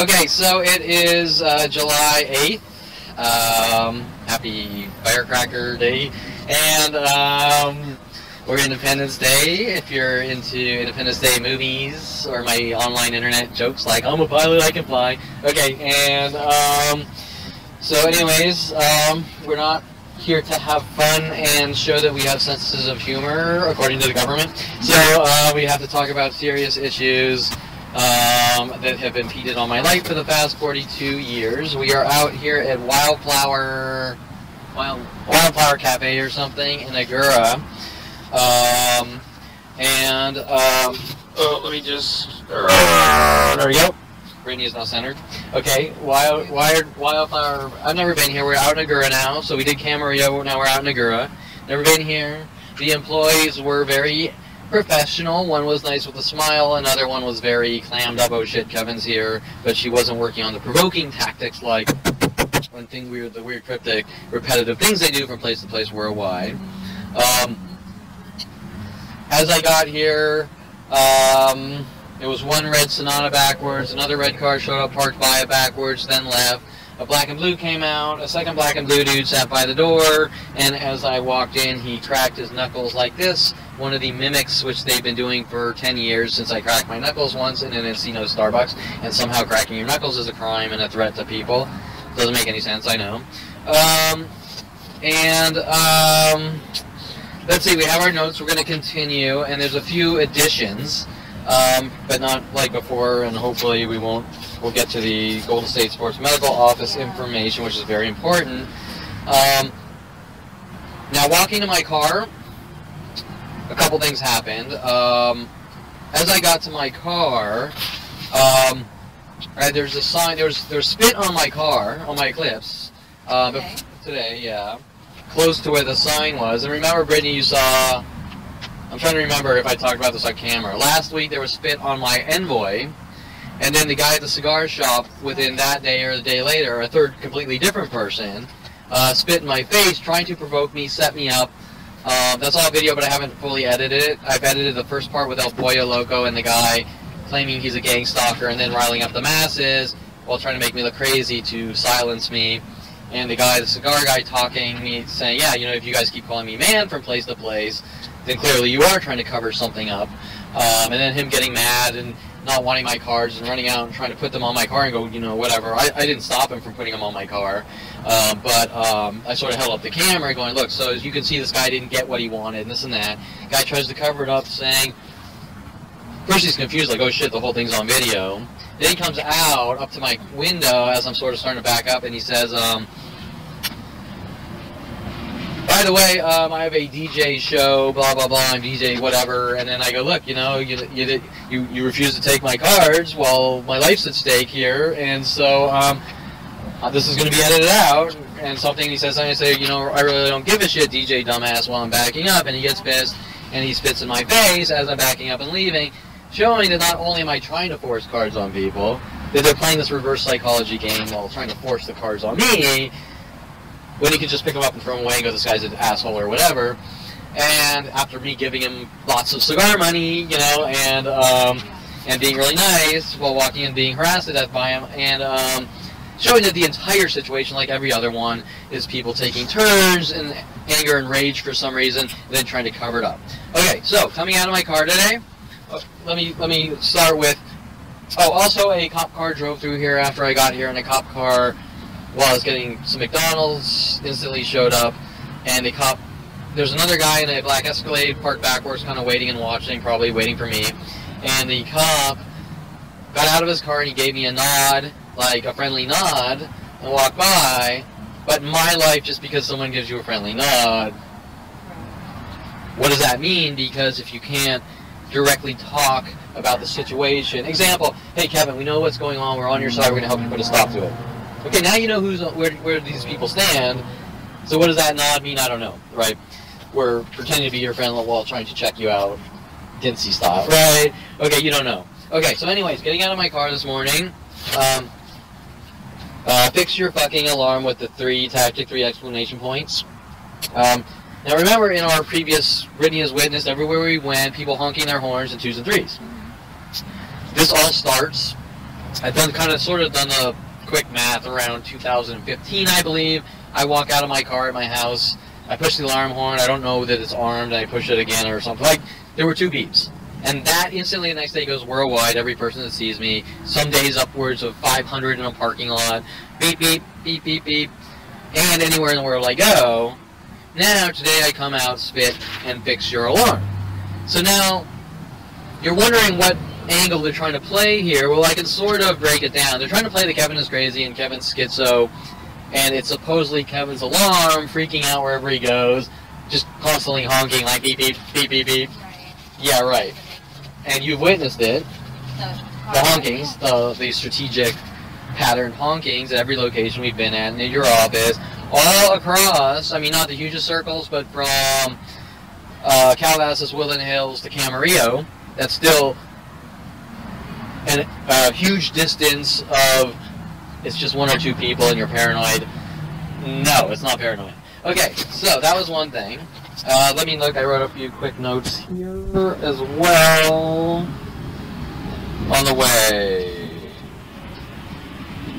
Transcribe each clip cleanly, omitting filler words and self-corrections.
Okay, so it is July 8th. Happy Firecracker Day. And we're Independence Day. If you're into Independence Day movies or my online internet jokes like, I'm a pilot, I can fly. Okay, and so anyways, we're not here to have fun and show that we have senses of humor, according to the government. So we have to talk about serious issues that have impeded on my life for the past 42 years. We are out here at Wildflour Cafe or something in Agoura. Let me just, there we go. Brittany is now centered. Okay, Wildflour, I've never been here. We're out in Agoura now, so we did Camarillo, now we're out in Agoura. Never been here. The employees were very professional. One was nice with a smile, another one was very clammed up. Oh shit, Kevin's here, but she wasn't working on the provoking tactics like the weird cryptic repetitive things they do from place to place worldwide. As I got here, it was one red Sonata backwards, another red car showed up, parked by it backwards, then left. A black and blue came out, a second black and blue dude sat by the door, and as I walked in, he cracked his knuckles like this. One of the mimics, which they've been doing for 10 years since I cracked my knuckles once in an Encino Starbucks, and somehow cracking your knuckles is a crime and a threat to people. Doesn't make any sense, I know. Let's see, we have our notes, we're going to continue, and there's a few additions, but not like before, and hopefully we'll get to the Golden State Sports Medical Office information, which is very important. Now, walking to my car, a couple things happened. As I got to my car, there's a sign, there's spit on my car, on my Eclipse, today, yeah, close to where the sign was. And remember, Brittany, you saw, I'm trying to remember if I talked about this on camera. Last week there was spit on my Envoy, and then the guy at the cigar shop within that day or the day later, a third completely different person, spit in my face, trying to provoke me, set me up. That's all video, but I haven't fully edited it. I've edited the first part with El Pollo Loco and the guy claiming he's a gang stalker and then riling up the masses while trying to make me look crazy to silence me. And the guy, the cigar guy, talking me, saying, yeah, you know, if you guys keep calling me man from place to place, then clearly you are trying to cover something up. And then him getting mad and not wanting my cards and running out and trying to put them on my car and go, you know, whatever. I didn't stop him from putting them on my car. But I sort of held up the camera going, look, so as you can see, this guy didn't get what he wanted and this and that. Guy tries to cover it up saying, first he's confused, like, oh shit, the whole thing's on video. Then he comes out up to my window as I'm sort of starting to back up and he says, by the way, I have a DJ show, blah, blah, blah, I'm DJ, whatever, and then I go, look, you know, you refuse to take my cards while my life's at stake here, and so this is going to be edited out, and something he says, I say, you know, I really don't give a shit, DJ dumbass, while I'm backing up, and he gets pissed, and he spits in my face as I'm backing up and leaving, showing that not only am I trying to force cards on people, that they're playing this reverse psychology game while trying to force the cards on me, when he could just pick them up and throw them away and go, this guy's an asshole or whatever. And after me giving him lots of cigar money, you know, and being really nice while walking and being harassed to death by him, and showing that the entire situation, like every other one, is people taking turns in anger and rage for some reason, and then trying to cover it up. Okay, so coming out of my car today, let me start with, also a cop car drove through here after I got here, and a cop car, while I was getting some McDonald's, instantly showed up, and the cop, there's another guy in a black Escalade parked backwards, kind of waiting and watching, probably waiting for me, and the cop got out of his car and he gave me a nod, like a friendly nod, and walked by. But in my life, just because someone gives you a friendly nod, what does that mean? Because if you can't directly talk about the situation, example, hey Kevin, we know what's going on, we're on your side, we're going to help you put a stop to it. Okay, now you know where these people stand, so what does that nod mean? I don't know, right? We're pretending to be your friend while trying to check you out, Dincy style, right? Okay, you don't know. Okay, so anyways, getting out of my car this morning, fix your fucking alarm with the 3 exclamation points. Now remember, in our previous Brittany has witnessed, everywhere we went, people honking their horns in 2s and 3s. This all starts I've sort of done a quick math around 2015, I believe. I walk out of my car at my house. I push the alarm horn. I don't know that it's armed. I push it again or something. Like, there were 2 beeps. And that instantly the next day goes worldwide. Every person that sees me. Some days upwards of 500 in a parking lot. Beep, beep, beep, beep, beep. And anywhere in the world I go. Now, today I come out, spit, and fix your alarm. So now, you're wondering what angle they're trying to play here. Well, I can sort of break it down. They're trying to play that Kevin is crazy and Kevin's schizo. And it's supposedly Kevin's alarm, freaking out wherever he goes, just constantly honking like beep, beep, beep, beep, beep. Right. Yeah, right. And you've witnessed it. The honkings, the strategic patterned honkings at every location we've been at, and in your office, all across, I mean, not the hugest circles, but from Calabasas, Woodland Hills to Camarillo, that's still a huge distance of, it's just 1 or 2 people and you're paranoid. No, it's not paranoid. Okay, so that was one thing. Let me look, I wrote a few quick notes here as well. On the way.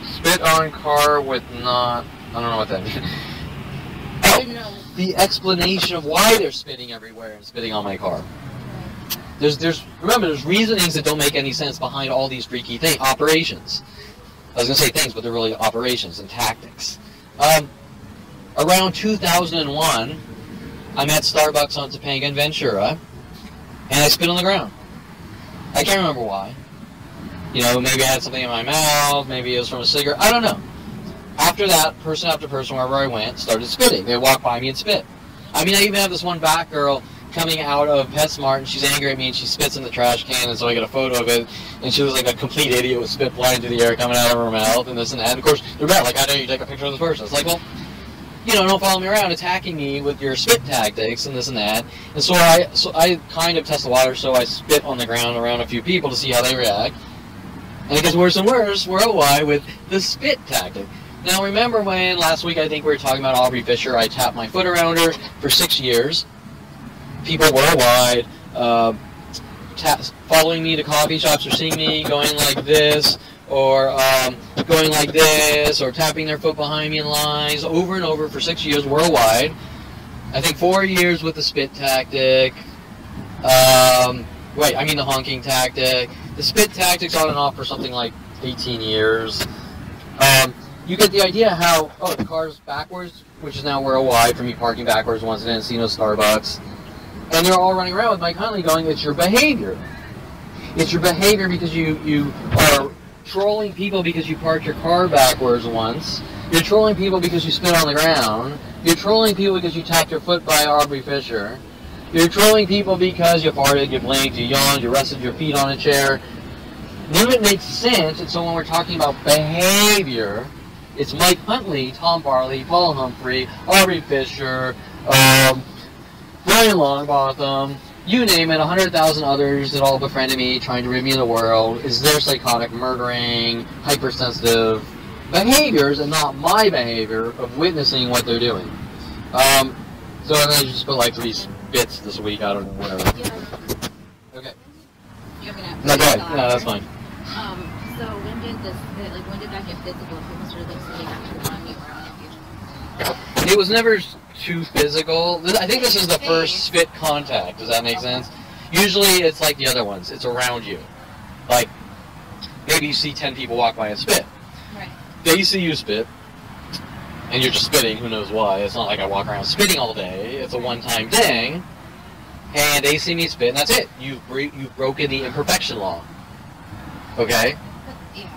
Spit on car with not, I don't know what that means. Oh, the explanation of why they're spitting everywhere and spitting on my car. Remember, there's reasonings that don't make any sense behind all these freaky operations. I was going to say things, but they're really operations and tactics. Around 2001, I'm at Starbucks on Topanga and Ventura, and I spit on the ground. I can't remember why. You know, maybe I had something in my mouth, maybe it was from a cigarette, I don't know. After that, person after person, wherever I went, started spitting. They'd walk by me and spit. I mean, I even have this one back girl coming out of PetSmart, and she's angry at me, and she spits in the trash can, and so I get a photo of it, and she was like a complete idiot with spit flying through the air coming out of her mouth, and this and that. And of course, they're bad, like, I know you take a picture of this person. It's like, well, you know, don't follow me around attacking me with your spit tactics and this and that. And so I kind of test the water, so I spit on the ground around a few people to see how they react. And it gets worse and worse worldwide with the spit tactic. Now, remember when last week I think we were talking about Aubrey Fisher, I tapped my foot around her for 6 years. People worldwide following me to coffee shops or seeing me going like this, or going like this, or tapping their foot behind me in lines over and over for 6 years worldwide. I think 4 years with the spit tactic. Wait, I mean the honking tactic. The spit tactic's on and off for something like 18 years. You get the idea how, oh, the car's backwards, which is now worldwide for me parking backwards once in Encino Starbucks. And they're all running around with Mike Huntley going, it's your behavior. It's your behavior because you are trolling people because you parked your car backwards once. You're trolling people because you spit on the ground. You're trolling people because you tapped your foot by Aubrey Fisher. You're trolling people because you farted, you blinked, you yawned, you rested your feet on a chair. None of it makes sense, and so when we're talking about behavior, it's Mike Huntley, Tom Farley, Paul Humphrey, Aubrey Fisher, Brian Longbottom, you name it, 100,000 others that all befriended me, trying to rid me of the world, is their psychotic, murdering, hypersensitive behaviors, and not my behavior of witnessing what they're doing. So I just put like 3 bits this week, I don't know, whatever. Okay. No, go ahead. No, that's fine. So when did that get physical? People started saying actually on you or on you? It was never too physical. I think this is the first spit contact. Does that make sense? Usually it's like the other ones. It's around you. Like, maybe you see 10 people walk by and spit. Right. They see you spit, and you're just spitting, who knows why. It's not like I walk around spitting all day. It's a one-time thing. And they see me spit, and that's it. You've broken the imperfection law. Okay?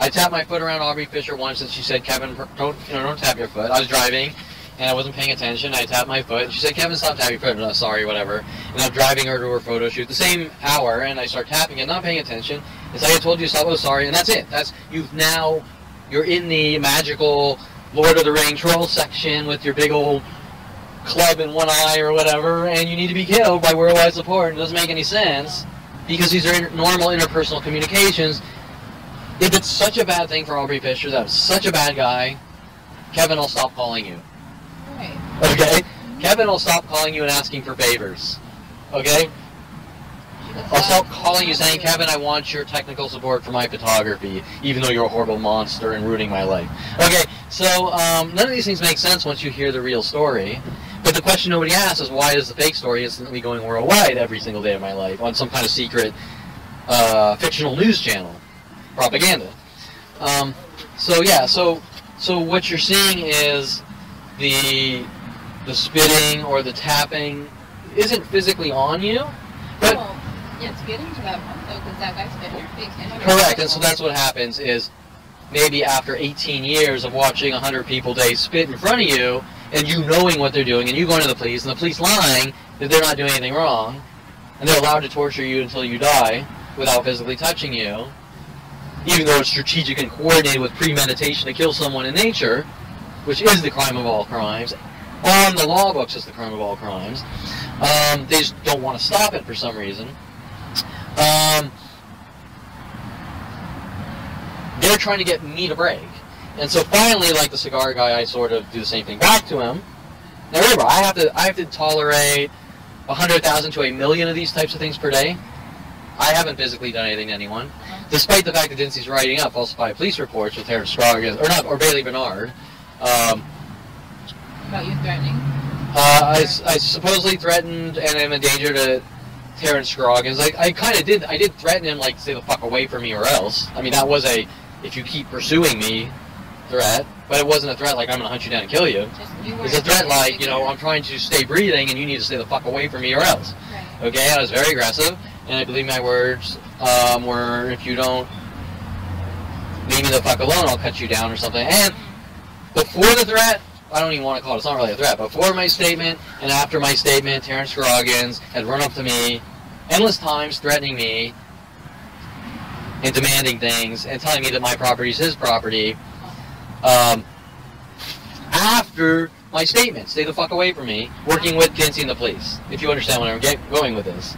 I tapped my foot around Aubrey Fisher once, and she said, Kevin, don't tap your foot. I was driving, and I wasn't paying attention. I tapped my foot, and she said, Kevin, stop tapping your foot. No, sorry, whatever. And I'm driving her to her photo shoot the same hour, and I start tapping it, not paying attention. It's like I told you, stop, oh, sorry, and that's it. You're in the magical Lord of the Ring troll section with your big old club in one eye or whatever, and you need to be killed by worldwide support. It doesn't make any sense, because these are normal interpersonal communications. If it's such a bad thing for Aubrey Fisher, that was such a bad guy, Kevin will stop calling you. Right. Okay? Kevin will stop calling you and asking for favors. Okay? I'll myself calling you saying, Kevin, I want your technical support for my photography, even though you're a horrible monster and ruining my life. Okay, so none of these things make sense once you hear the real story. But the question nobody asks is, why is the fake story instantly going worldwide every single day of my life on some kind of secret fictional news channel? Propaganda. So yeah, so what you're seeing is the spitting or the tapping isn't physically on you, but yeah, it's getting to that point though, because that guy spit in your face. Correct, and so that's what happens is maybe after 18 years of watching 100 people a day spit in front of you, and you knowing what they're doing, and you going to the police, and the police lying that they're not doing anything wrong, and they're allowed to torture you until you die without physically touching you, even though it's strategic and coordinated with premeditation to kill someone in nature, which is the crime of all crimes. On the law books, it's the crime of all crimes. They just don't want to stop it for some reason. They're trying to get me to break. And so finally, like the cigar guy, I sort of do the same thing back to him. Now remember, I have to tolerate 100,000 to 1,000,000 of these types of things per day. I haven't physically done anything to anyone, despite the fact that Dincy's writing up falsified police reports with Terrence Scroggins, or Bailey Bernard. About you threatening? I supposedly threatened and am in danger to Terrence Scroggins. I kind of did. I did threaten him, like, stay the fuck away from me or else. I mean, that was a, if you keep pursuing me, threat. But it wasn't a threat like, I'm going to hunt you down and kill you. It's a threat like, you know, I'm trying to stay breathing and you need to stay the fuck away from me or else. Right. Okay, I was very aggressive. And I believe my words were, if you don't leave me the fuck alone, I'll cut you down or something. And before the threat, I don't even want to call it, it's not really a threat, before my statement and after my statement, Terrence Scroggins had run up to me endless times threatening me and demanding things and telling me that my property is his property. After my statement, stay the fuck away from me, working with Dincy and the police, if you understand where I'm going with this.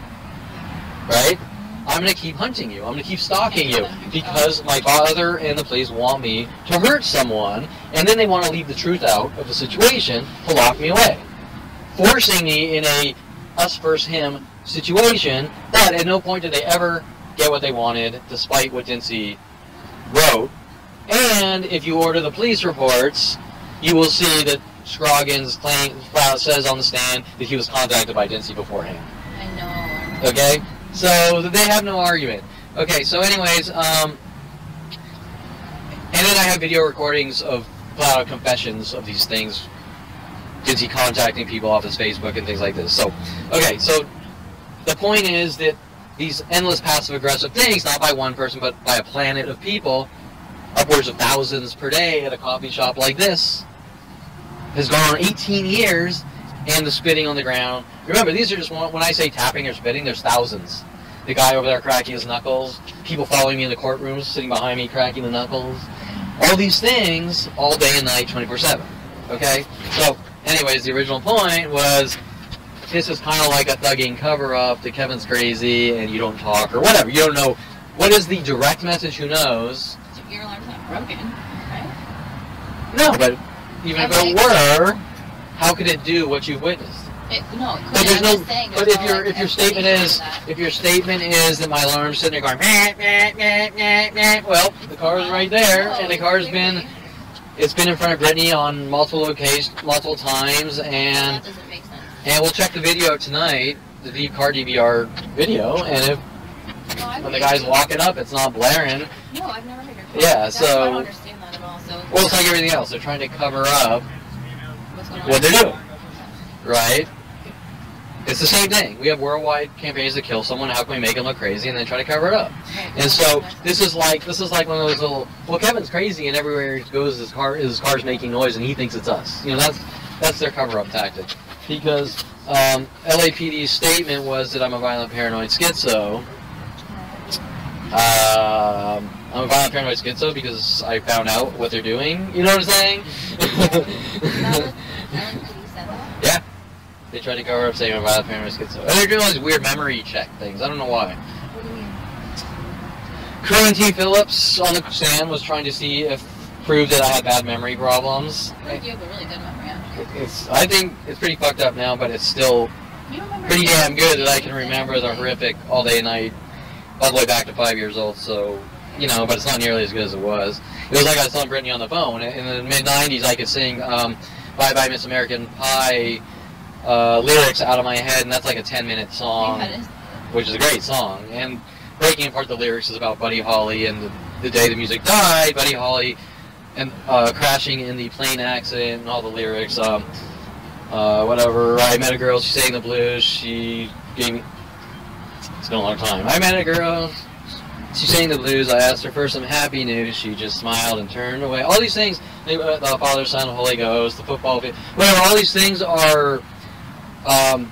Right? I'm going to keep hunting you. I'm going to keep stalking you because my father and the police want me to hurt someone, and then they want to leave the truth out of the situation to lock me away, forcing me in a us versus him situation. But at no point did they ever get what they wanted, despite what Dincy wrote. And if you order the police reports, you will see that Scroggins says on the stand that he was contacted by Dincy beforehand. I know. Okay? So they have no argument. Okay, so anyways, and then I have video recordings of flat-out confessions of these things. Dincy contacting people off his Facebook and things like this. So, okay, so the point is that these endless passive-aggressive things, not by one person, but by a planet of people, upwards of thousands per day at a coffee shop like this, has gone on 18 years, and the spitting on the ground. Remember, these are just, when I say tapping or spitting, there's thousands. The guy over there cracking his knuckles, people following me in the courtrooms, sitting behind me cracking the knuckles. All these things, all day and night, 24/7. Okay? So, anyways, the original point was, this is kind of like a thugging cover-up that Kevin's crazy and you don't talk or whatever. You don't know. What is the direct message? Who knows? Your alarm's not broken, right? No, but even if it were, how could it do what you've witnessed? No, but there's no. But if your statement is that my alarm's sitting there going, meh, meh, meh, meh, meh, well, the car's right there, and the car's been in front of Brittany on multiple occasions, multiple times, and that doesn't make sense. And we'll check the video tonight, the car DVR video, and if when the guy's walking up, it's not blaring. No, I've never heard your Yeah, so. I don't understand that at all. So. Well, it's like everything else. They're trying to cover up what they're doing, right? It's the same thing. We have worldwide campaigns to kill someone. How can we make them look crazy and then try to cover it up? And so this is like one of those little. Well, Kevin's crazy, and everywhere he goes, his car's making noise, and he thinks it's us. You know, that's their cover-up tactic. Because LAPD's statement was that I'm a violent paranoid schizo. I'm a violent paranoid schizo because I found out what they're doing. You know what I'm saying? Yeah. They tried to cover up saying I'm a violent paranoid schizo. And they're doing all these weird memory check things. I don't know why. What do you mean? Corinne T. Phillips on the stand was trying to prove that I had bad memory problems. I feel like you have a really good memory, actually. I think it's pretty fucked up now, but it's still You remember pretty damn good that I can remember the horrific All Day and Night all the way back to 5 years old. So, you know, but it's not nearly as good as it was. It was like I was telling Brittany on the phone. In the mid-'90s, I could sing Bye Bye Miss American Pie lyrics out of my head, and that's like a 10-minute song, which is a great song. And breaking apart the lyrics is about Buddy Holly and the day the music died, Buddy Holly and crashing in the plane accident and all the lyrics. Whatever, I met a girl, she sang the blues, she gave me, it's been a long time. I met a girl, she sang the blues, I asked her for some happy news, she just smiled and turned away. All these things, the Father, Son, Holy Ghost, the football, whatever, all these things are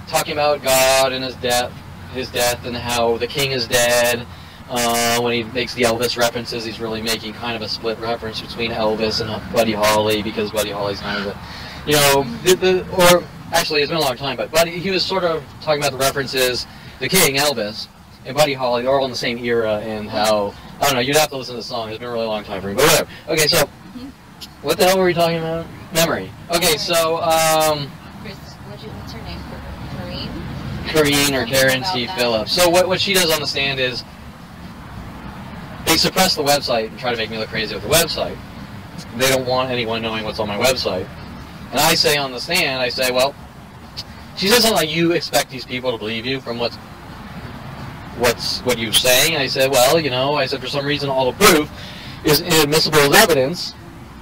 talking about God and his death and how the king is dead. When he makes the Elvis references, he's really making kind of a split reference between Elvis and Buddy Holly, because Buddy Holly's kind of a, you know, or actually it's been a long time, but he was sort of talking about the references, the king, Elvis, and Buddy Holly, they're all in the same era, and how, I don't know, you'd have to listen to the song, it's been a really long time for me, but whatever. Okay, so, what the hell were we talking about? Memory. Okay, so, what's her name? Corrine or Karen T. Phillips. So what she does on the stand is, they suppress the website and try to make me look crazy with the website. They don't want anyone knowing what's on my website. And I say on the stand, I say, well, she says something like, you expect these people to believe you from what you're saying. And I said, well, you know, I said, for some reason all the proof is inadmissible as evidence,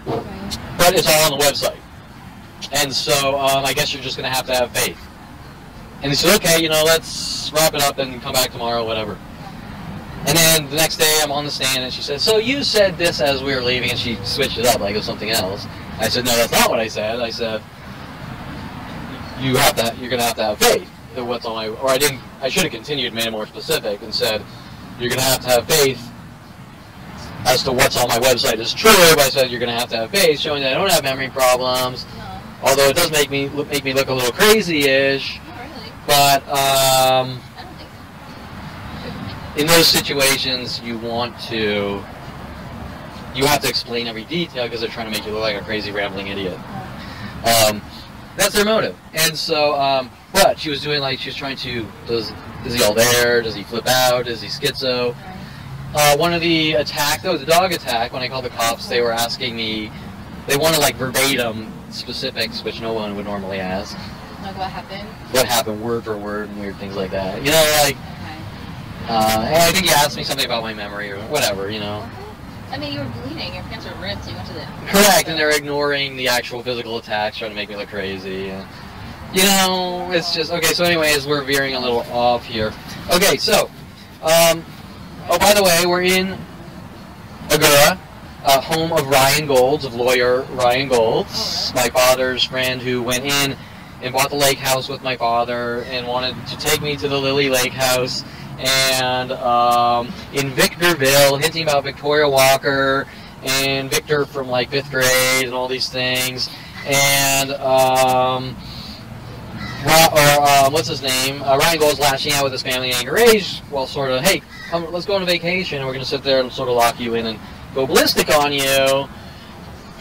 but it's all on the website. And so I guess you're just going to have faith. And he said, okay, you know, let's wrap it up and come back tomorrow, whatever. And then the next day I'm on the stand and she said, so you said this as we were leaving, and she switched it up like it was something else. I said, no, that's not what I said. I said, you're going to have faith that what's on my, or I should have continued, made it more specific and said, you're going to have faith as to what's on my website is true, but I said you're going to have faith, showing that I don't have memory problems, although it does make me look a little crazy-ish. But I don't think so. In those situations, you have to explain every detail because they're trying to make you look like a crazy rambling idiot. That's their motive. And so, what she was doing, like she was trying to, is he all there? Does he flip out? Is he schizo? One of the the dog attack, when I called the cops, they were asking me, they wanted like verbatim specifics, which no one would normally ask. Like what happened? What happened, word for word, and weird things like that. You know, like, and I think he asked me something about my memory or whatever, you know. I mean, you were bleeding, your pants were ripped, you went to the... Correct, and they're ignoring the actual physical attacks, trying to make me look crazy. And, you know, it's just, okay, so anyways, we're veering a little off here. Okay, so, oh, by the way, we're in Agoura, home of Ryan Golds, of lawyer Ryan Golds, my father's friend who went in and bought the lake house with my father and wanted to take me to the Lily Lake House, and in Victorville, hinting about Victoria Walker and Victor from like 5th grade and all these things, and what's his name? Ryan Gold's lashing out with his family in anger age, well, sort of, hey, come, let's go on a vacation, and we're going to sit there and sort of lock you in and go ballistic on you. Is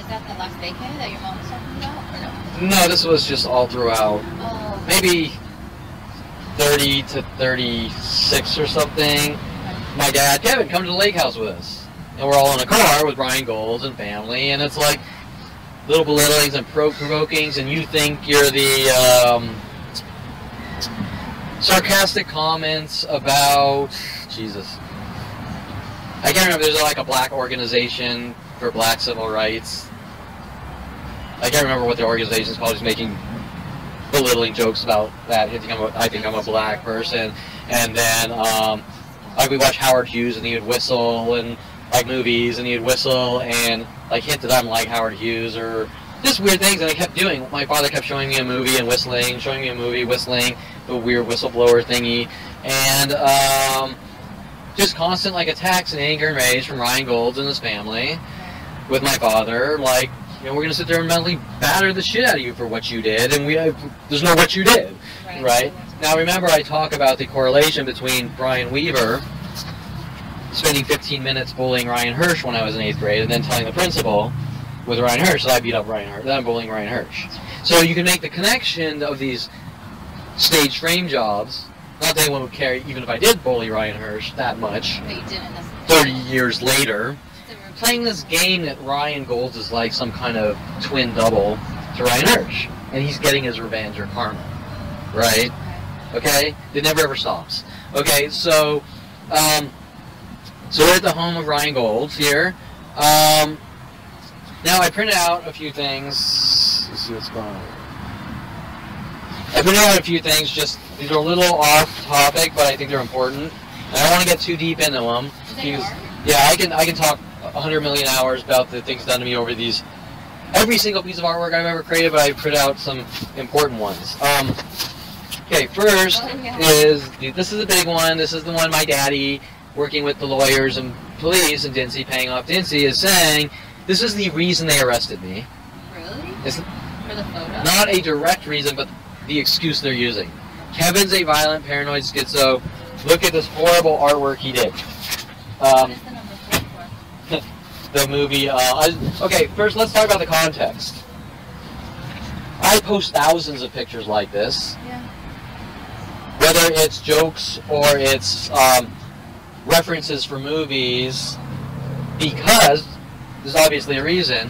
that the last vacay that your mom was talking about, or no? No, this was just all throughout. Oh. Maybe 30 to 36 or something. My dad, Kevin, come to the lake house with us. And we're all in a car with Ryan Golds and family, and it's like little belittlings and provokings, and you think you're the sarcastic comments about, Jesus. I can't remember, there's like a black organization for black civil rights. I can't remember what the organization's called, just making belittling jokes about that. I think I'm a black person. And then, like we watch Howard Hughes and he would whistle, and like movies, and he'd whistle and like hint that I'm like Howard Hughes, or just weird things that I kept doing. My father kept showing me a movie and whistling, showing me a movie, whistling, the weird whistleblower thingy, and just constant like attacks and anger and rage from Ryan Golds and his family with my father, like, you know, we're gonna sit there and mentally batter the shit out of you for what you did, and there's no what you did, right? Now remember, I talk about the correlation between Brian Weaver spending 15 minutes bullying Ryan Hirsch when I was in 8th grade, and then telling the principal with Ryan Hirsch that I beat up Ryan Hirsch, that I'm bullying Ryan Hirsch. So you can make the connection of these stage frame jobs. Not that anyone would care, even if I did bully Ryan Hirsch that much. But you didn't. 30 years later, playing this game that Ryan Gold is like some kind of twin double to Ryan Hirsch, and he's getting his revenge or karma, right? Okay, it never ever stops. Okay, so we're at the home of Ryan Gold here. Now I printed out a few things. Let's see what's going on. I printed out a few things. Just these are a little off topic, but I think they're important. And I don't want to get too deep into them. Yeah, I can talk 100 million hours about the things done to me over these. Every single piece of artwork I've ever created, but I printed out some important ones. Okay, first is this is a big one. This is the one my daddy, working with the lawyers and police and Dincy, paying off Dincy, is saying this is the reason they arrested me. Really? It's for the photo? Not a direct reason, but the excuse they're using. Kevin's a violent, paranoid schizo. Look at this horrible artwork he did. What is the number 4 for? The movie. Okay, first let's talk about the context. I post thousands of pictures like this. Yeah. Whether it's jokes or it's references for movies, because there's obviously a reason.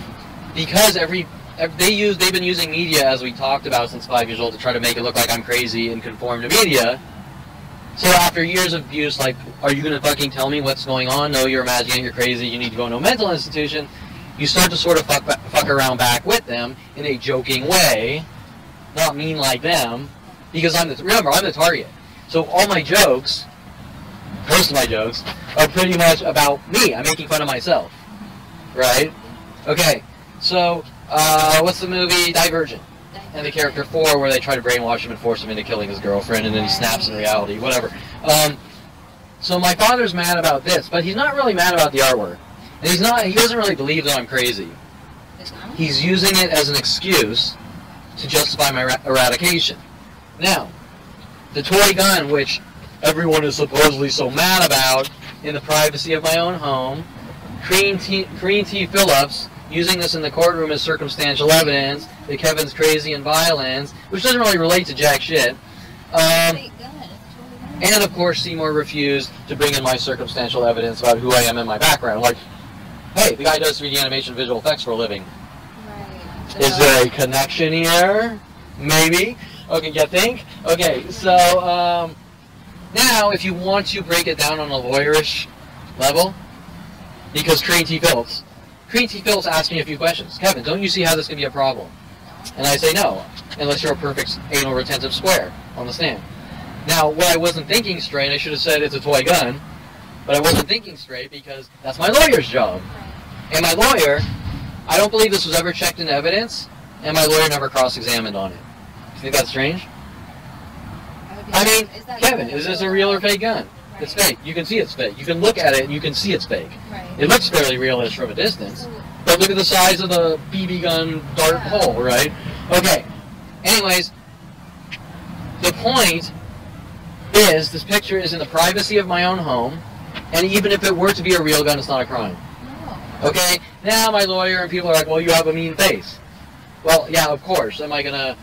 Because they've been using media, as we talked about, since 5 years old to try to make it look like I'm crazy and conform to media. So after years of abuse, like, are you going to fucking tell me what's going on? No, you're imagining it, you're crazy, you need to go into a mental institution. You start to sort of fuck around back with them in a joking way, not mean like them, because remember, I'm the target. So all my jokes, most of my jokes, are pretty much about me. I'm making fun of myself, right? Okay, so what's the movie? Divergent. And the character 4, where they try to brainwash him and force him into killing his girlfriend, and then he snaps in reality, whatever. So my father's mad about this, but he's not really mad about the artwork. And he doesn't really believe that I'm crazy. He's using it as an excuse to justify my eradication. Now, the toy gun, which everyone is supposedly so mad about, in the privacy of my own home, Crean T. Phillips, using this in the courtroom as circumstantial evidence that Kevin's crazy and violent, which doesn't really relate to jack shit. And of course, Seymour refused to bring in my circumstantial evidence about who I am and my background. Like, hey, the guy does 3D animation visual effects for a living. Right. Is there a connection here? Maybe. Okay, you think? Okay, so now if you want to break it down on a lawyerish level, because Crean T. Phillips asked me a few questions. Kevin, don't you see how this can be a problem? And I say no, unless you're a perfect anal retentive square on the stand. Now, what I wasn't thinking straight, I should have said it's a toy gun, but I wasn't thinking straight because that's my lawyer's job. And my lawyer, I don't believe this was ever checked in evidence, and my lawyer never cross-examined on it. Do you think that's strange? I mean, Kevin, is this a real or fake gun? Right. It's fake. You can see it's fake. You can look at it and you can see it's fake. Right. It looks fairly realish from a distance. But look at the size of the BB gun dart hole, right? Okay. Anyways, the point is this picture is in the privacy of my own home, and even if it were to be a real gun, it's not a crime. No. Okay? Now my lawyer and people are like, well, you have a mean face. Well, yeah, of course. Am I going to...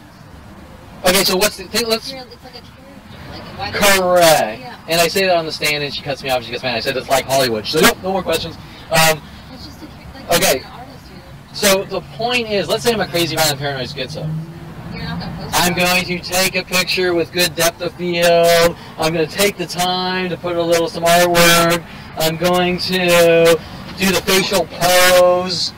Okay, so what's the thing? Let's... It's like a character. Like, correct. Yeah. And I say that on the stand, and she cuts me off, and she gets mad. I said, it's like Hollywood. She said, nope, no more questions. It's just okay. An artist here. So the point is, let's say I'm a crazy, violent, paranoid schizo. You're not going to post I'm going to take a picture with good depth of field. I'm going to take the time to put some artwork. I'm going to do the facial pose.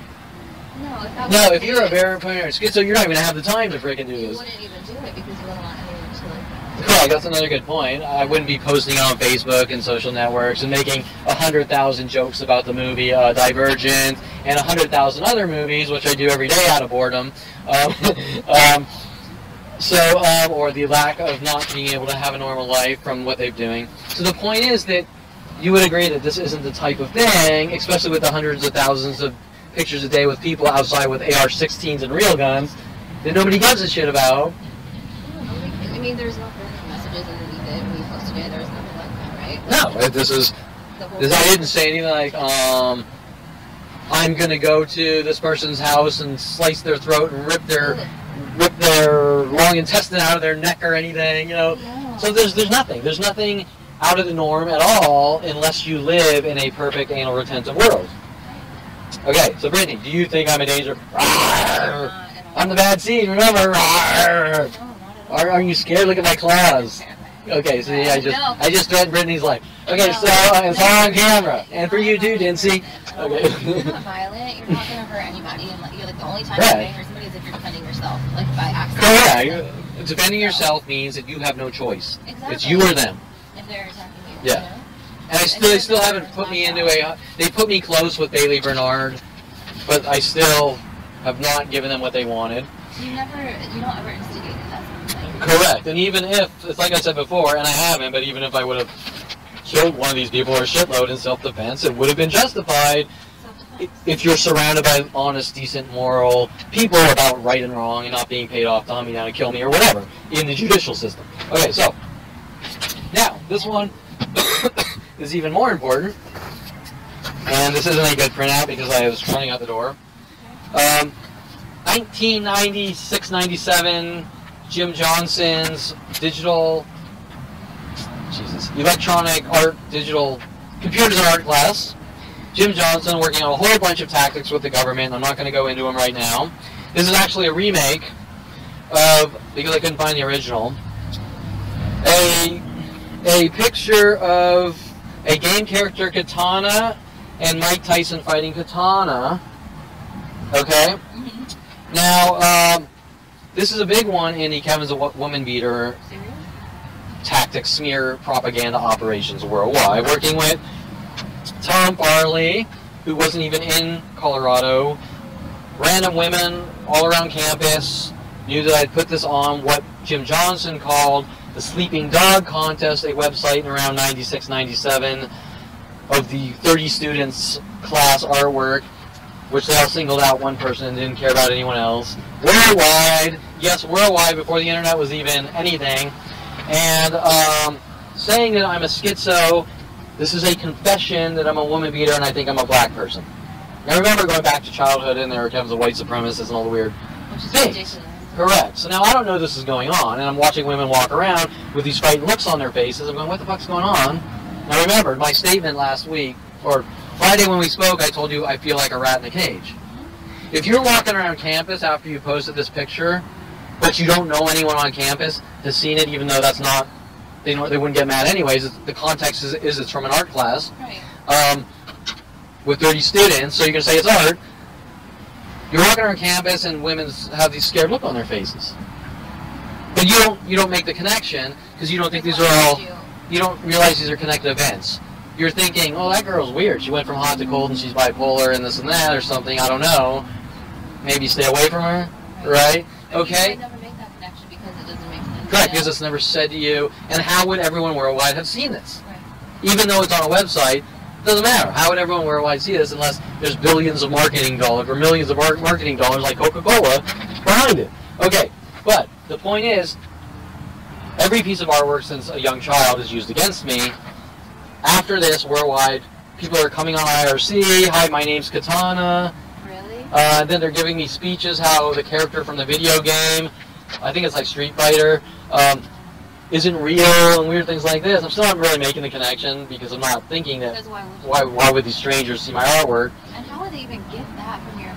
No, if you're a very paranoid schizo, you're not going to have the time to freaking do this. You wouldn't even do it because you wouldn't want anyone to like... Correct, that's another good point. I wouldn't be posting on Facebook and social networks and making 100,000 jokes about the movie Divergent and 100,000 other movies, which I do every day out of boredom. Or the lack of not being able to have a normal life from what they're doing. So the point is that you would agree that this isn't the type of thing, especially with the hundreds of thousands of pictures a day with people outside with AR-16s and real guns that nobody gives a shit about. I mean, there's no burning messages underneath it when you posted it. There's nothing like that, right? No, I didn't say anything like, I'm going to go to this person's house and slice their throat and rip their rip their long intestine out of their neck or anything, you know. Yeah. So there's nothing. There's nothing out of the norm at all unless you live in a perfect anal retentive world. Okay, so Brittany, do you think I'm a danger? I'm the bad seed, remember? Are you scared? Look at my claws. Okay, so yeah, I just threatened Brittany's life. Okay, so it's all on camera, and for you too, Dincy. Okay. You're not violent. You're not gonna hurt anybody, and you're like the only time you're gonna hurt somebody is if you're defending yourself, like by accident. Correct. Defending yourself means that you have no choice. Exactly. It's you or them. If they're attacking you. Yeah. You know? And they still haven't put me into a. They put me close with Bailey Bernard, but I still have not given them what they wanted. You don't ever instigate it. That's something. Correct. And even if, it's like I said before, and I haven't, but even if I would have killed one of these people or a shitload in self-defense, it would have been justified if you're surrounded by honest, decent, moral people about right and wrong and not being paid off to hunt me down and kill me or whatever in the judicial system. Okay, so now this one is even more important, and this isn't a good printout because I was running out the door. 1996-97, Jim Johnson's electronic art, digital computers and art class. Jim Johnson working on a whole bunch of tactics with the government. I'm not going to go into them right now. This is actually a remake of, because I couldn't find the original, a picture of a game character Katana and Mike Tyson fighting Katana. Okay? Now, this is a big one in the Kevin's a Woman Beater tactics smear propaganda operations worldwide, working with Tom Farley, who wasn't even in Colorado. Random women all around campus knew that I'd put this on what Jim Johnson called the Sleeping Dog Contest, a website in around 96, 97 of the 30 students class artwork, which they all singled out one person and didn't care about anyone else. Worldwide, yes, worldwide, before the internet was even anything. And saying that I'm a schizo, this is a confession that I'm a woman beater and I think I'm a black person. Now remember, going back to childhood, and there comes a white supremacist and all the weird things. Correct. So now I don't know this is going on, and I'm watching women walk around with these frightened looks on their faces. I'm going, what the fuck's going on? Now remember, my statement last week, or Friday when we spoke, I told you I feel like a rat in a cage. If you're walking around campus after you posted this picture, but you don't know anyone on campus has seen it, even though that's not, they wouldn't get mad anyways. The context is it's from an art class, right. With 30 students, so you're gonna say it's art. You're walking around campus and women have these scared look on their faces, but you don't make the connection because you don't think these are all. You don't realize these are connected events. You're thinking, oh, that girl's weird. She went from hot to cold and she's bipolar and this and that or something. I don't know. Maybe stay away from her, right? Okay. You never make that connection because it doesn't make sense. Correct, because it's never said to you. And how would everyone worldwide have seen this? Right. Even though it's on a website, it doesn't matter. How would everyone worldwide see this unless there's billions of marketing dollars or millions of marketing dollars like Coca-Cola behind it? Okay, but the point is, every piece of artwork since a young child is used against me. After this, worldwide, people are coming on IRC. Hi, my name's Katana. Really? Then they're giving me speeches how the character from the video game, I think it's like Street Fighter, isn't real and weird things like this. I'm still not really making the connection because I'm not thinking that why would these strangers see my artwork? And how would they even get that from your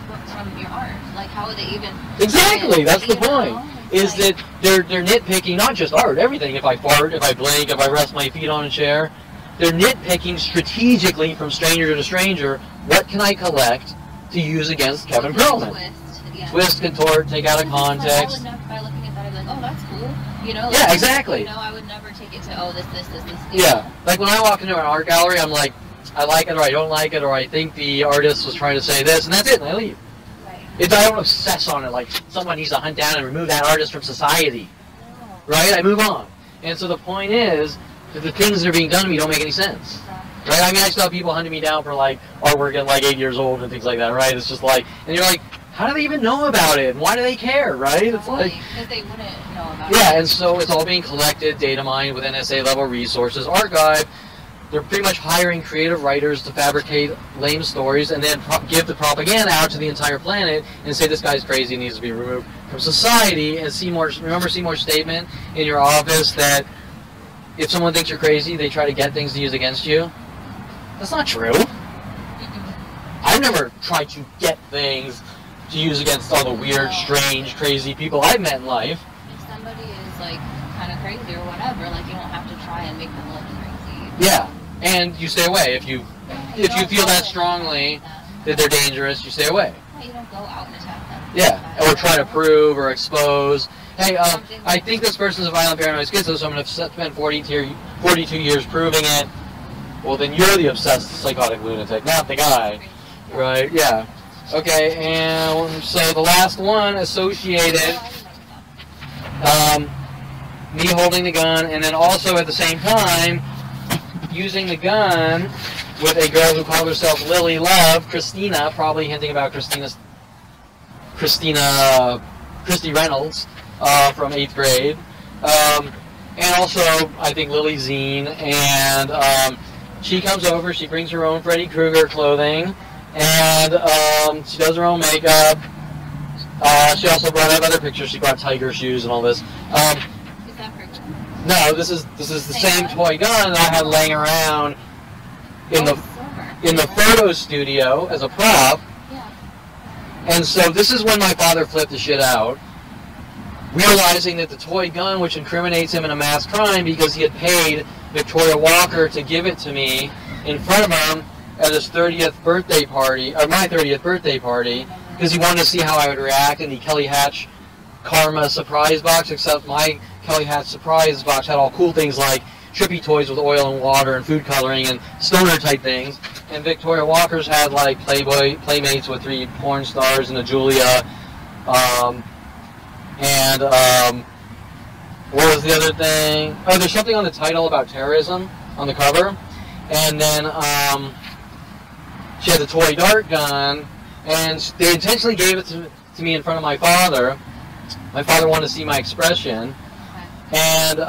art? Like, how would they even? Exactly, that's the point. Is that they're nitpicking not just art, everything. If I fart, if I blink, if I rest my feet on a chair. They're nitpicking strategically from stranger to stranger, what can I collect to use against Kevin Perlman? Twist, contort, take out of context. By looking at that, I'd be like, oh, that's cool. You know? Like, yeah, exactly. You know, I would never take it to, oh, this. Yeah, like when I walk into an art gallery, I'm like, I like it or I don't like it, or I think the artist was trying to say this, and that's it, and I leave. Right. I don't obsess on it, like someone needs to hunt down and remove that artist from society. No. Right? I move on. And so the point is, the things that are being done to me don't make any sense, right? I mean, I still have people hunting me down for like artwork at like 8 years old and things like that, right? It's just like, and you're like, how do they even know about it? And why do they care, right? It's like, because they wouldn't know about it. Yeah, and so it's all being collected, data mined with NSA level resources, archived. They're pretty much hiring creative writers to fabricate lame stories and then give the propaganda out to the entire planet and say this guy's crazy and needs to be removed from society. And remember Seymour's statement in your office that if someone thinks you're crazy, they try to get things to use against you? That's not true. I've never tried to get things to use against all the weird, strange, crazy people I've met in life. If somebody is like kind of crazy or whatever, like you don't have to try and make them look crazy. Yeah, and you stay away. If you feel that strongly that they're dangerous, you stay away. You don't go out and attack them. Yeah, or try to prove or expose. Hey, I think this person's a violent paranoid schizo, so I'm going to spend 42 years proving it. Well, then you're the obsessed psychotic lunatic, not the guy. Right, yeah. Okay, and so the last one associated, me holding the gun, and then also at the same time, using the gun with a girl who called herself Lily Love, Christina, probably hinting about Christy Reynolds from 8th grade. And also, I think Lily Zine, and she comes over, she brings her own Freddy Krueger clothing, and she does her own makeup. She also brought up other pictures. She brought tiger shoes and all this. Is that her gun? No, this is the same toy gun that I had laying around in the photo studio as a prop. Yeah. And so this is when my father flipped the shit out, realizing that the toy gun, which incriminates him in a mass crime because he had paid Victoria Walker to give it to me in front of him at his 30th birthday party, or my 30th birthday party, because he wanted to see how I would react in the Kelly Hatch Karma surprise box, except my Kelly Hatch surprise box had all cool things like trippy toys with oil and water and food coloring and stoner type things, and Victoria Walker's had like Playmates with 3 porn stars and a Julia, and what was the other thing? Oh, there's something on the title about terrorism on the cover, and then she had the toy dart gun, and they intentionally gave it to me in front of my father. My father wanted to see my expression, and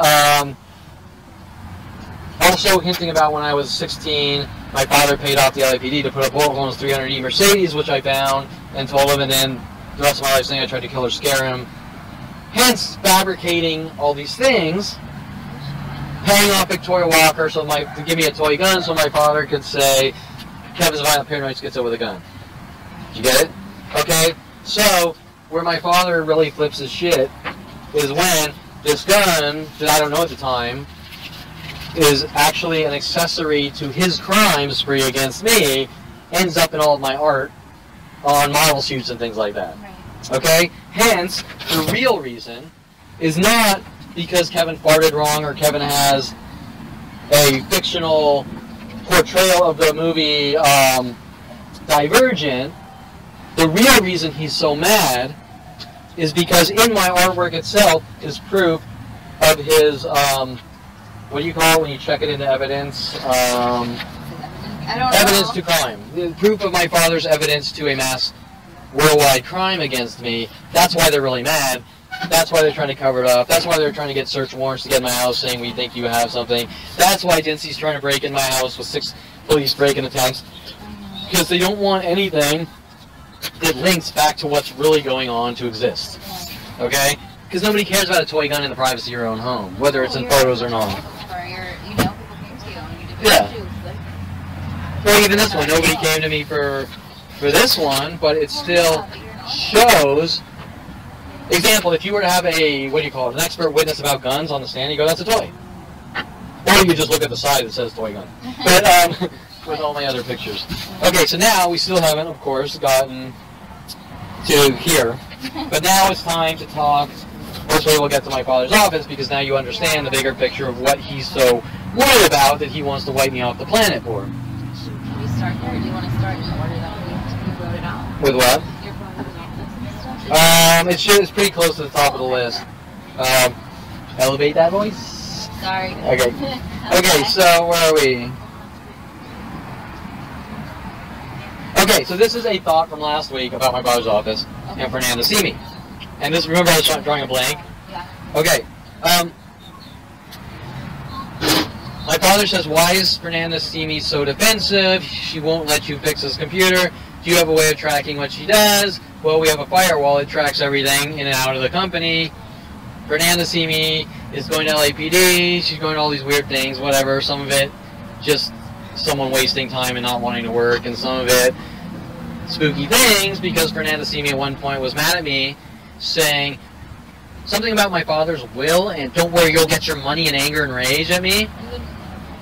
also hinting about when I was 16, my father paid off the LAPD to put up Wolf's 300E Mercedes, which I found, and told him, and then the rest of my life saying I tried to kill or scare him. Hence, fabricating all these things, paying off Victoria Walker to give me a toy gun so my father could say, Kevin's a violent paranoid schizo with a gun. Did you get it? Okay, so where my father really flips his shit is when this gun, that I don't know at the time, is actually an accessory to his crime spree against me, ends up in all of my art on model shoots and things like that. Okay? Hence, the real reason is not because Kevin farted wrong or Kevin has a fictional portrayal of the movie Divergent. The real reason he's so mad is because in my artwork itself is proof of his, what do you call it when you check it into evidence? Evidence to crime. The proof of my father's evidence to a mass worldwide crime against me. That's why they're really mad. That's why they're trying to cover it up. That's why they're trying to get search warrants to get in my house saying we think you have something. That's why Dincy's trying to break in my house with 6 police break-in attempts. Because they don't want anything that links back to what's really going on to exist. Okay? Because nobody cares about a toy gun in the privacy of your own home, whether it's in photos or not. Yeah. Well, even this one, nobody came to me for this one, but it still shows. Example, if you were to have a, what do you call it, an expert witness about guns on the stand, you go, that's a toy. Or you just look at the side that says toy gun. But, with all my other pictures. Okay, so now we still haven't, of course, gotten to here. But now it's time to talk. Hopefully we'll get to my father's office, because now you understand the bigger picture of what he's so worried about that he wants to wipe me off the planet for. Can we start there, or do you want to start in the order that we wrote it out? With what? Your father's office and stuff? It's pretty close to the top of the list. Elevate that voice? Sorry. Okay. Okay, so where are we? Okay, so this is a thought from last week about my father's office and Fernanda see me. And this, remember I was drawing a blank? Yeah. Okay. My father says, why is Fernanda see me so defensive? She won't let you fix his computer. do you have a way of tracking what she does? Well, we have a firewall that tracks everything in and out of the company. Fernanda see me is going to LAPD. She's going to all these weird things, whatever. Some of it just someone wasting time and not wanting to work, and some of it spooky things because Fernanda see me at one point was mad at me saying something about my father's will and don't worry, you'll get your money in anger and rage at me.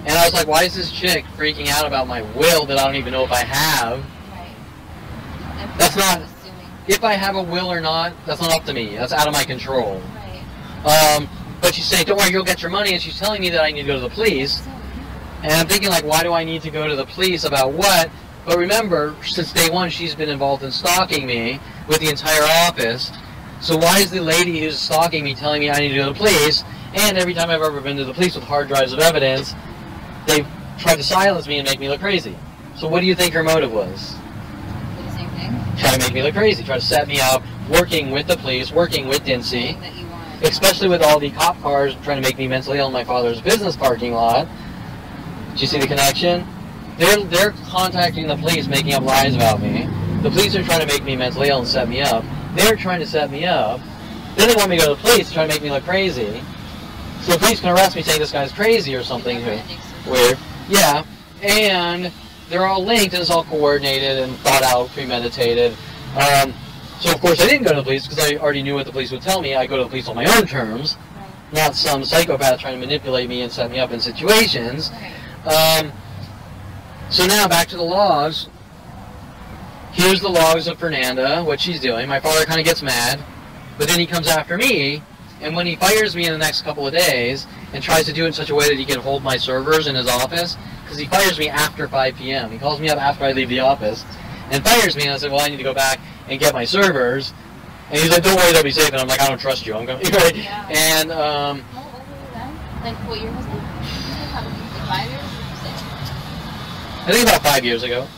And I was like, why is this chick freaking out about my will that I don't even know if I have? Right. That's not, if I have a will or not, that's not up to me. That's out of my control. Right. But she's saying, don't worry, you'll get your money, and she's telling me that I need to go to the police. And I'm thinking, like, why do I need to go to the police about what? But remember, since day one, she's been involved in stalking me with the entire office. So why is the lady who's stalking me telling me I need to go to the police? And every time I've ever been to the police with hard drives of evidence, they've tried to silence me and make me look crazy. So what do you think her motive was? The same thing. Try to make me look crazy, try to set me up, working with the police, working with Dincy, especially with all the cop cars trying to make me mentally ill in my father's business parking lot. Did you see the connection? They're contacting the police, making up lies about me. The police are trying to make me mentally ill and set me up. They're trying to set me up. Then they want me to go to the police to try to make me look crazy. So the police can arrest me saying this guy's crazy or something weird. Yeah, and they're all linked and it's all coordinated and thought out, premeditated. So of course I didn't go to the police because I already knew what the police would tell me. I go to the police on my own terms, not some psychopath trying to manipulate me and set me up in situations. So now back to the logs. Here's the logs of Fernanda, what she's doing. My father kind of gets mad, but then he comes after me, and when he fires me in the next couple of days and tries to do it in such a way that he can hold my servers in his office, because he fires me after 5 p.m. He calls me up after I leave the office and fires me, and I said, well, I need to go back and get my servers. And he's like, don't worry, they'll be safe. And I'm like, I don't trust you. I'm going right? Yeah. And how old were you then? Like, what year was that? Probably like 5 years or 6? I think about 5 years ago.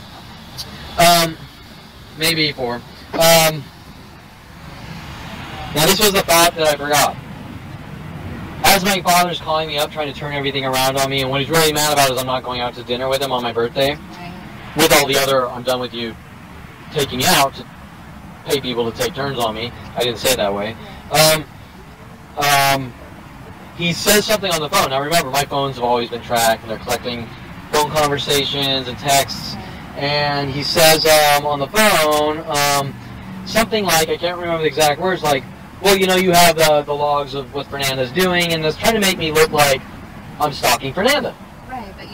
Maybe 4. Now this was the thought that I forgot. As my father's calling me up, trying to turn everything around on me, and what he's really mad about is I'm not going out to dinner with him on my birthday. Right. With all the other, I'm done with you taking me out to pay people to take turns on me. I didn't say it that way. He says something on the phone. Now remember, my phones have always been tracked, and they're collecting phone conversations and texts. And he says on the phone something like, I can't remember the exact words, like, well, you know, you have the logs of what Fernanda's doing, and that's trying to make me look like I'm stalking Fernanda. Right, but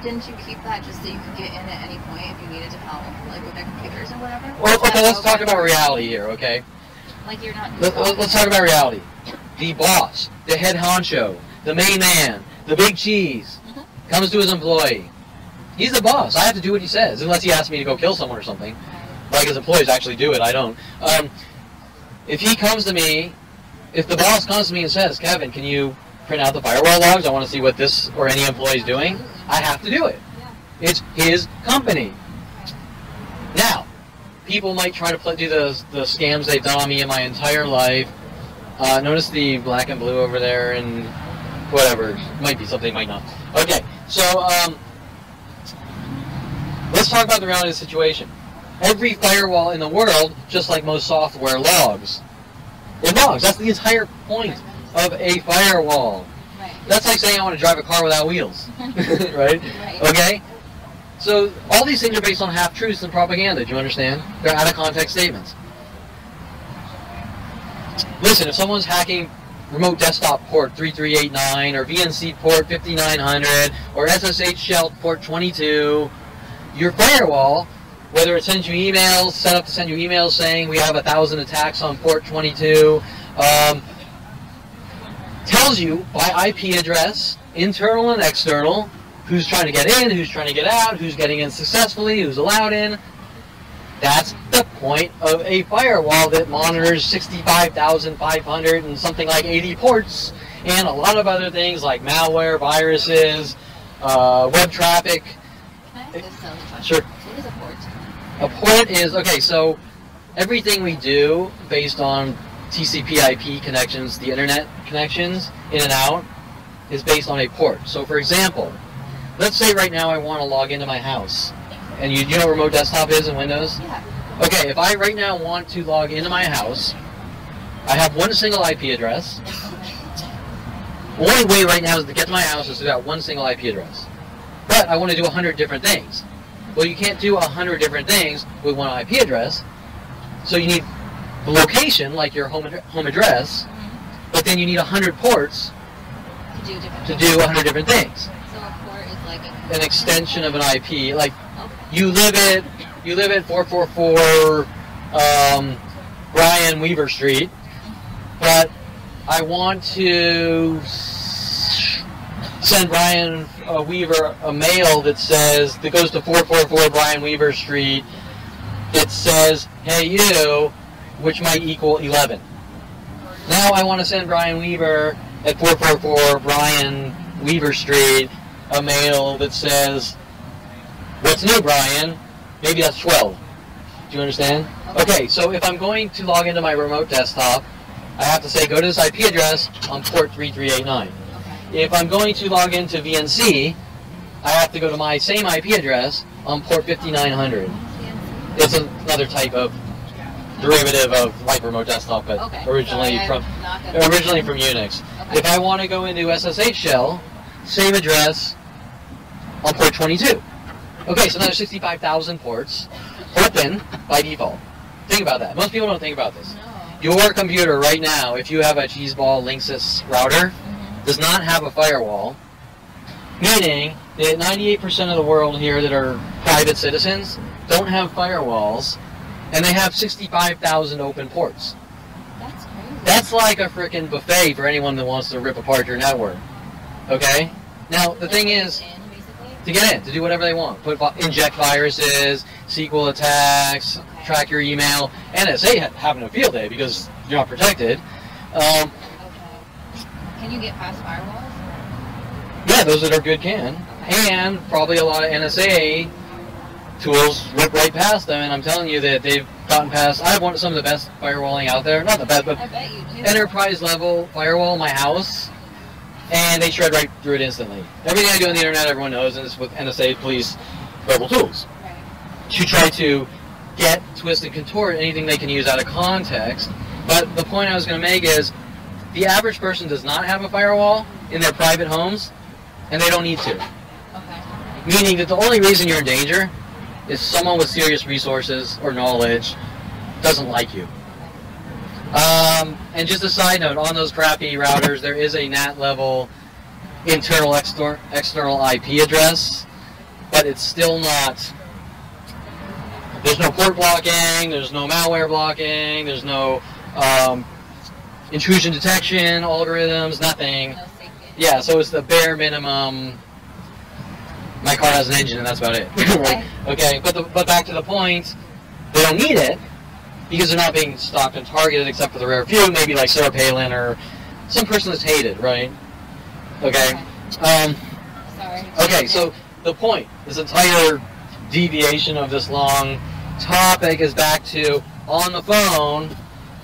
didn't you keep that just so you could get in at any point if you needed to help, like with their computers or whatever? Well, okay, let's talk about reality here, okay? Like you're not... Let's talk about reality. The boss, the head honcho, the main man, the big cheese, comes to his employee. He's the boss. I have to do what he says, unless he asks me to go kill someone or something. Like his employees actually do it, I don't. If he comes to me, if the boss comes to me and says, Kevin, can you print out the firewall logs? I want to see what this or any employee is doing. I have to do it. It's his company. Now, people might try to do the scams they've done on me in my entire life. Notice the black and blue over there and whatever. Might be something, might not. Okay, so let's talk about the reality of the situation. Every firewall in the world, just like most software, logs. It logs. That's the entire point of a firewall. Right. That's like saying I want to drive a car without wheels. Right? Right? Okay? So all these things are based on half-truths and propaganda. Do you understand? They're out-of-context statements. Listen, if someone's hacking remote desktop port 3389 or VNC port 5900 or SSH shell port 22, your firewall, whether it sends you emails, set up to send you emails saying we have 1,000 attacks on port 22, tells you by IP address, internal and external, who's trying to get in, who's trying to get out, who's getting in successfully, who's allowed in. That's the point of a firewall that monitors 65,500 and something like 80 ports and a lot of other things like malware, viruses, web traffic. Can I ask this silly question? Sure. What is a port? A port is, okay, so everything we do based on TCP/IP connections, the internet connections, in and out, is based on a port. So for example, let's say right now I want to log into my house. And you know what remote desktop is in Windows? Yeah. Okay, if I right now want to log into my house, I have one single IP address. The only way right now is to get to my house is to that one single IP address. But I want to do 100 different things. Well, you can't do 100 different things with one IP address. So you need the location, like your home address, but then you need 100 ports to do 100 different things. So a port is like an extension of an IP. Like you live at 444 Brian Weaver Street, but I want to send Brian Weaver a mail that goes to 444 Brian Weaver Street. It says, "Hey you," which might equal 11. Now I want to send Brian Weaver at 444 Brian Weaver Street a mail that says, "What's new, Brian?" Maybe that's 12. Do you understand? Okay, so if I'm going to log into my remote desktop, I have to say, go to this IP address on port 3389. If I'm going to log into VNC, I have to go to my same IP address on port 5900. It's another type of derivative of like remote desktop, but originally from Unix. Okay. If I want to go into SSH shell, same address on port 22. Okay, so now there's 65,000 ports open by default. Think about that. Most people don't think about this. No. Your computer right now, if you have a Cheeseball Linksys router, does not have a firewall, meaning that 98% of the world here that are private citizens don't have firewalls, and they have 65,000 open ports. That's crazy. That's like a freaking buffet for anyone that wants to rip apart your network. Okay? Now, the thing is, to get in, to do whatever they want. Inject viruses, SQL attacks, track your email. NSA having a field day because you're not protected. Okay. Can you get past firewalls? Yeah, those that are good can. Okay. And probably a lot of NSA tools rip right past them, and I'm telling you that they've gotten past. I have some of the best firewalling out there. Not the best, but I bet you do. Enterprise level firewall in my house, and they shred right through it instantly. Everything I do on the internet, everyone knows, and it's with NSA police rebel tools. Right. To try to get, twist, and contort anything they can use out of context. But the point I was going to make is, the average person does not have a firewall in their private homes, and they don't need to. Okay. Meaning that the only reason you're in danger is someone with serious resources or knowledge doesn't like you. And just a side note, on those crappy routers, there is a NAT level internal external IP address, but it's still not. There's no port blocking, there's no malware blocking, there's no intrusion detection algorithms, nothing. No safety. Yeah, so it's the bare minimum. My car has an engine, and that's about it. Okay. Okay, but back to the point, they don't need it because they're not being stalked and targeted, except for the rare few, maybe like Sarah Palin or some person that's hated, right? Okay. Sorry. Okay, so the point, this entire deviation of this long topic is back to, on the phone,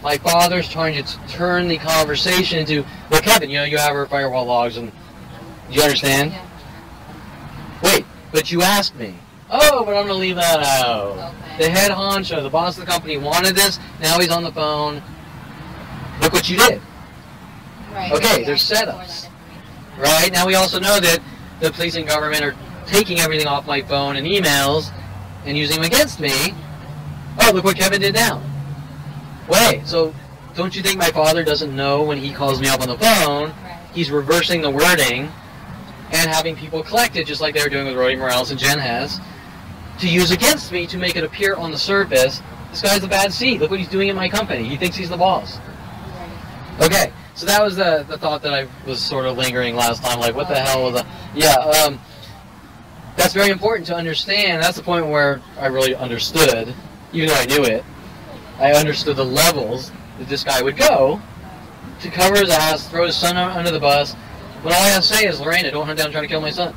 my father's trying to turn the conversation to, well, Kevin, you know, you have our firewall logs, and do you understand? Yeah. Wait, but you asked me. Oh, but I'm going to leave that out. Okay. The head honcho, the boss of the company wanted this, now he's on the phone. Look what you did. Right. Okay, Yeah, there's setups. Right? Now we also know that the police and government are taking everything off my phone and emails and using them against me. Oh, look what Kevin did now. Wait, so don't you think my father doesn't know when he calls me up on the phone, Right. he's reversing the wording and having people collect it, just like they were doing with Roddy Morales and Jen has, to use against me to make it appear on the surface, this guy's a bad seed. Look what he's doing in my company. He thinks he's the boss. Right. Okay, so that was the thought that I was sort of lingering last time, like what the hell was the... Yeah, that's very important to understand. That's the point where I really understood, even though I knew it, I understood the levels that this guy would go to cover his ass, throw his son under the bus, when all I have to say is, Lorena, don't hunt down trying to kill my son.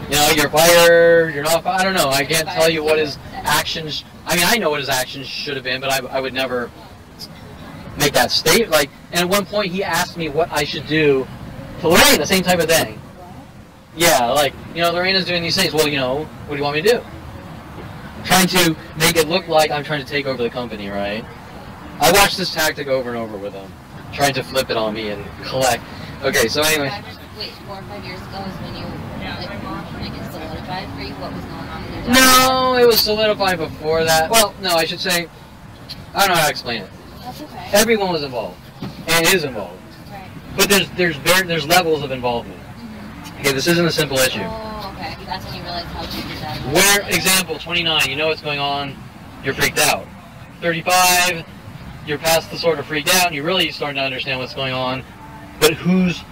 You know, you're fired, you're not fired, I don't know, I can't tell you what his actions, I mean, I know what his actions should have been, but I would never make that statement. Like, and at one point he asked me what I should do to Lorena, the same type of thing. Yeah, like, you know, Lorena's doing these things, well, you know, what do you want me to do? trying to make it look like I'm trying to take over the company, right? I watched this tactic over and over with them, trying to flip it on me and collect. Okay, so anyway. Wait, 4 or 5 years ago is when you, like it solidified for you what was going on with your dad? No, it was solidified before that. Well, no, I should say, I don't know how to explain it. That's okay. Everyone was involved, and is involved. Right. But there's levels of involvement. Okay, this isn't a simple issue. Oh, okay. That's when you realize how deep your dad was. Where, example, 29, you know what's going on, you're freaked out. 35, you're past the sort of freaked out, and you're really starting to understand what's going on, but who's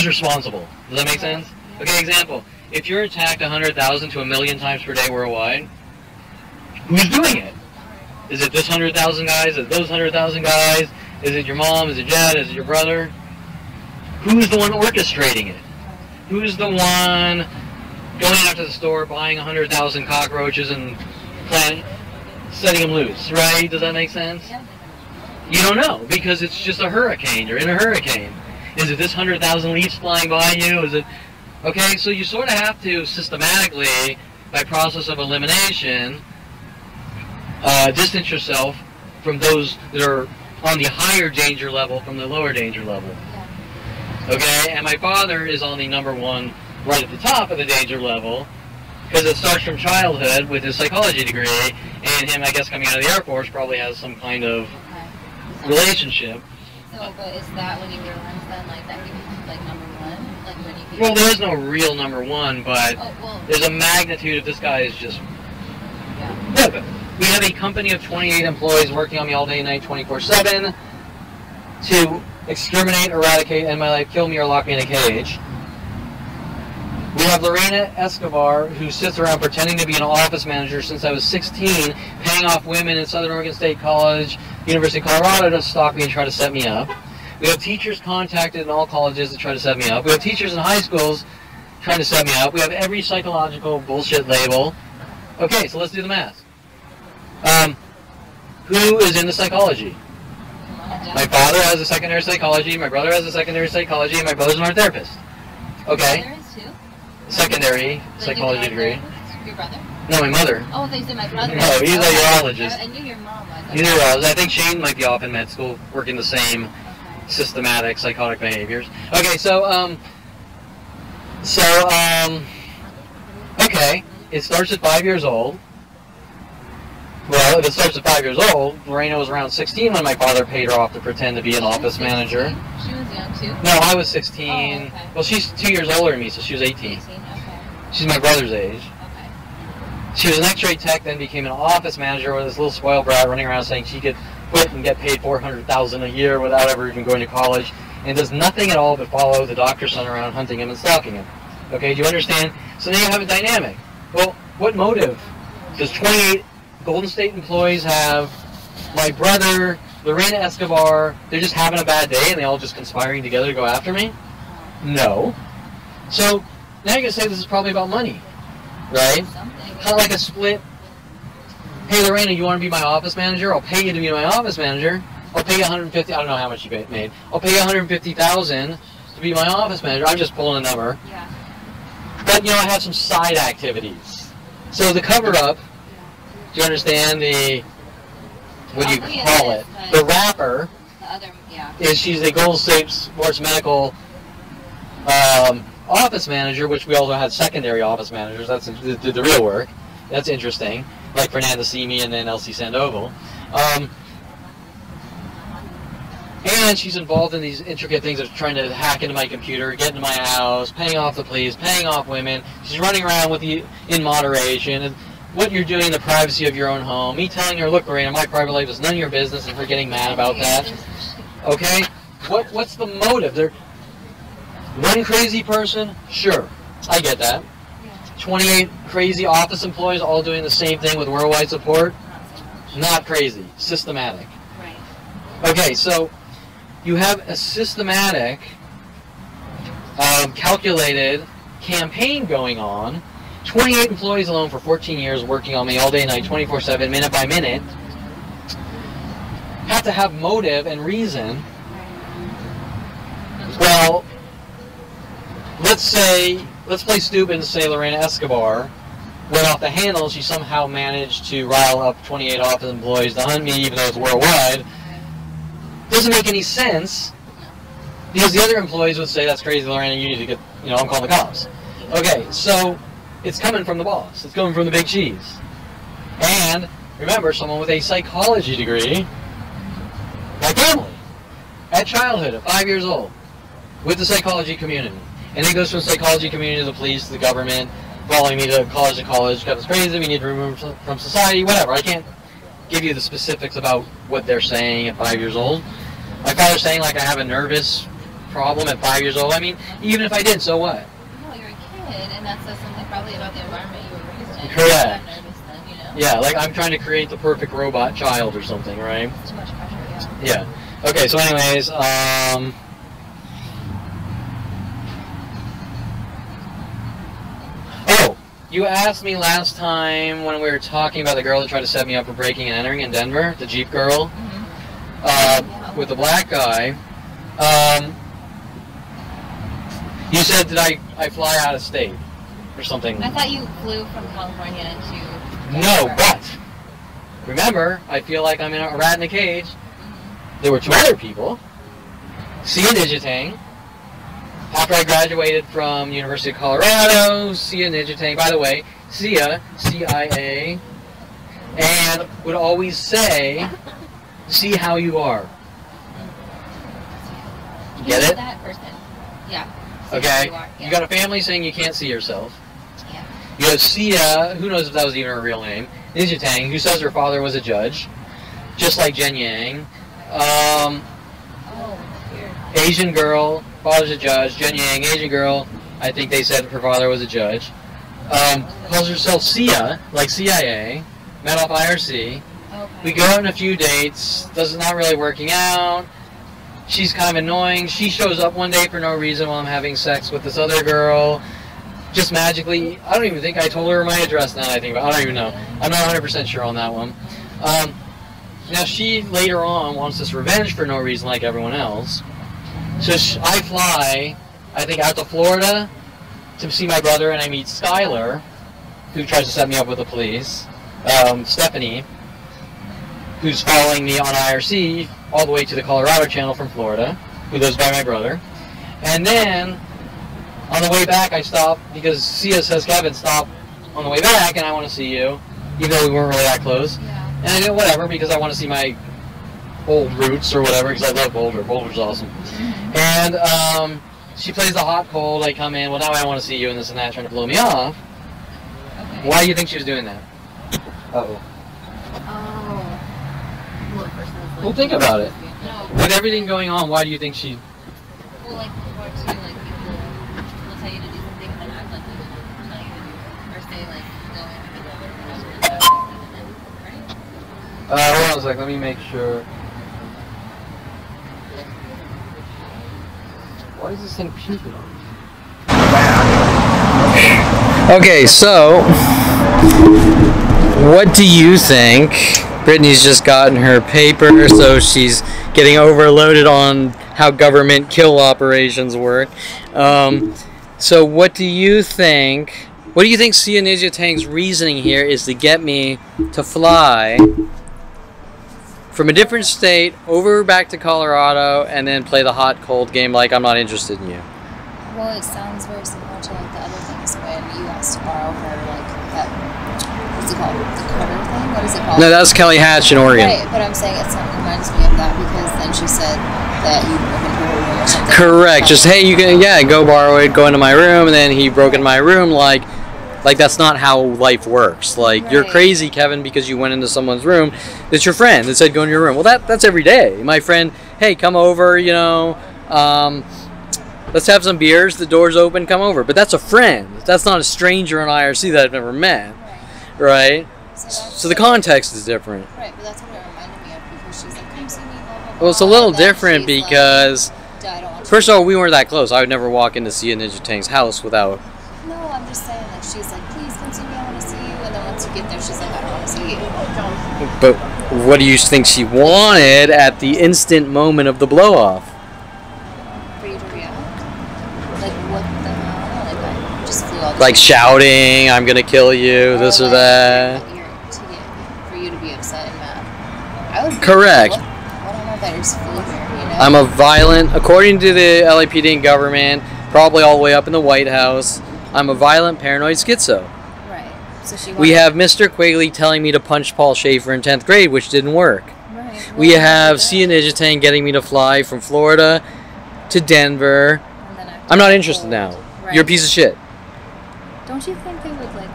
responsible? Does that make sense? Okay, example, if you're attacked 100,000 to 1,000,000 times per day worldwide, who's doing it? Is it this 100,000 guys? Is it those 100,000 guys? Is it your mom? Is it dad? Is it your brother? Who's the one orchestrating it? Who's the one going out to the store, buying 100,000 cockroaches and setting them loose, right? Does that make sense? Yeah. You don't know, because it's just a hurricane. You're in a hurricane. Is it this 100,000 leaves flying by you? Is it... Okay, so you sort of have to systematically, by process of elimination, distance yourself from those that are on the higher danger level from the lower danger level. Okay, and my father is on the number one, right at the top of the danger level, because it starts from childhood with his psychology degree, and him, I guess, coming out of the Air Force probably has some kind of relationship. So, but is that when you realize then, like, that becomes, like, number one? Like, when you... Well, there is no real number one, but there's a magnitude of this guy is just... Yeah, but we have a company of 28 employees working on me all day and night, 24/7, to exterminate, eradicate, end my life, kill me, or lock me in a cage. We have Lorena Escobar, who sits around pretending to be an office manager since I was 16, paying off women in Southern Oregon State College, University of Colorado to stalk me and try to set me up. We have teachers contacted in all colleges to try to set me up. We have teachers in high schools trying to set me up. We have every psychological bullshit label. Okay, so let's do the math. Who is into psychology? My father has a secondary psychology, my brother has a secondary psychology, and my brother's an art therapist. Okay. Your brother is too? Secondary psychology degree. Your brother? No, my mother. Oh, I thought you said my brother. No, he's a urologist. I knew your mom was. He's a urologist. I think Shane might be off in med school, working the same systematic psychotic behaviors. Okay, okay, it starts at 5 years old. Well, if it starts at 5 years old, Lorena was around 16 when my father paid her off to pretend to be an office manager. She was young too? No, I was 16. Oh, okay. Well, she's 2 years older than me, so she was 18. 18, okay. She's my brother's age. Okay. She was an x-ray tech, then became an office manager with this little spoiled brat running around saying she could quit and get paid $400,000 a year without ever even going to college, and does nothing at all but follow the doctor's son around, hunting him and stalking him. Okay, do you understand? So now you have a dynamic. Well, what motive does 28 Golden State employees have? My brother, Lorena Escobar, they're just having a bad day and they all just conspiring together to go after me? No. So now you're going to say this is probably about money, right? Kind of like a split. Hey, Lorena, you want to be my office manager? I'll pay you to be my office manager. I'll pay you $150,000. I don't know how much you made. I'll pay you $150,000 to be my office manager. I'm just pulling a number. Yeah. But, you know, I have some side activities. So the cover-up, do you understand the, what do you call it? The wrapper is she's a Golden State Sports Medical office manager, which we also had secondary office managers. That's the real work. That's interesting. Like Fernanda Simi and then Elsie Sandoval. And she's involved in these intricate things of trying to hack into my computer, get into my house, paying off the police, paying off women. She's running around with you in moderation. And what you're doing in the privacy of your own home. Me telling her, look, Lorena, my private life is none of your business, and her getting mad about that. Okay? What's the motive? They're one crazy person? Sure. I get that. 28 crazy office employees all doing the same thing with worldwide support? Not crazy. Systematic. Right. Okay, so you have a systematic, calculated campaign going on. 28 employees alone for 14 years working on me all day and night, 24/7, minute by minute. Have to have motive and reason. Well, let's play stupid and say Lorena Escobar went off the handle. She somehow managed to rile up 28 office employees to hunt me, even though it's worldwide. Doesn't make any sense, because the other employees would say, that's crazy, Lorena, you need to get, I'm calling the cops. Okay, so it's coming from the boss. It's coming from the big cheese. And remember, someone with a psychology degree, my family, at childhood, at 5 years old, with the psychology community. And it goes from the psychology community to the police, to the government, following me to college, because it's crazy, we need to remove from society, whatever. I can't give you the specifics about what they're saying at 5 years old. My father's saying, like, I have a nervous problem at 5 years old. I mean, even if I did, so what? No, you're a kid, and that says something probably about the environment you were raised in. Correct. You're nervous then, Yeah, like I'm trying to create the perfect robot child or something, right? It's too much pressure, yeah. Okay, so anyways, oh, you asked me last time when we were talking about the girl that tried to set me up for breaking and entering in Denver, the Jeep girl, with the black guy. You said that I fly out of state or something. I thought you flew from California to Denver. No, but remember, I feel like I'm in a rat in a cage. There were two other people. Sia Nijitang. After I graduated from University of Colorado, Sia Nijitang, by the way, Sia, CIA, and would always say, see how you are. Get it? That person. Yeah. Okay. Yeah. You got a family saying you can't see yourself. Yeah. You have Sia, who knows if that was even her real name, Nijitang, who says her father was a judge, just like Jen Yang. Weird. Asian girl, father's a judge. Jen Yang, Asian girl, I think they said her father was a judge. Calls herself Sia, like CIA, met off IRC. Okay. We go out on a few dates, not really working out. She's kind of annoying. She shows up one day for no reason while I'm having sex with this other girl. Just magically. I don't even think I told her my address now that I think about it. I don't even know. I'm not 100% sure on that one. Now she later on wants this revenge for no reason like everyone else. So I fly, I think, out to Florida to see my brother, and I meet Skylar, who tries to set me up with the police. Stephanie, who's following me on IRC all the way to the Colorado channel from Florida, who lives by my brother. And then, on the way back, I stop, because Sia says, Kevin, stop on the way back, and I want to see you, even though we weren't really that close. Yeah. And I go, whatever, because I want to see my old roots or whatever, because I love Boulder. Boulder's awesome. And she plays the hot cold, I come in, well, now I want to see you, and this and that, trying to blow me off. Okay. Why do you think she was doing that? Uh-oh. Well, think about it. No. With everything going on, why do you think she... Well, like, before too, like, people will tell you to do something and then act like they didn't tell you to do it. Or say, like, go in and do it, right? hold on a sec, let me make sure. Why is this thing puking on me? Okay, so... what do you think? Brittany's just gotten her paper, so she's getting overloaded on how government kill operations work. So what do you think? What do you think Sia Nijitang's reasoning here is to get me to fly from a different state over back to Colorado and then play the hot cold game like I'm not interested in you? Well, it sounds very similar to like the other things when you asked to borrow her, like that. What's it called? The Carter thing? What is it called? No, that was Kelly Hatch in Oregon. Right, but I'm saying it reminds me of that because then she said that you broke into her room or something. Correct. Just, hey, you can, go borrow it, go into my room, and then he broke into my room. Like that's not how life works. Like, right. You're crazy, Kevin, because you went into someone's room that's your friend that said go in your room. Well, that's every day. My friend, hey, come over, let's have some beers, the door's open, come over. But that's a friend. That's not a stranger in IRC that I've never met. Right? So the context is different. Right, but that's what it reminded me of because she's like, come see me, blah, blah, blah. Well, it's a little different because, first of all, we weren't that close. I would never walk into Sia Nijitang's house without... No, I'm just saying, like, she's like, please come see me, I want to see you. And then once you get there, she's like, I don't want to see you. But what do you think she wanted at the instant moment of the blow-off? For you to react? Like, what the hell? Like, I just flew all Like shouting, I'm gonna kill you, this or like, that. For you to be upset and mad. I would. Correct. I don't know if that is fluid, you know. I'm a violent, according to the LAPD and government, probably all the way up in the White House, I'm a violent paranoid schizo. Right. So We have Mr. Quigley telling me to punch Paul Schaefer in 10th grade, which didn't work. Right. We have Sia Nijitang getting me to fly from Florida to Denver. I'm not interested now. Right. You're a piece of shit. Don't you think they would like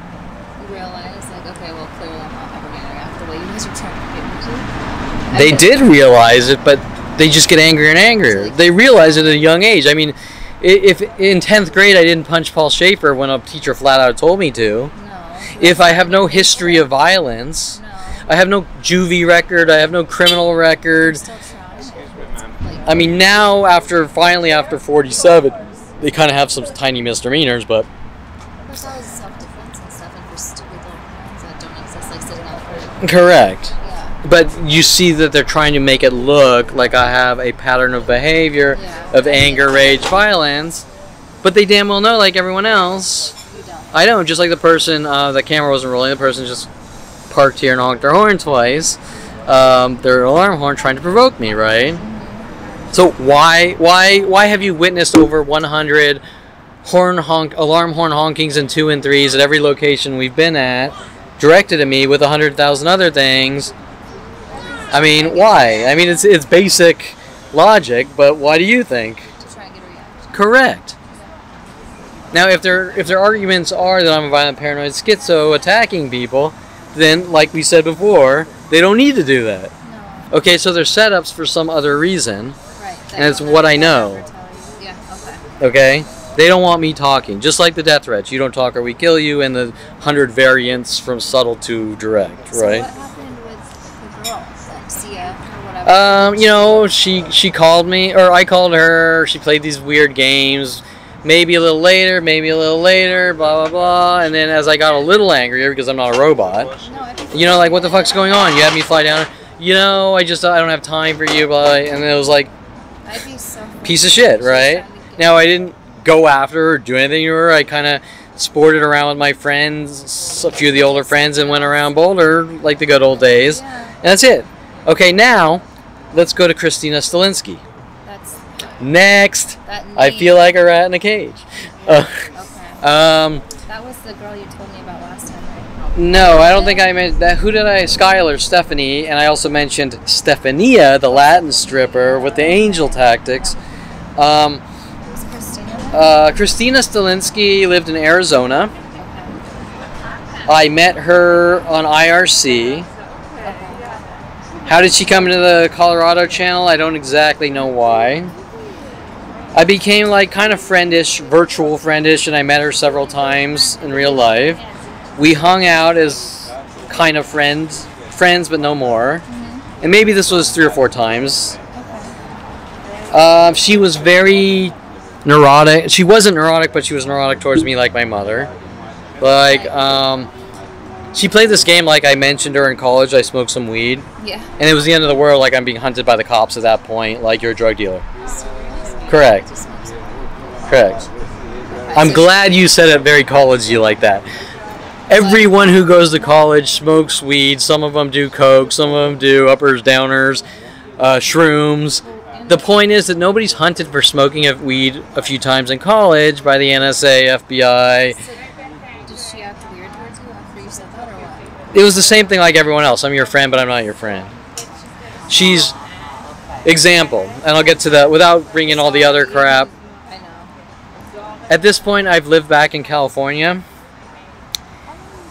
realize like, okay, well clearly I'm not ever gonna react the way you guys are trying to get me to? They did realize it, but they just get angrier and angrier. They realize it at a young age. I mean, if in 10th grade I didn't punch Paul Schaefer when a teacher flat out told me to, if I have no history of violence, I have no juvie record, I have no criminal record. I mean, now after 47, they kind of have some tiny misdemeanors, but. There's always self-defense and stuff, and for stupid little crimes that don't exist, like sitting on the curb. Correct. Yeah. But you see that they're trying to make it look like I have a pattern of behavior, of anger, rage, violence, but they damn well know, like everyone else, You don't. I don't. Just like the person, the camera wasn't rolling, the person just parked here and honked their horn twice, their alarm horn trying to provoke me, right? So why have you witnessed over 100 alarm horn honkings and 2 and 3s at every location we've been at, directed at me with 100,000 other things? I mean, why? I mean, it's basic logic, but why do you think? To try and get a reaction. Correct. Now, if their arguments are that I'm a violent paranoid schizo attacking people, then, like we said before, they don't need to do that. No. Okay, so they're setups for some other reason, Right. and it's what I know. Yeah. Okay. Okay? They don't want me talking. Just like the death threats. You don't talk or we kill you, and the 100 variants from subtle to direct, So right? what happened with the girl, that Sia or whatever? You know, she called me, or I called her. She played these weird games. Maybe a little later, blah, blah, blah. And then as I got a little angrier, because I'm not a robot, you know, like, what the fuck's going on? You had me fly down. You know, I don't have time for you, blah. And it was like, I'd be so piece of shit, right? Now, I didn't go after her or do anything to her. I kind of sported around with my friends, a few of the older friends, and went around Boulder like the good old days. Yeah. And that's it. Okay, now, let's go to Christina Stalinsky. That's Next. that name. I feel like a rat in a cage. Okay. That was the girl you told me about last time, right? No, I don't think I meant that. Who did I? Skylar, Stephanie, and I also mentioned Stephania, the Latin stripper with the angel tactics. Was Christina? Christina Stalinsky lived in Arizona. I met her on IRC. How did she come into the Colorado channel? I don't exactly know why. I became like kind of friendish, virtual friendish, and I met her several times in real life. We hung out as kind of friends but no more. And maybe this was 3 or 4 times. She was very neurotic. She wasn't neurotic, but she was neurotic towards me like my mother. Like, she played this game like I mentioned her in college. I smoked some weed. Yeah. And it was the end of the world, like I'm being hunted by the cops at that point, like you're a drug dealer. Correct. Correct. I'm glad you said it very college-y like that. Everyone who goes to college smokes weed. Some of them do coke, some of them do uppers, downers, shrooms. The point is that nobody's hunted for smoking of weed a few times in college by the NSA, FBI. Did she act weird towards you after you said that, or what? It was the same thing like everyone else. I'm your friend, but I'm not your friend. She's... Example, and I'll get to that without bringing all the other crap. I know. At this point, I've lived back in California.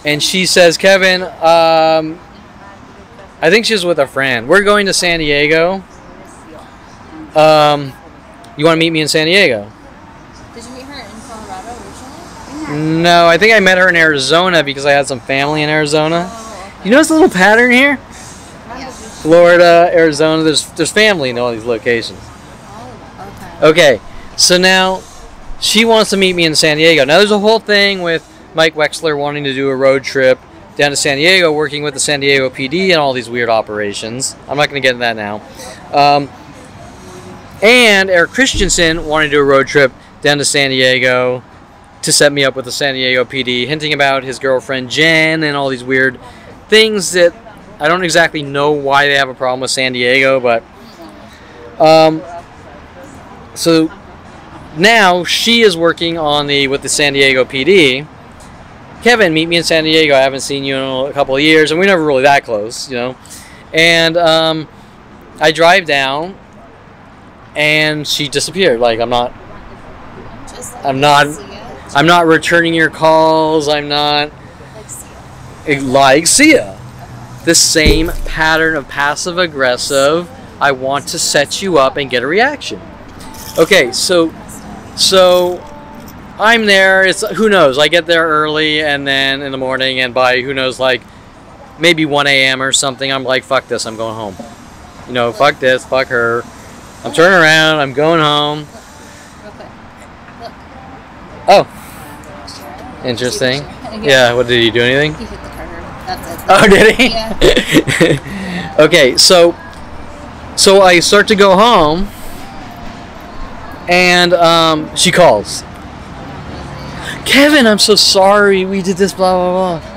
And she says, Kevin, I think she's with a friend. We're going to San Diego. You want to meet me in San Diego? Did you meet her in Colorado originally? No, I think I met her in Arizona because I had some family in Arizona. You notice a little pattern here? Florida, Arizona, there's family in all these locations. Okay, so now she wants to meet me in San Diego. Now there's a whole thing with Mike Wexler wanting to do a road trip down to San Diego, working with the San Diego PD and all these weird operations. I'm not going to get into that now. And Eric Christensen wanted to do a road trip down to San Diego to set me up with the San Diego PD, hinting about his girlfriend Jen and all these weird things that I don't exactly know why they have a problem with San Diego, but so now she is working on with the San Diego PD. Kevin, meet me in San Diego. I haven't seen you in a couple of years, and we're never really that close, you know. And I drive down, and she disappeared. Like I'm not returning your calls. I'm not like Sia. The same pattern of passive aggressive. I want to set you up and get a reaction. Okay, so I'm there. It's who knows. I get there early, and then in the morning, and by who knows, like maybe 1 a.m. or something, I'm like, fuck this. I'm going home. You know, fuck this. Fuck her. I'm turning around. I'm going home. Real quick. Look. Oh, interesting. Yeah. What did he do? Anything? He hit the Carter. That's it. Oh, did he? Yeah. Okay, so I start to go home, and she calls. Kevin, I'm so sorry. We did this, blah, blah, blah.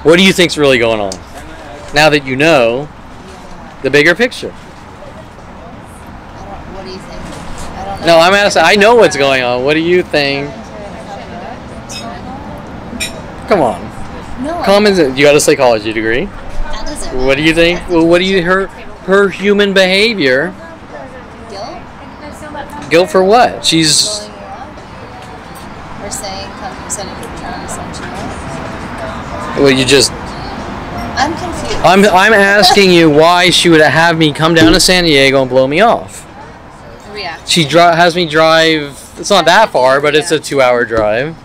What do you think's really going on? Now that you know the bigger picture. What do you think? I don't know. No, I'm asking. I know what's going on. What do you think? Come on. No. Common sense. You got a psychology degree. That doesn't. What do you think? Well, what do you her human behavior? Guilt? Guilt for what? She's. Blowing you up? Or saying, come, setting trying to set you up? Well, you just. I'm confused. I'm asking you why she would have me come down to San Diego and blow me off. Reaction. She has me drive. It's not that far, but it's a 2-hour drive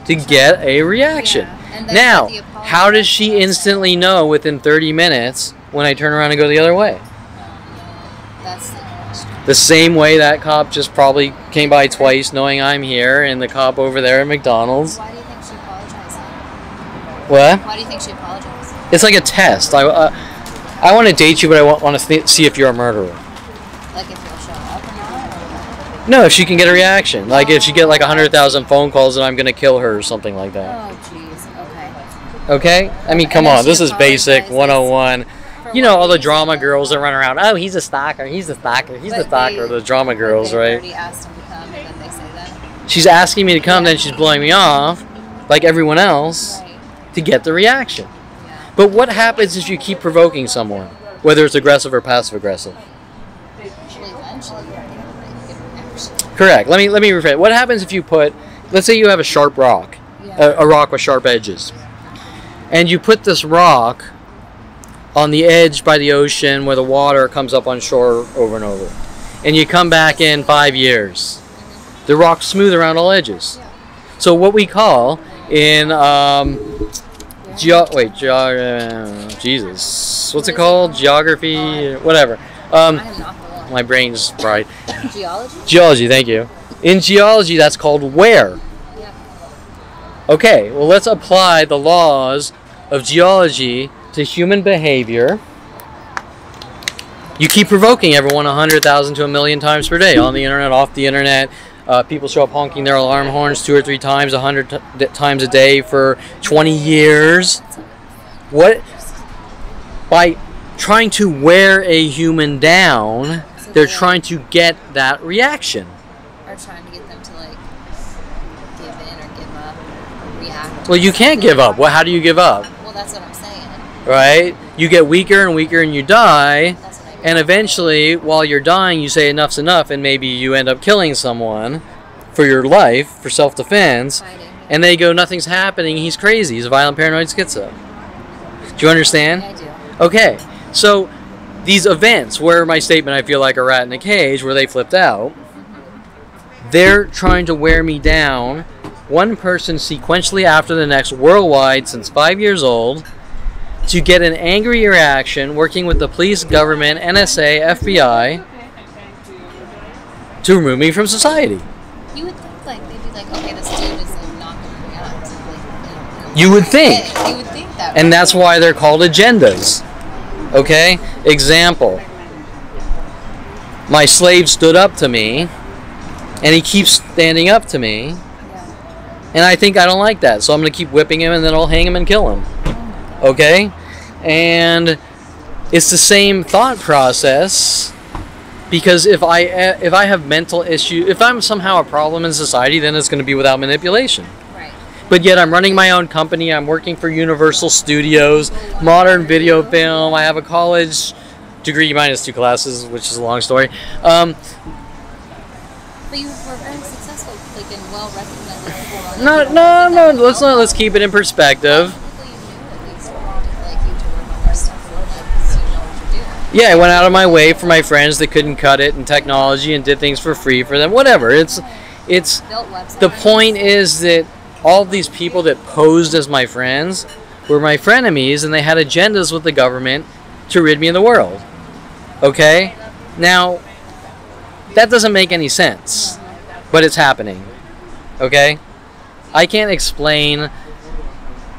to get a reaction. And then Now, the apology. how does she instantly know within 30 minutes when I turn around and go the other way? That's the question. The same way that cop just probably came by twice knowing I'm here, and the cop over there at McDonald's. Why do you think she apologized? What? Why do you think she apologized? It's like a test. I want to date you, but I want to see if you're a murderer. Like if you'll show up or not? No, if she can get a reaction. Like if she get like 100,000 phone calls and I'm going to kill her or something like that. Oh, jeez. Okay. Okay? I mean, come And then on. she This is basic apologizes 101. for You know, what all the reason? drama girls that run around. Oh, he's a stalker. He's a stalker. He's But a stalker. The drama girls, they right? already asked him to come, and then they say that. She's asking me to come, then she's blowing me off, like everyone else, Right. to get the reaction. Yeah. But what happens if you keep provoking someone, whether it's aggressive or passive aggressive? Eventually, you're going to get a reaction. Correct. Let me rephrase. What happens if you put, let's say you have a sharp rock, Yeah. a rock with sharp edges, and you put this rock on the edge by the ocean where the water comes up on shore over and over, and you come back in 5 years, the rock's smooth around all edges. So what we call in Jesus, what's it called? Geography, whatever. I am not the one. My brain's fried. Geology? Geology, thank you. In geology, that's called wear. Yeah. Okay, well, let's apply the laws of geology to human behavior. You keep provoking everyone 100,000 to 1,000,000 times per day on the internet, off the internet. People show up honking their alarm horns 2 or 3 times, 100 times a day for 20 years. What? By trying to wear a human down, they're trying to get that reaction. Or trying to get them to, like, give in or give up or react. Well, you can't give up. Well, how do you give up? Well, that's what I'm saying. Right? You get weaker and weaker and you die. That's what I mean. And eventually, while you're dying, you say enough's enough, and maybe you end up killing someone for your life, for self-defense, Fighting. and they go, nothing's happening, he's crazy, he's a violent paranoid schizo. Do you understand? Yeah, I do. Okay, so these events where my statement, I feel like a rat in a cage, where they flipped out, they're trying to wear me down, one person sequentially after the next, worldwide, since 5 years old, to get an angry reaction, working with the police, government, NSA, FBI, to remove me from society. You would think, like, they'd be like, okay, this dude is, like, not going to react. Like, You would think. Yeah, you would think that. And that's why they're called agendas. Okay? Example. My slave stood up to me, and he keeps standing up to me, And I think I don't like that, so I'm going to keep whipping him, and then I'll hang him and kill him. Okay? And it's the same thought process, because if I have mental issues, if I'm somehow a problem in society, then it's going to be without manipulation. Right. But yet I'm running my own company. I'm working for Universal Studios, modern video film. I have a college degree minus 2 classes, which is a long story. But you were very successful, like, and well recognized. No. Let's keep it in perspective. People you knew at least wanted, like, you to work on their stuff, like, so you know what you're doing. Yeah, I went out of my way for my friends that couldn't cut it in technology and did things for free for them. Whatever. It's Built websites. the point is that all of these people that posed as my friends were my frenemies, and they had agendas with the government to rid me of the world. Okay? Now, that doesn't make any sense, but it's happening. Okay? I can't explain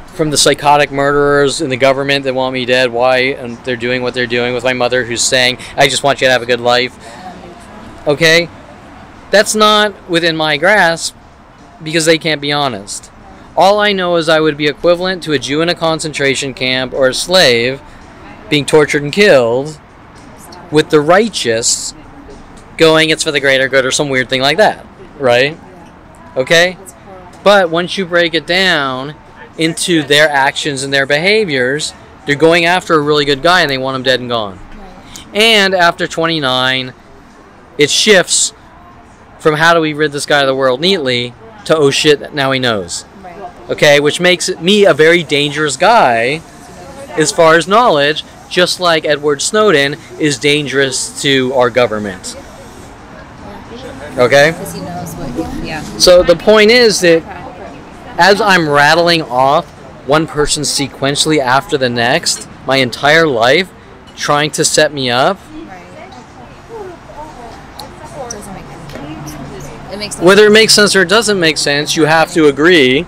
from the psychotic murderers in the government that want me dead why they're doing what they're doing, with my mother who's saying, I just want you to have a good life. Okay? That's not within my grasp, because they can't be honest. All I know is I would be equivalent to a Jew in a concentration camp or a slave being tortured and killed, with the righteous going, it's for the greater good, or some weird thing like that. Right? Okay? But once you break it down into their actions and their behaviors, they're going after a really good guy and they want him dead and gone. And after 29, it shifts from how do we rid this guy of the world neatly to, oh shit, now he knows. Okay, which makes me a very dangerous guy as far as knowledge, just like Edward Snowden is dangerous to our government. Okay? Because he knows what, yeah. So the point is that as I'm rattling off one person sequentially after the next, my entire life, trying to set me up, Doesn't make any sense. It makes no whether it sense. makes sense or it doesn't make sense, you have to agree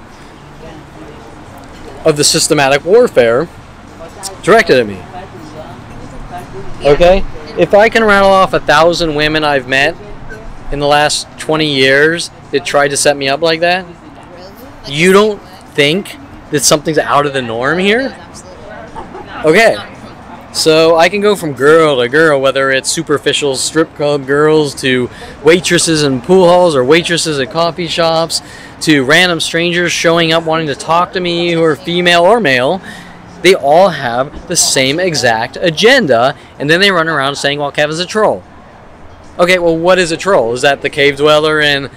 of the systematic warfare directed at me. Okay? If I can rattle off 1,000 women I've met in the last 20 years that tried to set me up like that, Like, you don't think that something's out of the norm here? Absolutely. Okay. So I can go from girl to girl, whether it's superficial strip club girls to waitresses in pool halls or waitresses at coffee shops to random strangers showing up wanting to talk to me who are female or male. They all have the same exact agenda, and then they run around saying, well, Kevin's a troll. Okay, well, what is a troll? Is that the cave dweller in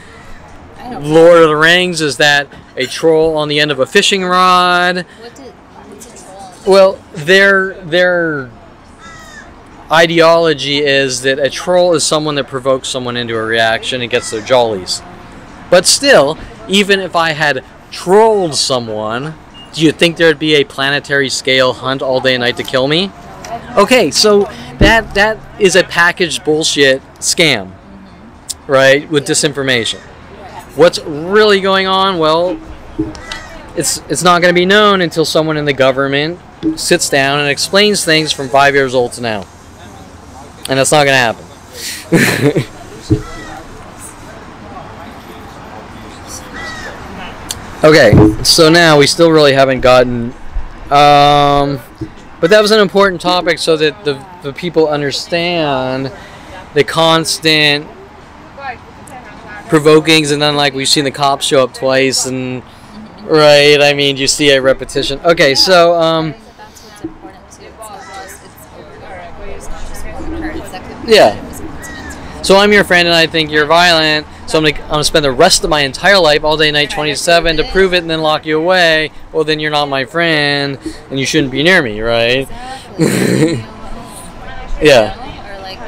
Lord of the Rings? Is that a troll on the end of a fishing rod? What's a troll? Well, their ideology is that a troll is someone that provokes someone into a reaction and gets their jollies. But still, even if I had trolled someone, do you think there'd be a planetary scale hunt all day and night to kill me? Okay, so that is a packaged bullshit scam, right, with disinformation. What's really going on? Well, it's not going to be known until someone in the government sits down and explains things from 5 years old to now. And that's not going to happen. Okay, so now we still really haven't gotten... but that was an important topic so that the people understand the constant provokings, and then like we've seen the cops show up twice, and right, I mean, you see a repetition. Okay, so That's what's important too. It's over. It's not just one occurrence that could be Yeah. that it was a coincidence. so I'm your friend and I think you're violent, so I'm gonna spend the rest of my entire life, all day night 27, to prove it and then lock you away. Well, then you're not my friend and you shouldn't be near me, right? Exactly. Yeah. Or like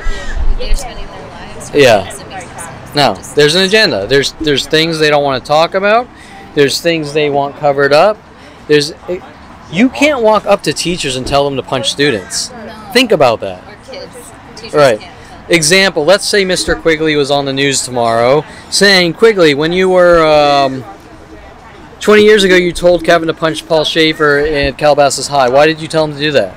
they're spending their lives. Yeah. It makes no sense. No, Just- there's an agenda. There's things they don't want to talk about. There's things they want covered up. You can't walk up to teachers and tell them to punch students. No. Think about that. Or kids. Teachers Right. can't. Example, let's say Mr. Quigley was on the news tomorrow saying, Quigley, when you were 20 years ago, you told Kevin to punch Paul Schaefer at Calabasas High. Why did you tell him to do that?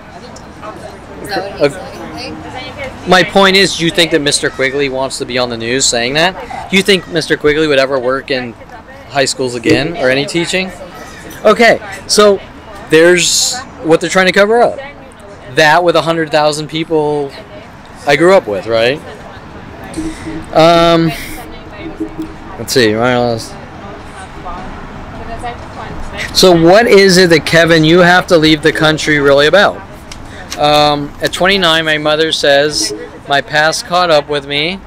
Is that what he's like? My point is, do you think that Mr. Quigley wants to be on the news saying that? Do you think Mr. Quigley would ever work in high schools again or any teaching. Okay, so there's what they're trying to cover up. That with 100,000 people I grew up with, right? Let's see. So what is it that, Kevin, you have to leave the country really about? At 29, my mother says my past caught up with me.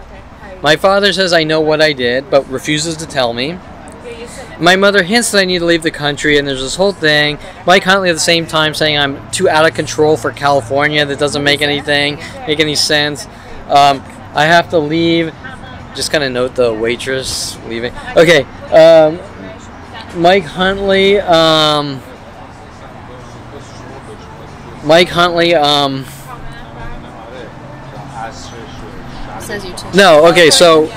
My father says I know what I did, but refuses to tell me. My mother hints that I need to leave the country, and there's this whole thing. Mike Huntley at the same time saying I'm too out of control for California. That doesn't make any sense. I have to leave. Just kind of note the waitress leaving. Okay. Mike Huntley. Says you too. No. Okay. So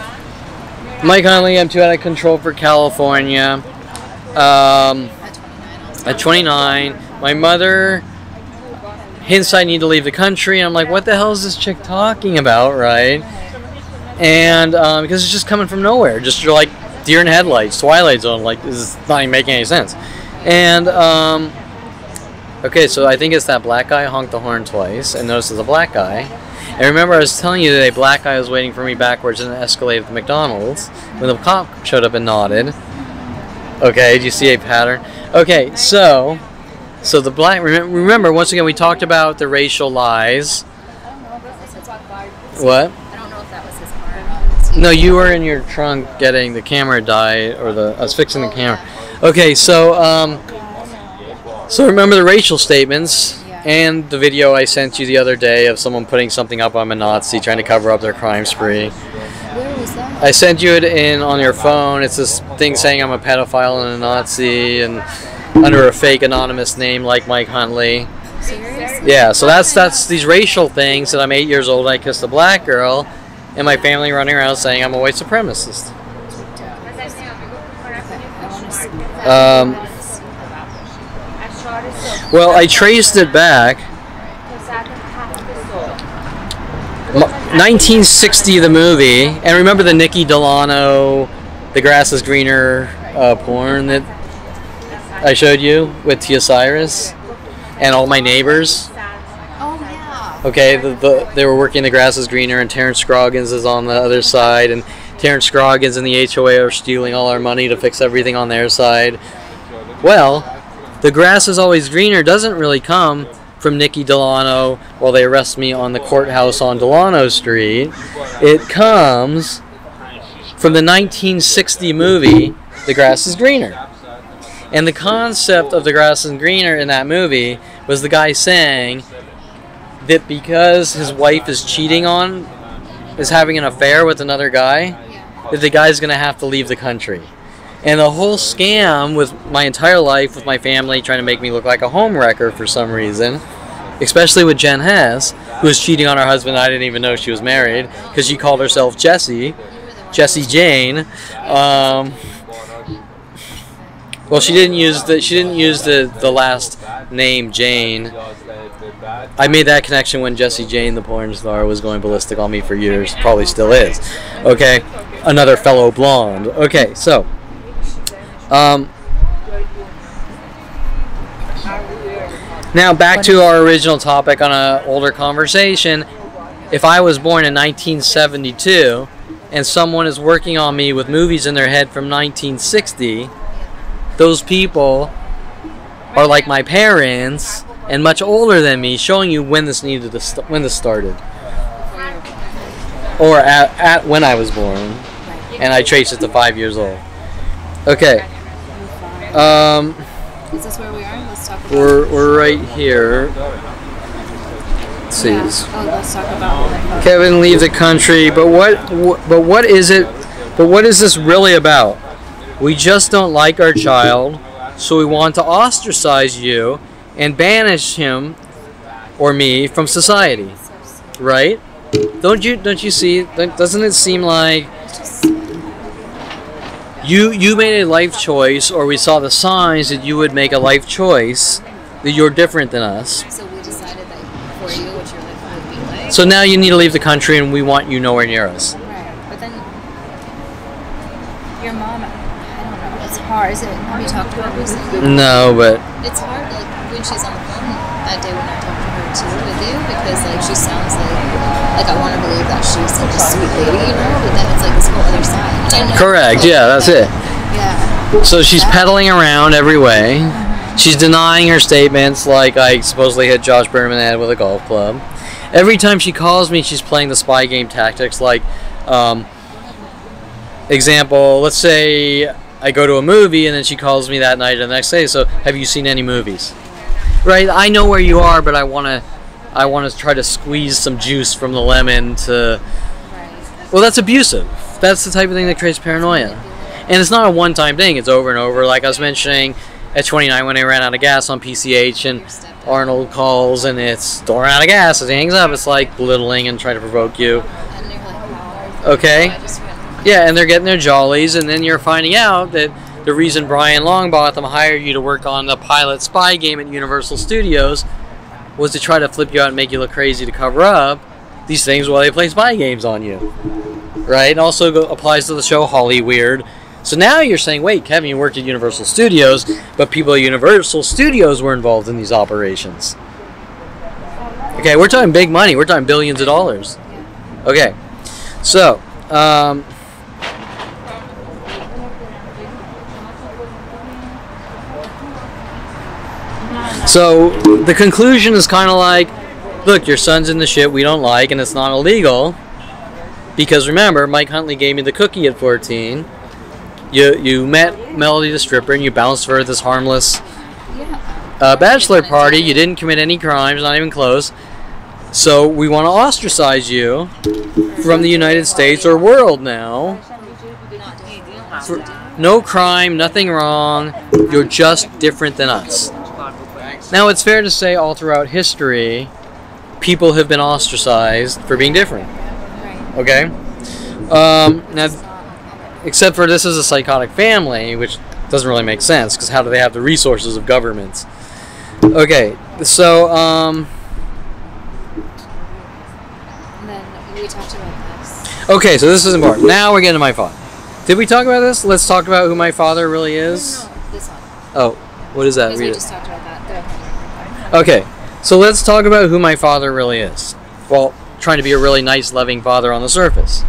Mike Huntley, I'm too out of control for California. At 29, my mother hints I need to leave the country, and I'm like, what the hell is this chick talking about, right? And because it's just coming from nowhere, just like deer in headlights, Twilight Zone, like this is not even making any sense. And okay, so I think it's that black guy honked the horn twice, and notice it's a black guy. And remember, I was telling you that a black guy was waiting for me backwards in an Escalade at the McDonald's when the cop showed up and nodded. Okay, do you see a pattern? Okay, so the black. Remember, once again, we talked about the racial lies. What? I don't know if that was his car. No, you were in your trunk getting the camera died, or I was fixing the camera. Okay, so remember the racial statements. And the video I sent you the other day of someone putting something up I'm a Nazi, trying to cover up their crime spree. Where was that? I sent you it on your phone. It's this thing saying I'm a pedophile and a Nazi, and under a fake anonymous name like Mike Huntley. Seriously? Yeah, so that's these racial things that I'm 8 years old and I kissed a black girl, and my family running around saying I'm a white supremacist. Well, I traced it back. 1960, the movie, and remember the Nikki Delano, The Grass is Greener porn that I showed you with Tia Cyrus and All My Neighbors. Oh yeah. Okay, they were working The Grass is Greener, and Terrence Scroggins is on the other side, and Terrence Scroggins and the HOA are stealing all our money to fix everything on their side. Well, The Grass is Always Greener doesn't really come from Nikki Delano while they arrest me on the courthouse on Delano Street. It comes from the 1960 movie The Grass is Greener. And the concept of The Grass is Greener in that movie was the guy saying that because his wife is having an affair with another guy, that the guy's going to have to leave the country. And the whole scam with my entire life, with my family trying to make me look like a homewrecker for some reason, especially with Jen Hess, who was cheating on her husband. I didn't even know she was married because she called herself Jessie Jane. Well, she didn't use the last name Jane. I made that connection when Jessie Jane, the porn star, was going ballistic on me for years. Probably still is. Okay, another fellow blonde. Okay, so. Now back to our original topic on an older conversation. If I was born in 1972 and someone is working on me with movies in their head from 1960, those people are like my parents and much older than me, showing you when this started, or at when I was born, and I traced it to 5 years old. Okay. Is this where we are? Let's talk about. We're right here. Let's see. Yeah. Oh, let's talk about. Kevin leave the country, but what is it? But what is this really about? We just don't like our child, so we want to ostracize you and banish him or me from society, right? Don't you see? Doesn't it seem like you made a life choice, or we saw the signs that you would make a life choice, that you're different than us? So we decided that for you, what your life would be like. So now you need to leave the country, and we want you nowhere near us. Right, but then your mom, I don't know. It's hard. Have you talked to her recently? No, but It's hard, like, when she's on the phone that day when I talked to her too with you, because, like, she sounds like I want to believe that she's such a sweet lady, you know, but then it's, like, this whole other side. And I know, correct. like, Yeah, that's it. Yeah. So she's peddling around every way. She's denying her statements, like I supposedly hit Josh Berman in the head with a golf club. Every time she calls me, she's playing the spy game tactics. Like, example, let's say I go to a movie and then she calls me that night or the next day. So, have you seen any movies? Right? I know where you are, but I want to try to squeeze some juice from the lemon to. Well, that's abusive. That's the type of thing that creates paranoia. And it's not a one-time thing. It's over and over. Like I was mentioning, at 29 when I ran out of gas on PCH and Arnold calls and it's still ran out of gas as he hangs up. It's like belittling and trying to provoke you. And they're like, wow. Okay? Yeah, and they're getting their jollies, and then you're finding out that the reason Brian Longbotham hired you to work on the pilot spy game at Universal Studios was to try to flip you out and make you look crazy to cover up these things while they play spy games on you. Right? It also applies to the show Hollyweird. So now you're saying, wait, Kevin, you worked at Universal Studios, but people at Universal Studios were involved in these operations. Okay, we're talking big money. We're talking billions of dollars. Okay, so, the conclusion is kind of like, look, your son's in the shit we don't like, and it's not illegal. Because remember, Mike Huntley gave me the cookie at 14. You met Melody the stripper and you bounced her at this harmless bachelor party. You didn't commit any crimes, not even close. So we want to ostracize you from the United States or world now. For no crime, nothing wrong. You're just different than us. Now it's fair to say all throughout history, people have been ostracized for being different. Okay? Now, except for this is a psychotic family, which doesn't really make sense, because how do they have the resources of governments? Okay, so, And then we talked about this. okay, so this is important. Now we're getting to my father. Did we talk about this? Let's talk about who my father really is. No, this one. Oh, what is that? Because Read we it. just talked about that. Okay, so let's talk about who my father really is. Well, trying to be a really nice, loving father on the surface.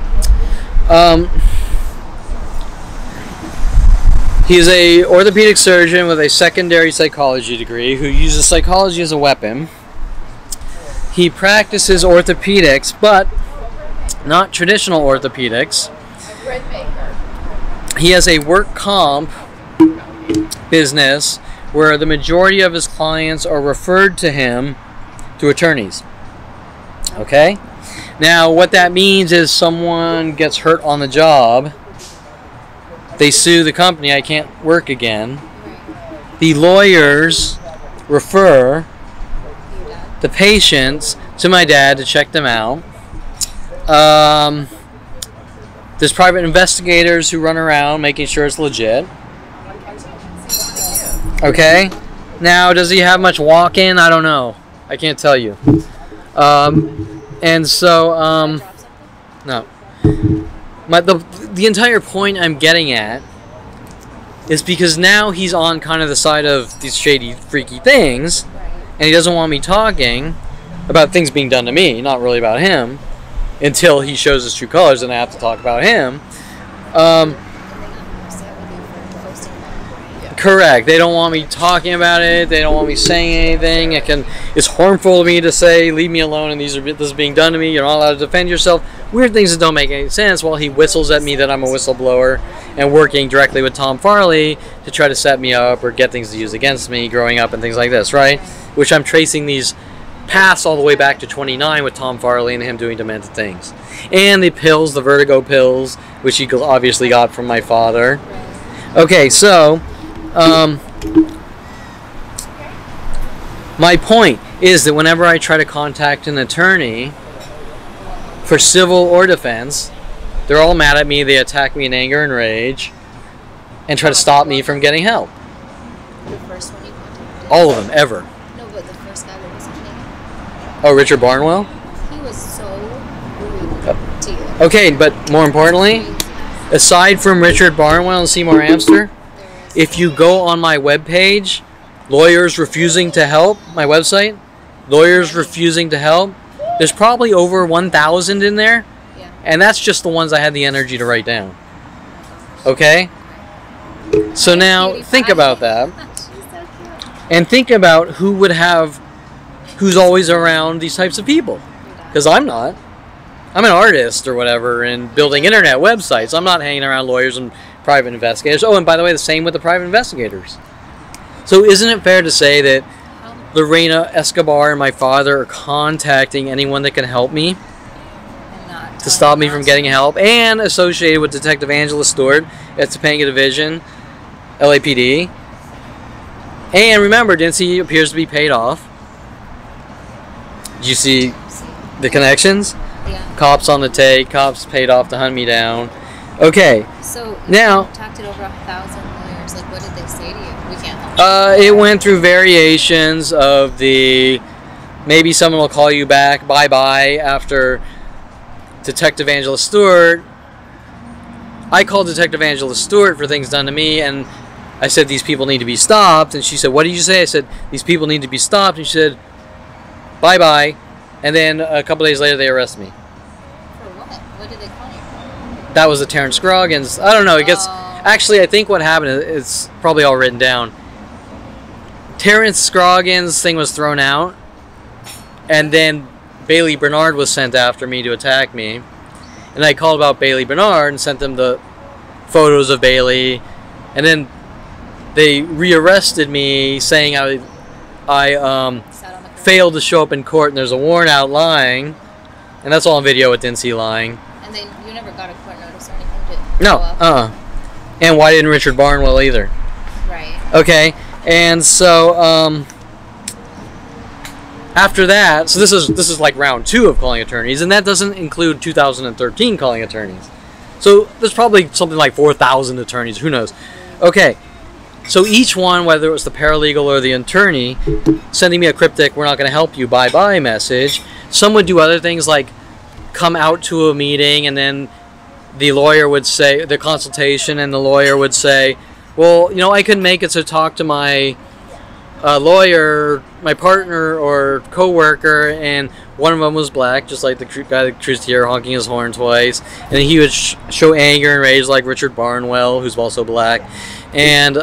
He's a orthopedic surgeon with a secondary psychology degree who uses psychology as a weapon. He practices orthopedics, but not traditional orthopedics. He has a work comp business where the majority of his clients are referred to him through attorneys. Okay? Now, what that means is someone gets hurt on the job. They sue the company, I can't work again. The lawyers refer the patients to my dad to check them out. There's private investigators who run around making sure it's legit. Okay? Now, does he have much walk-in? I don't know. I can't tell you. And so, no. The entire point I'm getting at is because now he's on kind of the side of these shady, freaky things, and he doesn't want me talking about things being done to me, not really about him, until he shows his true colors and I have to talk about him. Correct. They don't want me talking about it. They don't want me saying anything. It's harmful to me to say, leave me alone, and this is being done to me. You're not allowed to defend yourself. Weird things that don't make any sense while he whistles at me that I'm a whistleblower and working directly with Tom Farley to try to set me up or get things to use against me growing up and things like this, right? Which I'm tracing these paths all the way back to 29 with Tom Farley and him doing demented things. And the pills, the vertigo pills, which he obviously got from my father. Okay, so... my point is that whenever I try to contact an attorney for civil or defense, they're all mad at me, they attack me in anger and rage, and try to stop me from getting help. The first one you contacted? All of them, ever. No, but the first guy, what was his name? Oh, Richard Barnwell? He was so rude to you. Okay, but more importantly, aside from Richard Barnwell and Seymour Amster, if you go on my webpage, lawyers refusing to help, my website, lawyers refusing to help, there's probably over 1,000 in there, Yeah. and that's just the ones I had the energy to write down. Okay? So now, think about that, She's so cute. and think about who's always around these types of people. Because I'm not. I'm an artist or whatever and building internet websites. I'm not hanging around lawyers and private investigators. Oh, and by the way, the same with the private investigators. So isn't it fair to say that Lorena Escobar and my father are contacting anyone that can help me to stop me from getting help, and associated with Detective Angela Stewart at Topanga Division, LAPD. And remember, Dincy appears to be paid off. Did you see the connections? Yeah. Cops on the take, cops paid off to hunt me down. Okay, So now you contacted over 1,000 lawyers. Like, what did they say to you? We can't help. it went through variations of the maybe someone will call you back, bye-bye, after Detective Angela Stewart. I called Detective Angela Stewart for things done to me, and I said, these people need to be stopped. And she said, what did you say? I said, these people need to be stopped. And she said, bye-bye. And then a couple days later, they arrested me. For what? What did they call you? That was the Terrence Scroggins. I don't know. It gets... Oh. Actually, I think what happened is it's probably all written down. Terrence Scroggins' thing was thrown out, and then Bailey Bernard was sent after me to attack me. And I called about Bailey Bernard and sent them the photos of Bailey, and then they rearrested me saying I Sat on the court. failed to show up in court, and there's a warrant out lying, and that's all on video with Dincy lying. And then you never got a court notice or anything to No, show up? And why didn't Richard Barnwell either? Right. Okay, and so after that, so this is like round 2 of calling attorneys, and that doesn't include 2013 calling attorneys. So there's probably something like 4,000 attorneys. Who knows? Okay, so each one, whether it was the paralegal or the attorney, sending me a cryptic "we're not going to help you, bye-bye" message. Some would do other things like come out to a meeting, and then the lawyer would say, the consultation, and the lawyer would say, well, you know, I couldn't make it, so talk to my lawyer, my partner or co-worker, and one of them was black, just like the guy that cruised here honking his horn twice, and he would show anger and rage like Richard Barnwell, who's also black, and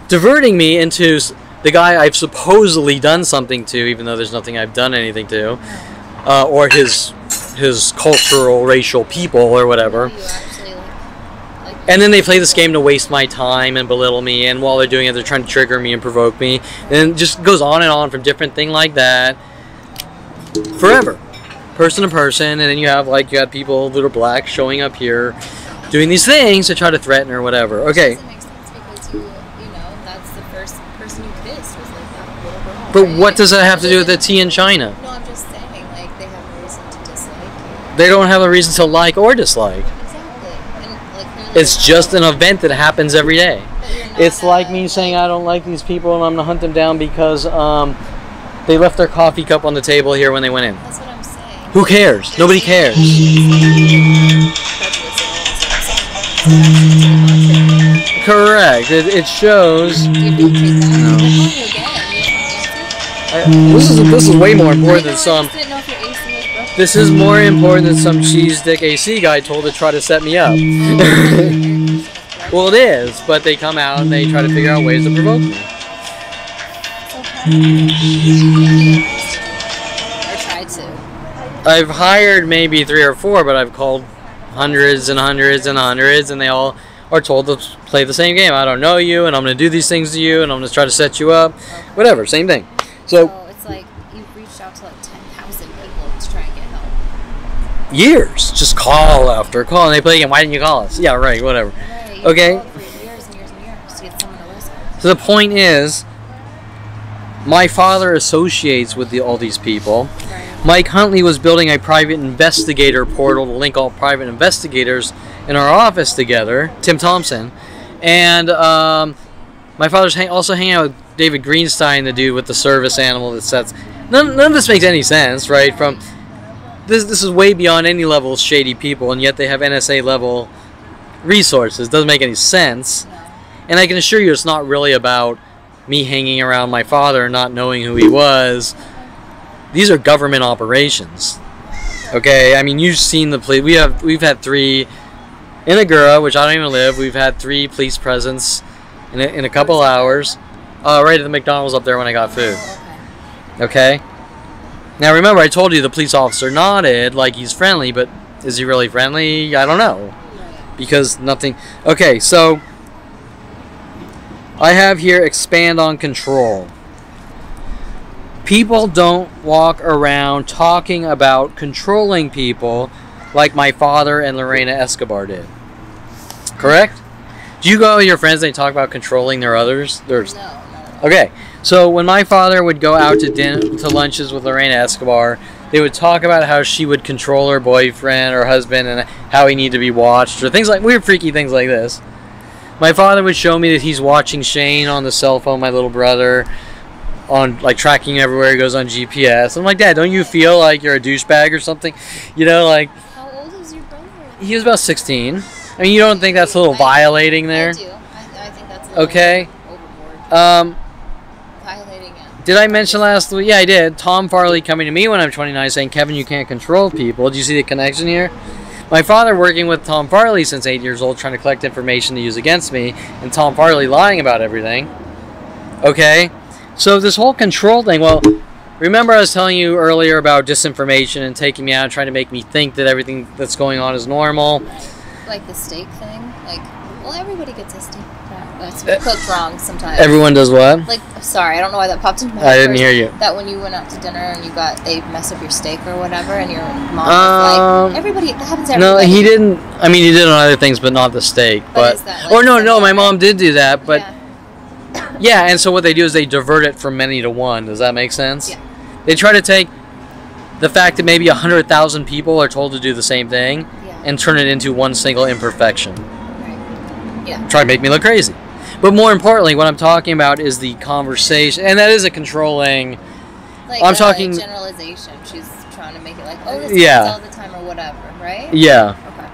diverting me into the guy I've supposedly done something to, even though there's nothing I've done anything to, or his cultural, racial people or whatever. You actually like And then they play this game to waste my time and belittle me, and while they're doing it, they're trying to trigger me and provoke me, and it just goes on and on from different thing like that, forever, person to person. And then you got people that are black showing up here, doing these things to try to threaten or whatever. Okay, It doesn't make sense because you know that's the first person you kissed was like that little girl. but right? what does that have to do with the tea in China? No, I'm just saying like they have a reason to dislike you. They don't have a reason to like or dislike. Exactly. And like clearly It's just an event that happens every day. but you're not It's like a- me saying I don't like these people and I'm gonna hunt them down because they left their coffee cup on the table here when they went in. That's what I'm saying. Who cares? Nobody cares. Correct. It shows. This is way more important than some. This is more important than some cheese dick AC guy told to try to set me up. Well, it is, but they come out and they try to figure out ways to provoke me. I tried to. I've hired maybe 3 or 4, but I've called hundreds and hundreds and hundreds, and they all are told to play the same game. I don't know you, and I'm going to do these things to you, and I'm going to try to set you up. Whatever, same thing. So, It's like you've reached out to like 10,000 people to try and get help. years. Just call after call, and they play again. Why didn't you call us? Yeah, right, whatever. Right, you Okay. called for years and years and years to get someone to listen. So the point is, my father associates with all these people. Right. Mike Huntley was building a private investigator portal to link all private investigators in our office together, Tim Thompson. And my father's also hanging out with David Greenstein, the dude with the service animal that sets... None of this makes any sense, right? From this is way beyond any level of shady people, and yet they have NSA level resources. Doesn't make any sense. No. And I can assure you it's not really about me hanging around my father and not knowing who he was. These are government operations. Okay, I mean, you've seen the police. We've had 3 in Agoura, which I don't even live. We've had 3 police presence in a couple hours. Right at the McDonald's up there when I got food. Okay? Now remember, I told you the police officer nodded like he's friendly, but is he really friendly? I don't know. Because nothing... Okay, so... I have here expand on control. People don't walk around talking about controlling people like my father and Lorena Escobar did. Correct? Do you go with your friends and they talk about controlling their others? No. Okay, so when my father would go out to lunches with Lorena Escobar, they would talk about how she would control her boyfriend or husband and how he needed to be watched, or things like weird, freaky things like this. My father would show me that he's watching Shane on the cell phone, my little brother, on like tracking everywhere he goes on GPS. I'm like, Dad, don't you feel like you're a douchebag or something? You know, like. How old is your brother? He was about 16. I mean, you don't think that's a little violating there? I do. I think that's a little okay. Overboard. Violating it. Did I mention last week? Yeah, I did. Tom Farley coming to me when I'm 29 saying, Kevin, you can't control people. Do you see the connection here? My father working with Tom Farley since 8 years old, trying to collect information to use against me, and Tom Farley lying about everything. Okay? So this whole control thing, well, remember I was telling you earlier about disinformation and taking me out and trying to make me think that everything that's going on is normal. Like the steak thing? Like, well, everybody gets a steak. It's cooked wrong sometimes. Everyone does what? Like, sorry, I don't know why that popped into my head. I didn't hear you. That when you went out to dinner and they messed up your steak or whatever, and your mom was like, everybody, that happens to everybody. No, he didn't. I mean, he did on other things, but not the steak. But is that, like, or no, my mom did do that, but yeah. Yeah, and so what they do is they divert it from many to one. Does that make sense? Yeah. They try to take the fact that maybe 100,000 people are told to do the same thing and turn it into one single imperfection. Right. Yeah. Try to make me look crazy. But more importantly, what I'm talking about is the conversation, and that is a controlling. Like I'm talking generalization. She's trying to make it like, oh, this happens all the time or whatever, right? Yeah. Okay.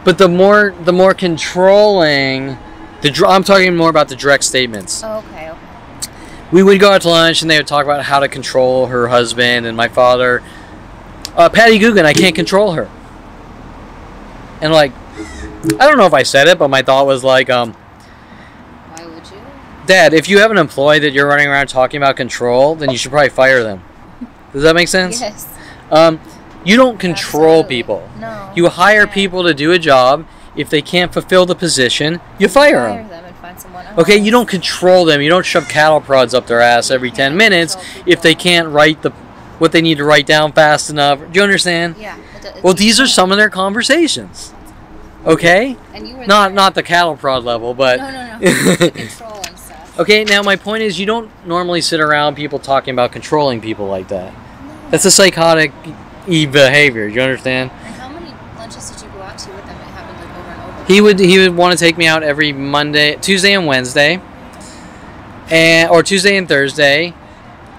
But the more controlling, I'm talking more about the direct statements. Oh, okay. We would go out to lunch, and they would talk about how to control her husband and my father. Patty Guggen, I can't control her. And like, I don't know if I said it, but my thought was like, Dad, if you have an employee that you're running around talking about control, then you should probably fire them. Does that make sense? Yes. You don't control people. No. You hire people to do a job. If they can't fulfill the position, you fire them. And find someone else. Okay, you don't control them. You don't shove cattle prods up their ass every 10 minutes if they can't write what they need to write down fast enough. Do you understand? Yeah. Well, these are some of their conversations. Okay? And you were not the cattle prod level, but No. The control and stuff. Okay, now my point is you don't normally sit around people talking about controlling people like that. No. That's a psychotic behavior. Do you understand? And how many lunches did you go out to with them? It happened like over and over. He would want to take me out every Tuesday and Wednesday, or Tuesday and Thursday.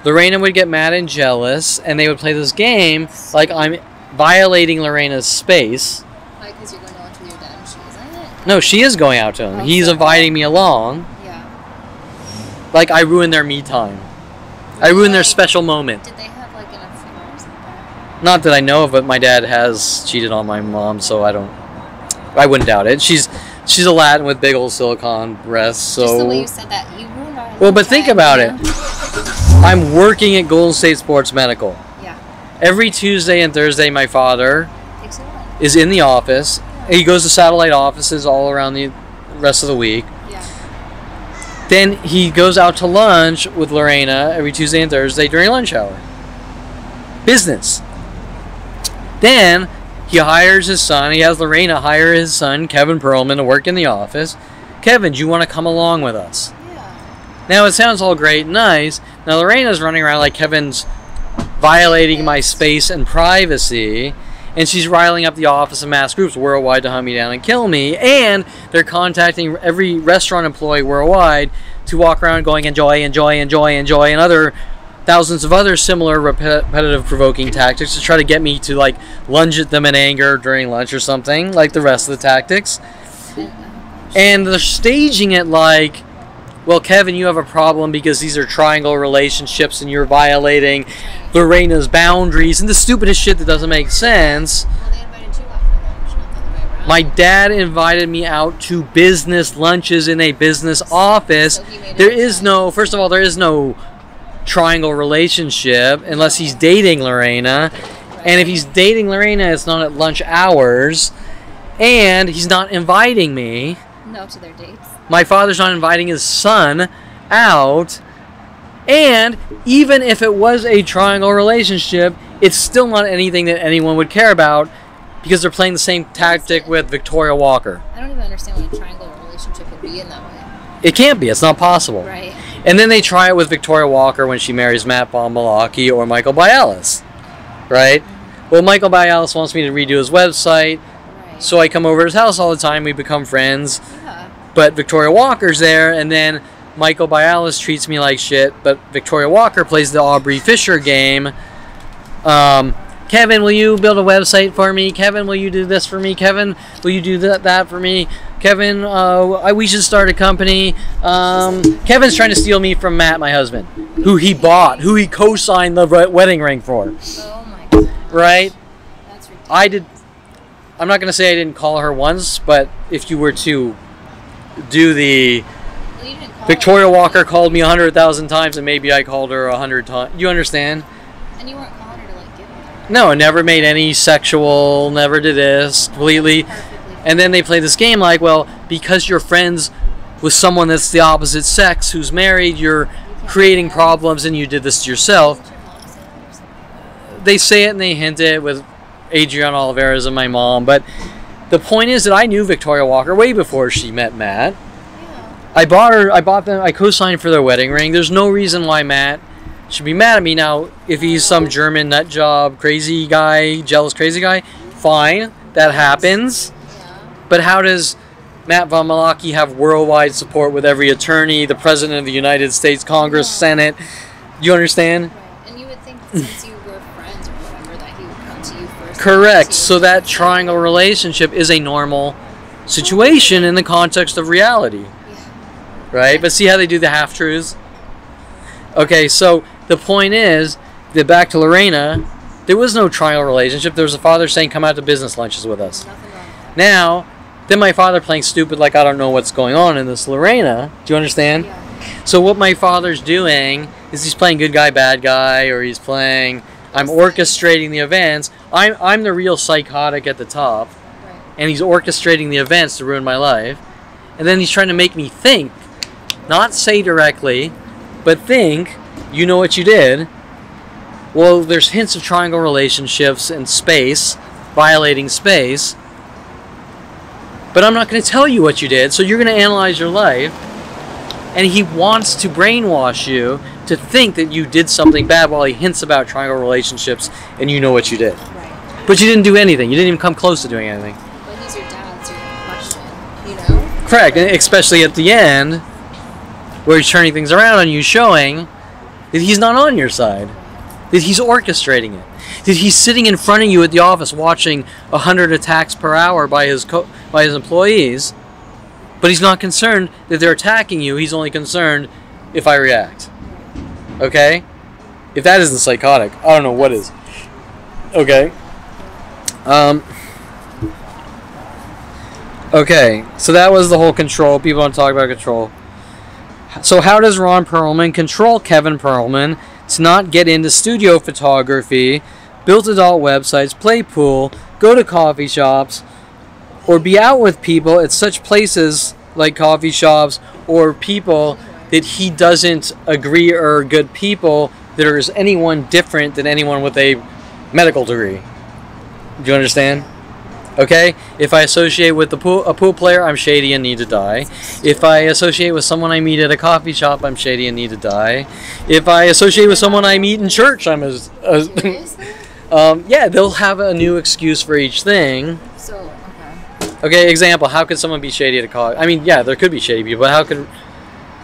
Lorena would get mad and jealous, and they would play this game like I'm violating Lorena's space. Like, because you're going to lunch with your dad and she isn't? No, she is going out to him. He's inviting me along. Yeah. Like I ruined their me time. I ruined their special moment. Did they have like an affair or something? Not that I know of, but my dad has cheated on my mom, so I wouldn't doubt it. She's a Latin with big old silicone breasts, so. Just the way you said that, you ruined our Well, but think about it. I'm working at Golden State Sports Medical. Yeah. Every Tuesday and Thursday, my father is in the office. He goes to satellite offices all around the rest of the week. Yeah. Then he goes out to lunch with Lorena every Tuesday and Thursday during lunch hour. Business. Then he hires his son. He has Lorena hire his son, Kevin Perlman, to work in the office. Kevin, do you want to come along with us? Now, it sounds all great and nice. Now, Lorena's running around like Kevin's violating my space and privacy, and she's riling up the office and mass groups worldwide to hunt me down and kill me, and they're contacting every restaurant employee worldwide to walk around going, enjoy, enjoy, enjoy, enjoy, and other thousands of other similar repetitive provoking tactics to try to get me to, like, lunge at them in anger during lunch or something, like the rest of the tactics. And they're staging it like, well, Kevin, you have a problem because these are triangle relationships and you're violating Lorena's boundaries and the stupidest shit that doesn't make sense. Well, they invited you out for lunch, not the other way around. My dad invited me out to business lunches in a business office. So he made it There okay. is no, first of all, there is no triangle relationship unless he's dating Lorena. And if he's dating Lorena, it's not at lunch hours. And he's not inviting me. No, to their dates. My father's not inviting his son out. And even if it was a triangle relationship, it's still not anything that anyone would care about because they're playing the same tactic with Victoria Walker. I don't even understand what a triangle relationship would be in that way. It can't be. It's not possible. Right. And then they try it with Victoria Walker when she marries Matt von Malachy or Michael Bialis. Right? Well, Michael Bialis wants me to redo his website, Right. so I come over to his house all the time. We become friends. Yeah. But Victoria Walker's there, and then Michael Bialis treats me like shit, but Victoria Walker plays the Aubrey Fisher game. Kevin, will you build a website for me? Kevin, will you do this for me? Kevin, will you do that for me? Kevin, we should start a company. Kevin's trying to steal me from Matt, my husband, who he bought, who he co-signed the wedding ring for. Oh my god. Right? That's ridiculous. I'm not going to say I didn't call her once, but if you were to do the... Well, you didn't call Victoria her. Walker called me 100,000 times, and maybe I called her 100 times. You understand? And you weren't calling her to like give her. No, never made any sexual, never did this, completely. Perfectly. And then they play this game like, well, because you're friends with someone that's the opposite sex who's married, you're creating problems and you did this to yourself. Did your mom say that or something? They say it and they hint it with Adriana Oliveras and my mom, but the point is that I knew Victoria Walker way before she met Matt. Yeah. I co-signed for their wedding ring. There's no reason why Matt should be mad at me. Now, if he's some German nut job, crazy guy, jealous crazy guy, fine, that happens. Yeah. But how does Matt von Malachy have worldwide support with every attorney, the President of the United States, Congress, Senate? You understand? Right. And you would think that since you were friends or whatever, that he would come to you first. Correct. So that triangle relationship is a normal situation in the context of reality. Right? But see how they do the half-truths? Okay, so the point is that back to Lorena, there was no triangle relationship. There was a father saying, come out to business lunches with us. Nothing wrong with that. Now, then my father playing stupid like I don't know what's going on in this Lorena. Do you understand? Yeah. So what my father's doing is he's playing good guy, bad guy, or he's playing, I'm orchestrating the events. I'm the real psychotic at the top, Right. and he's orchestrating the events to ruin my life. And then he's trying to make me think, not say directly, but think, you know what you did. Well, there's hints of triangle relationships and space, violating space. But I'm not going to tell you what you did, so you're going to analyze your life. And he wants to brainwash you to think that you did something bad while he hints about triangle relationships and you know what you did. Right. But you didn't do anything. You didn't even come close to doing anything. But he's your dad, so you're gonna question, you know? Correct, and especially at the end, where he's turning things around on you, showing that he's not on your side, that he's orchestrating it, that he's sitting in front of you at the office watching 100 attacks per hour by his employees, but he's not concerned that they're attacking you. He's only concerned if I react. Okay? If that isn't psychotic, I don't know what is. Okay. Okay, so that was the whole control. People want to talk about control. So how does Ron Perlman control Kevin Perlman to not get into studio photography, build adult websites, play pool, go to coffee shops, or be out with people at such places like coffee shops or people that he doesn't agree are good people, that are anyone different than anyone with a medical degree? Do you understand? Okay? If I associate with a pool player, I'm shady and need to die. If I associate with someone I meet at a coffee shop, I'm shady and need to die. If I associate with someone I meet in church, I'm Seriously? yeah, they'll have a new excuse for each thing. So, okay. Okay, example, how could someone be shady at a coffee? I mean, yeah, there could be shady people, but how could...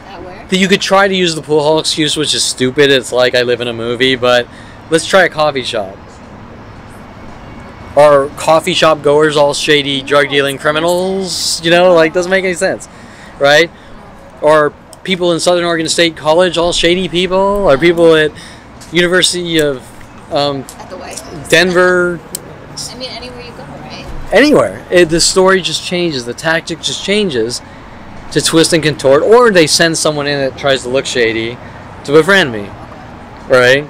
At where? You could try to use the pool hall excuse, which is stupid. It's like I live in a movie, but let's try a coffee shop. Are coffee shop goers all shady drug dealing criminals? You know, like, doesn't make any sense, right? Or people in Southern Oregon State College all shady people? Are people at University of At the White House. Denver? I mean, anywhere you go, right? Anywhere. The story just changes. The tactic just changes to twist and contort. Or they send someone in that tries to look shady to befriend me, right?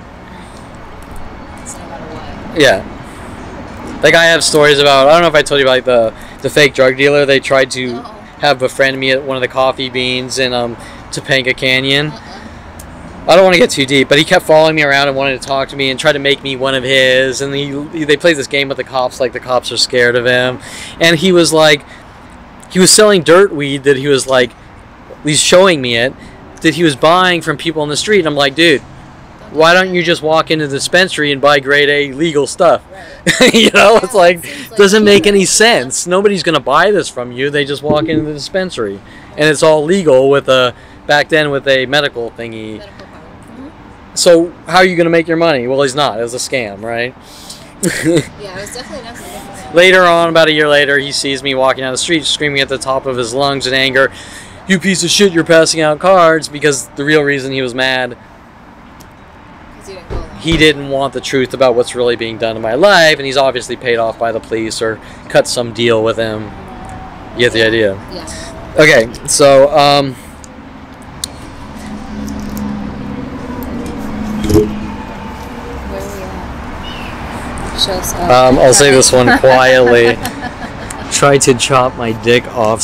It's no matter what. Yeah. Like, I have stories about, I don't know if I told you about, like, the fake drug dealer. They tried to have befriend me at one of the coffee beans in Topanga Canyon. I don't want to get too deep, but he kept following me around and wanted to talk to me and tried to make me one of his. And they played this game with the cops, like the cops are scared of him. And he was like, he was selling dirt weed that he was like, he's showing me it, that he was buying from people on the street. And I'm like, dude, why don't you just walk into the dispensary and buy grade A legal stuff? Right. You know, it's like, doesn't make any sense. Nobody's going to buy this from you. They just walk into the dispensary. And it's all legal with back then with a medical thingy. So how are you going to make your money? Well, he's not. It was a scam, right? Yeah, it was definitely not something. Later on, about a year later, he sees me walking down the street screaming at the top of his lungs in anger, "You piece of shit, you're passing out cards," because the real reason he was mad, he didn't want the truth about what's really being done in my life, and he's obviously paid off by the police or cut some deal with him. You get the idea? Yeah. Okay, so, I'll say this one quietly. Tried to chop my dick off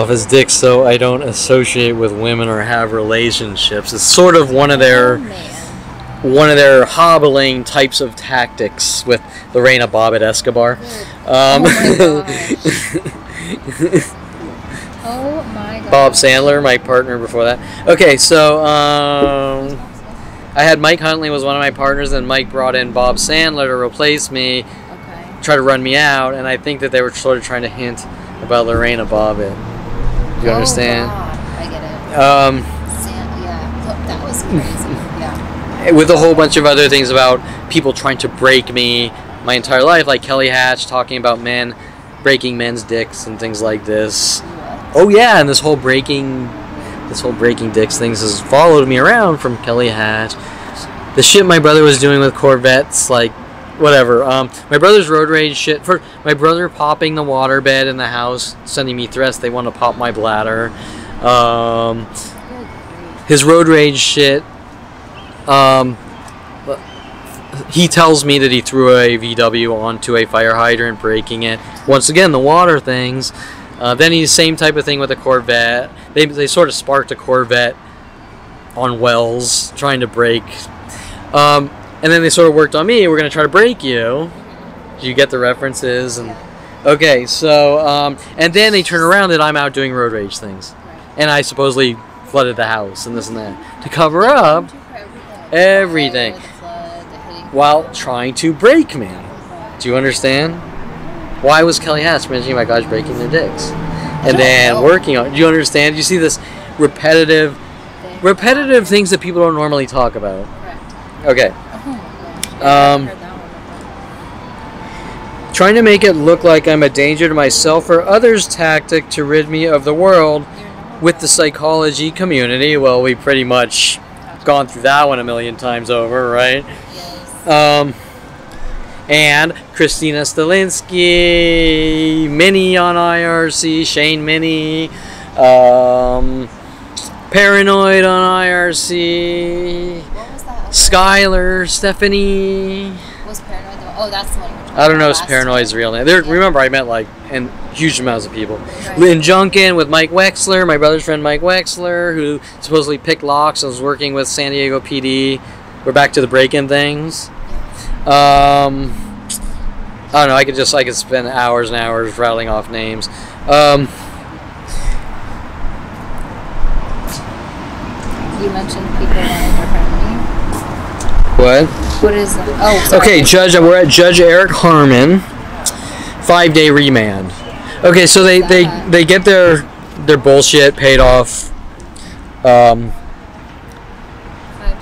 his dick so I don't associate with women or have relationships. It's sort of one of their hobbling types of tactics with Lorena Bobbitt Escobar. Oh my god. Bob Sandler, my partner before that. Okay, so I had Mike Huntley was one of my partners, and Mike brought in Bob Sandler to replace me, try to run me out, and I think that they were sort of trying to hint about Lorena Bobbitt. Do you understand? God. I get it. Yeah, look, that was crazy. Yeah. With a whole bunch of other things about people trying to break me my entire life, like Kelly Hatch talking about men breaking men's dicks and things like this. What? Oh yeah, and this whole breaking dicks things has followed me around from Kelly Hatch. The shit my brother was doing with Corvettes, like, whatever. My brother's road rage shit. For my brother popping the waterbed in the house, sending me threats. They want to pop my bladder. His road rage shit. He tells me that he threw a VW onto a fire hydrant, breaking it. Once again, the water things. Then he's same type of thing with a Corvette. They sort of sparked a Corvette on Wells, trying to break. And then they sort of worked on me. We're going to try to break you. Do you get the references? And okay, so and then they turn around that I'm out doing road rage things, and I supposedly flooded the house and this and that to cover up everything while trying to break me. Do you understand? Why was Kelly Hatch mentioning about guys breaking their dicks and then working on? Do you understand? Do you see this repetitive things that people don't normally talk about? Okay. Trying to make it look like I'm a danger to myself or others tactic to rid me of the world with the psychology community. Well, we pretty much gone through that one a million times over, right? Yes. And Christina Stalinsky, Minnie on IRC, Shane Minnie, Paranoid on IRC, What was that? Skylar, Stephanie. Was Paranoid the one? Oh, that's the one. I don't know if Paranoid's real name. Remember, I met like huge amounts of people. Right. Lynn Junkin with Mike Wexler, my brother's friend Mike Wexler, who supposedly picked locks and was working with San Diego PD. We're back to the break-in things. I don't know. I could spend hours and hours rattling off names. You mentioned people wanting to friend What? me. What is that? Oh, sorry. Okay, we're at Judge Eric Harmon. 5-day remand. Okay, so they get their bullshit paid off.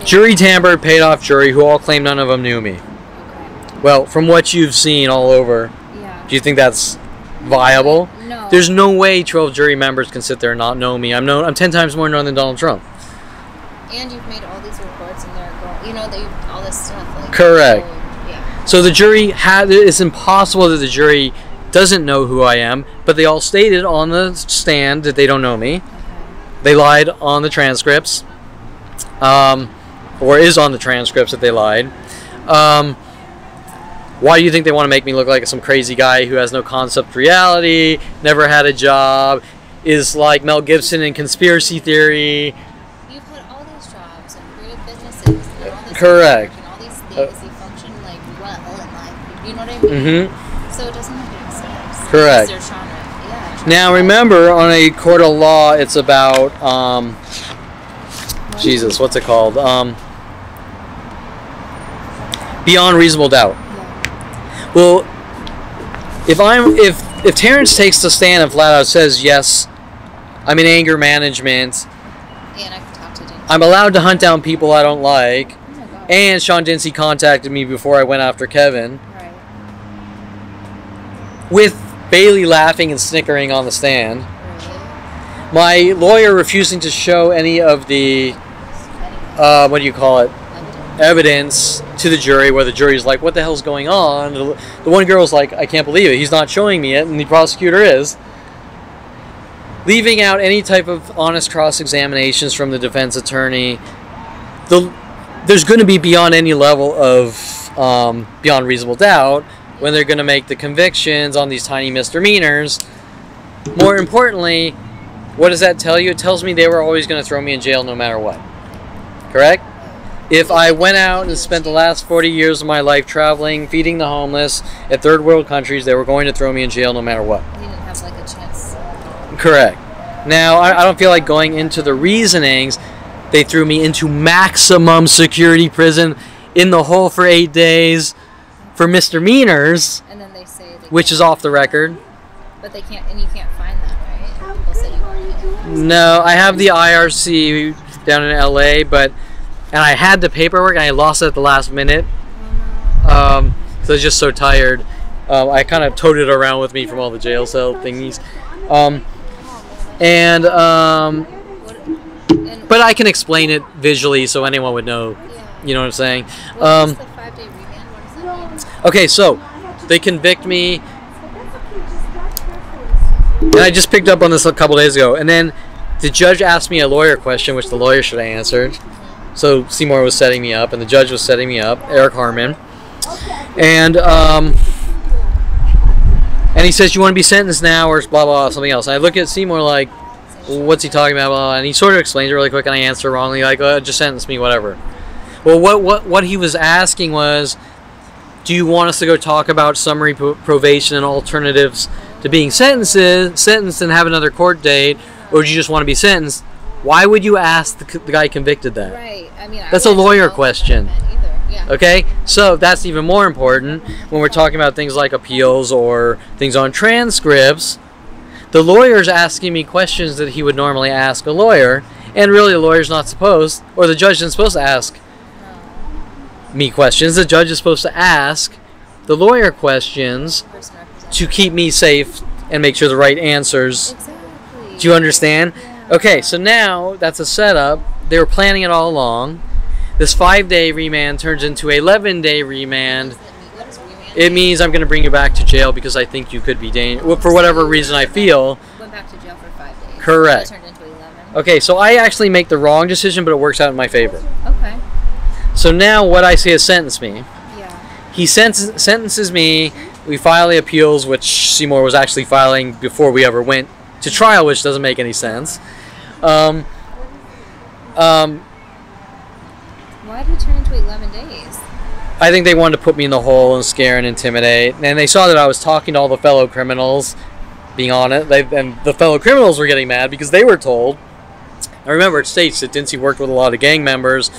Jury tampered, paid off jury, who all claim none of them knew me. Well, from what you've seen all over, Yeah. do you think that's viable? No. There's no way 12 jury members can sit there and not know me. I'm 10 times more known than Donald Trump. And you've made all these reports, and they're going. You know that all this stuff. Like, Correct. So, yeah. So the jury it's impossible that the jury doesn't know who I am, but they all stated on the stand that they don't know me. Okay. They lied on the transcripts, or is on the transcripts that they lied. Why do you think they want to make me look like some crazy guy who has no concept of reality, never had a job, is like Mel Gibson in Conspiracy Theory? You've had all these jobs and creative businesses and all this Correct. work and all these things. You function like well in life. You know what I mean? Mm-hmm. So it doesn't make any sense. Correct. They're trying to, Now remember, on a court of law, it's about Jesus, what's it called? Beyond reasonable doubt. Yeah. Well, if Terrence takes the stand and flat out says yes, I'm in anger management. And I can talk to Dinty. I'm allowed to hunt down people I don't like. Oh my God. And Sean Dinsey contacted me before I went after Kevin. Right. With Bailey laughing and snickering on the stand. Really? My lawyer refusing to show any of the, what do you call it, evidence to the jury, where the jury's like, what the hell's going on? The one girl's like, I can't believe it. He's not showing me it. And the prosecutor is. Leaving out any type of honest cross-examinations from the defense attorney. There's going to be beyond any level of beyond reasonable doubt when they're going to make the convictions on these tiny misdemeanors. More importantly, what does that tell you? It tells me they were always going to throw me in jail no matter what. Correct? If I went out and spent the last 40 years of my life traveling, feeding the homeless at third world countries, they were going to throw me in jail no matter what. You didn't have like a chance. Correct. Now, I don't feel like going into the reasonings. They threw me into maximum security prison in the hole for 8 days for misdemeanors, And then they say they which is off the record. But they can't, and you can't find that, right? And people said you weren't. No, I have the IRC down in LA, and I had the paperwork and I lost it at the last minute. So I was just so tired. I kind of toted it around with me from all the jail cell thingies. But I can explain it visually so anyone would know. Yeah. You know what I'm saying? What is the 5-day remand? What does that mean? Okay, so they convict me. And I just picked up on this a couple days ago. And then the judge asked me a lawyer question, which the lawyer should have answered. So Seymour was setting me up, and the judge was setting me up, Eric Harmon. And he says, you want to be sentenced now or blah, blah, blah, something else. And I look at Seymour like, what's he talking about? Blah, blah, and he sort of explains it really quick, and I answer wrongly, like, just sentence me, whatever. Well, what he was asking was, do you want us to go talk about summary probation and alternatives to being sentenced and have another court date, or do you just want to be sentenced? Why would you ask the guy convicted that? Right. I mean, That's a lawyer question. Yeah. Okay, so that's even more important when we're talking about things like appeals or things on transcripts. The lawyer's asking me questions that he would normally ask a lawyer, and really the lawyer's not supposed, or the judge isn't supposed to ask me questions. The judge is supposed to ask the lawyer questions to keep me safe and make sure the right answers. Exactly. Do you understand? Yeah. Okay, so now that's a setup. They were planning it all along. This 5-day remand turns into an 11-day remand. What does remand It means I'm going to bring you back to jail because I think you could be dangerous. For whatever reason I feel. Went back to jail for 5 days. Correct. That turned into 11. Okay, so I actually make the wrong decision, but it works out in my favor. Okay. So now what I say is sentence me. Yeah. He sentences me. We file the appeals, which Seymour was actually filing before we ever went to trial, which doesn't make any sense. Why did it turn into 11 days? I think they wanted to put me in the hole and scare and intimidate. And they saw that I was talking to all the fellow criminals, being on it. And the fellow criminals were getting mad because they were told. I remember it states that Dinsey worked with a lot of gang members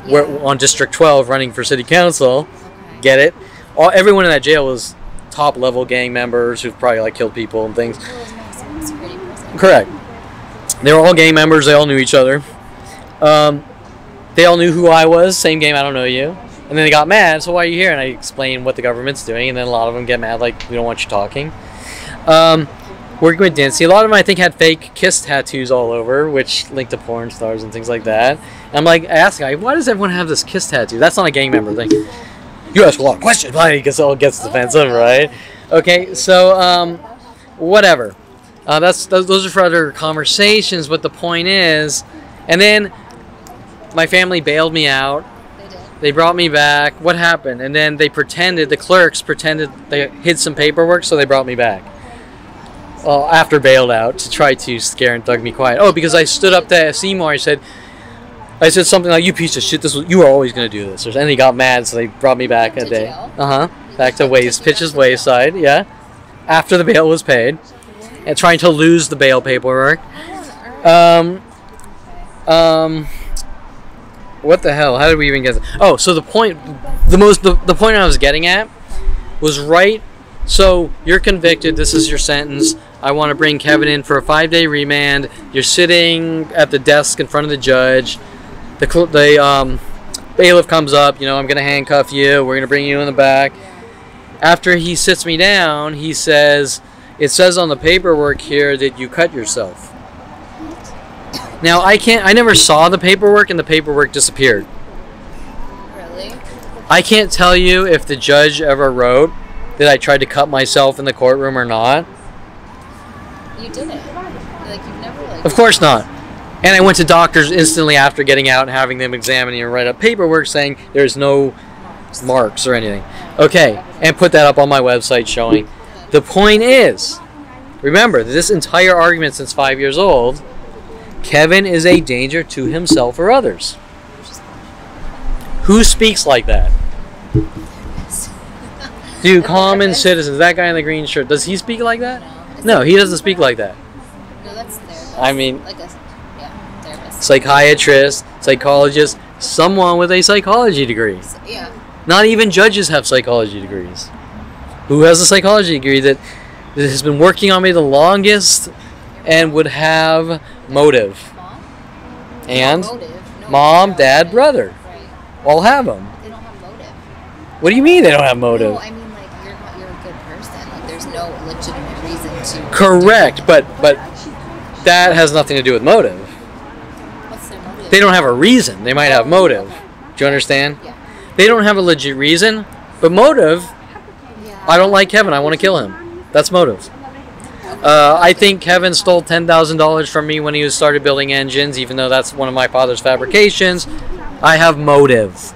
on District 12 running for city council. Okay. Get it? Everyone in that jail was top-level gang members who've probably like killed people and things. Well, it was maximum security prison. Correct. They were all gang members. They all knew each other. They all knew who I was. Same game, I don't know you. And then they got mad, so why are you here? And I explained what the government's doing, and then a lot of them get mad, like, we don't want you talking. Working with Dancy, a lot of them I think had fake kiss tattoos all over, which linked to porn stars and things like that. And I'm like, I asked the guy, why does everyone have this kiss tattoo? That's not a gang member thing. You ask a lot of questions, why? Because it all gets defensive, right? Okay, so, whatever. Those are for other conversations, but the point is, and then my family bailed me out. They brought me back. What happened? And then they pretended, the clerks pretended they hid some paperwork, so they brought me back. Well, after bailed out, to try to scare and thug me quiet. Oh, because I stood up to Seymour, I said something like, you piece of shit, you were always going to do this. And then he got mad, so they brought me back a day. Back to Pitch's Wayside, yeah. After the bail was paid. And trying to lose the bail paperwork. What the hell? How did we even get this? Oh, so the point I was getting at was right. So you're convicted. This is your sentence. I want to bring Kevin in for a 5-day remand. You're sitting at the desk in front of the judge. The bailiff comes up. You know, I'm going to handcuff you. We're going to bring you in the back. After he sits me down, he says, "It says on the paperwork here that you cut yourself." Now, I never saw the paperwork, and the paperwork disappeared. Really? I can't tell you if the judge ever wrote that I tried to cut myself in the courtroom or not. You didn't. Like, you've never, like... Of course not. And I went to doctors instantly after getting out and having them examine and write up paperwork saying there's no marks or anything. Okay, and put that up on my website showing. The point is, remember, this entire argument since 5 years old, Kevin is a danger to himself or others. Who speaks like that? Dude, common citizens. That guy in the green shirt. Does he speak like that? No, he doesn't speak like that. No, that's therapist. I mean, like a therapist. Psychiatrist, psychologist, someone with a psychology degree. Yeah. Not even judges have psychology degrees. Who has a psychology degree that has been working on me the longest and would have motive? Mom? And Motive. No, mom, dad, brother. Right. All have them. They don't have motive. What do you mean they don't have motive? No, I mean, like, you're a good person. Like, there's no legitimate reason to... Correct, but that has nothing to do with motive. What's their motive? They don't have a reason. They might have motive. Do you understand? Yeah. They don't have a legit reason, but motive, Yeah. I don't like Kevin. I want to kill him. That's motive. I think Kevin stole $10,000 from me when he started building engines, even though that's one of my father's fabrications. I have motive.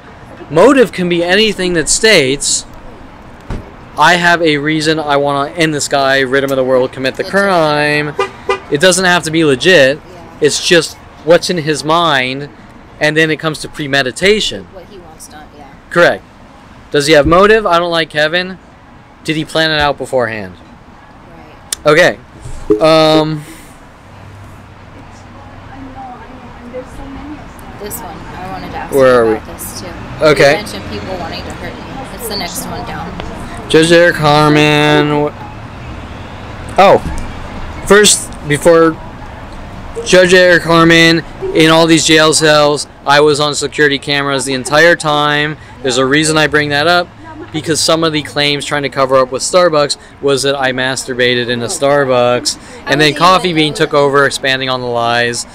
Motive can be anything that states, I have a reason, I want to end this guy, rid him of the world, commit the crime. It doesn't have to be legit. Yeah. It's just what's in his mind, and then it comes to premeditation. What he wants done, yeah. Correct. Does he have motive? I don't like Kevin. Did he plan it out beforehand? Right. Okay. This one, I wanted to ask Where you are about this too. Okay. You mentioned people wanting to hurt you. It's the next one down. Judge Eric Harmon. Oh, first, before Judge Eric Harmon, in all these jail cells, I was on security cameras the entire time. There's a reason I bring that up, because some of the claims trying to cover up with Starbucks was that I masturbated in a Starbucks, and then Coffee Bean took over, expanding on the lies.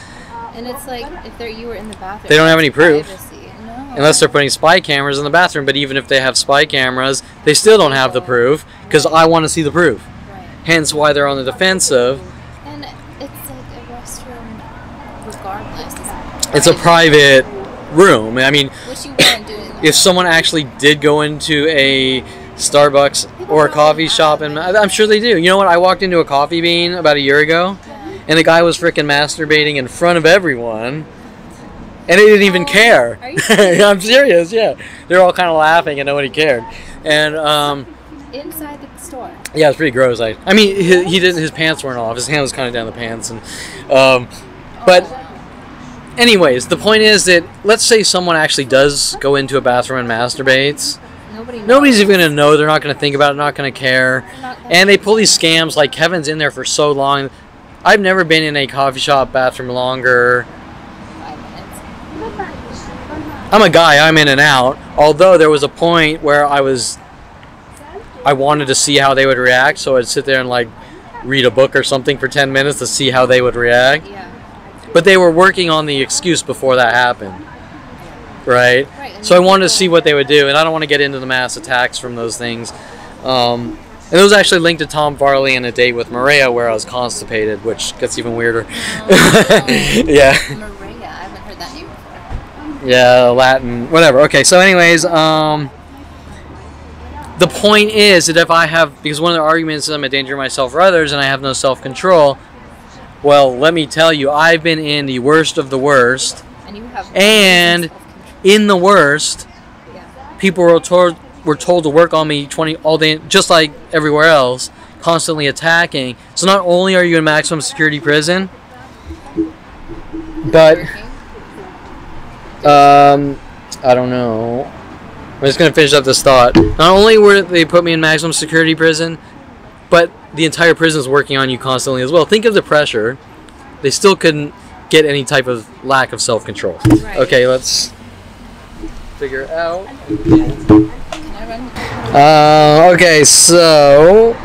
And it's like, if you were in the bathroom, They don't have any proof. privacy. No. Unless they're putting spy cameras in the bathroom, but even if they have spy cameras, they still don't have the proof, because I want to see the proof. Right. Hence why they're on the defensive. And it's like a restroom, regardless. It's a private room. I mean, Which you weren't doing. That. if someone actually did go into a Starbucks or a coffee shop, and I'm sure they do. You know what? I walked into a Coffee Bean about a year ago, and the guy was freaking masturbating in front of everyone, and they didn't even care. Are you serious? I'm serious. Yeah, they're all kind of laughing, and nobody cared. And Inside the store. yeah, it's pretty gross. I mean, he didn't. His pants weren't off. His hand was kind of down the pants, and but. Anyways, the point is that let's say someone actually does go into a bathroom and masturbates. Nobody's even going to know. They're not going to think about it, not going to care. And they pull these scams like Kevin's in there for so long. I've never been in a coffee shop bathroom longer. 5 minutes. I'm a guy, I'm in and out. Although there was a point where I wanted to see how they would react, so I'd sit there and like read a book or something for 10 minutes to see how they would react. Yeah. But they were working on the excuse before that happened. Right? So I wanted to see what they would do, and I don't want to get into the mass attacks from those things. And it was actually linked to Tom Farley and a date with Maria where I was constipated, which gets even weirder. Yeah. Maria, I haven't heard that name before. Yeah, Latin, whatever. Okay, so anyways, the point is that if I have, because one of the arguments is I'm a danger to myself or others and I have no self-control, well, let me tell you, I've been in the worst of the worst, And you have and in the worst, yeah. people were told to work on me all day, just like everywhere else, constantly attacking. So not only are you in maximum security prison, but I don't know. I'm just gonna finish up this thought. Not only were they put me in maximum security prison, but the entire prison is working on you constantly as well. Think of the pressure. They still couldn't get any type of lack of self-control. Right. Okay, let's figure it out. Can I run? Okay, so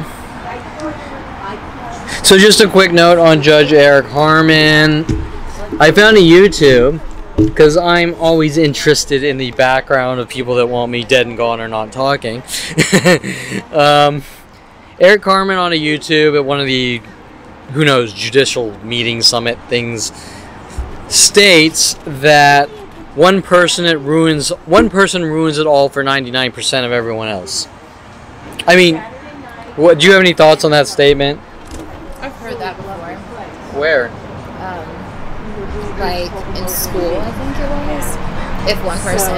just a quick note on Judge Eric Harmon. I found a YouTube, because I'm always interested in the background of people that want me dead and gone or not talking. Eric Harmon on a YouTube at one of the, who knows, judicial meeting summit things, states that one person ruins it all for 99% of everyone else. I mean, do you have any thoughts on that statement? I've heard that before. Where? Like in school, I think it was. If one person,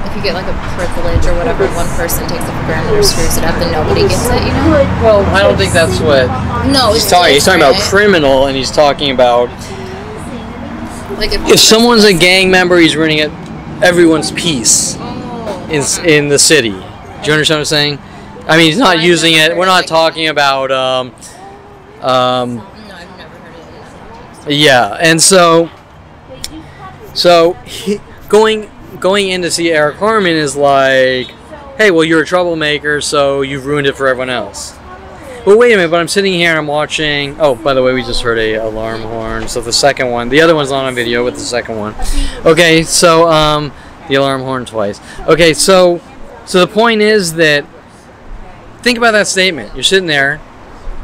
if you get like a privilege or whatever, one person takes it for granted or screws it up, then nobody gets it, you know? Well, I don't think that's what No, he's talking. He's talking about criminal, and he's talking about like if someone's a gang member, he's ruining everyone's peace in the city. Do you understand what I'm saying? I mean, he's not using it. We're not talking about. No, I've never heard of it. Yeah, and so going in to see Eric Harmon is like, hey, well, you're a troublemaker, so you've ruined it for everyone else. Well, wait a minute, but I'm sitting here and I'm watching. Oh, by the way, we just heard a alarm horn. So the second one, the other one's not on video, but the second one. Okay, so the alarm horn twice. Okay, so the point is that think about that statement. You're sitting there,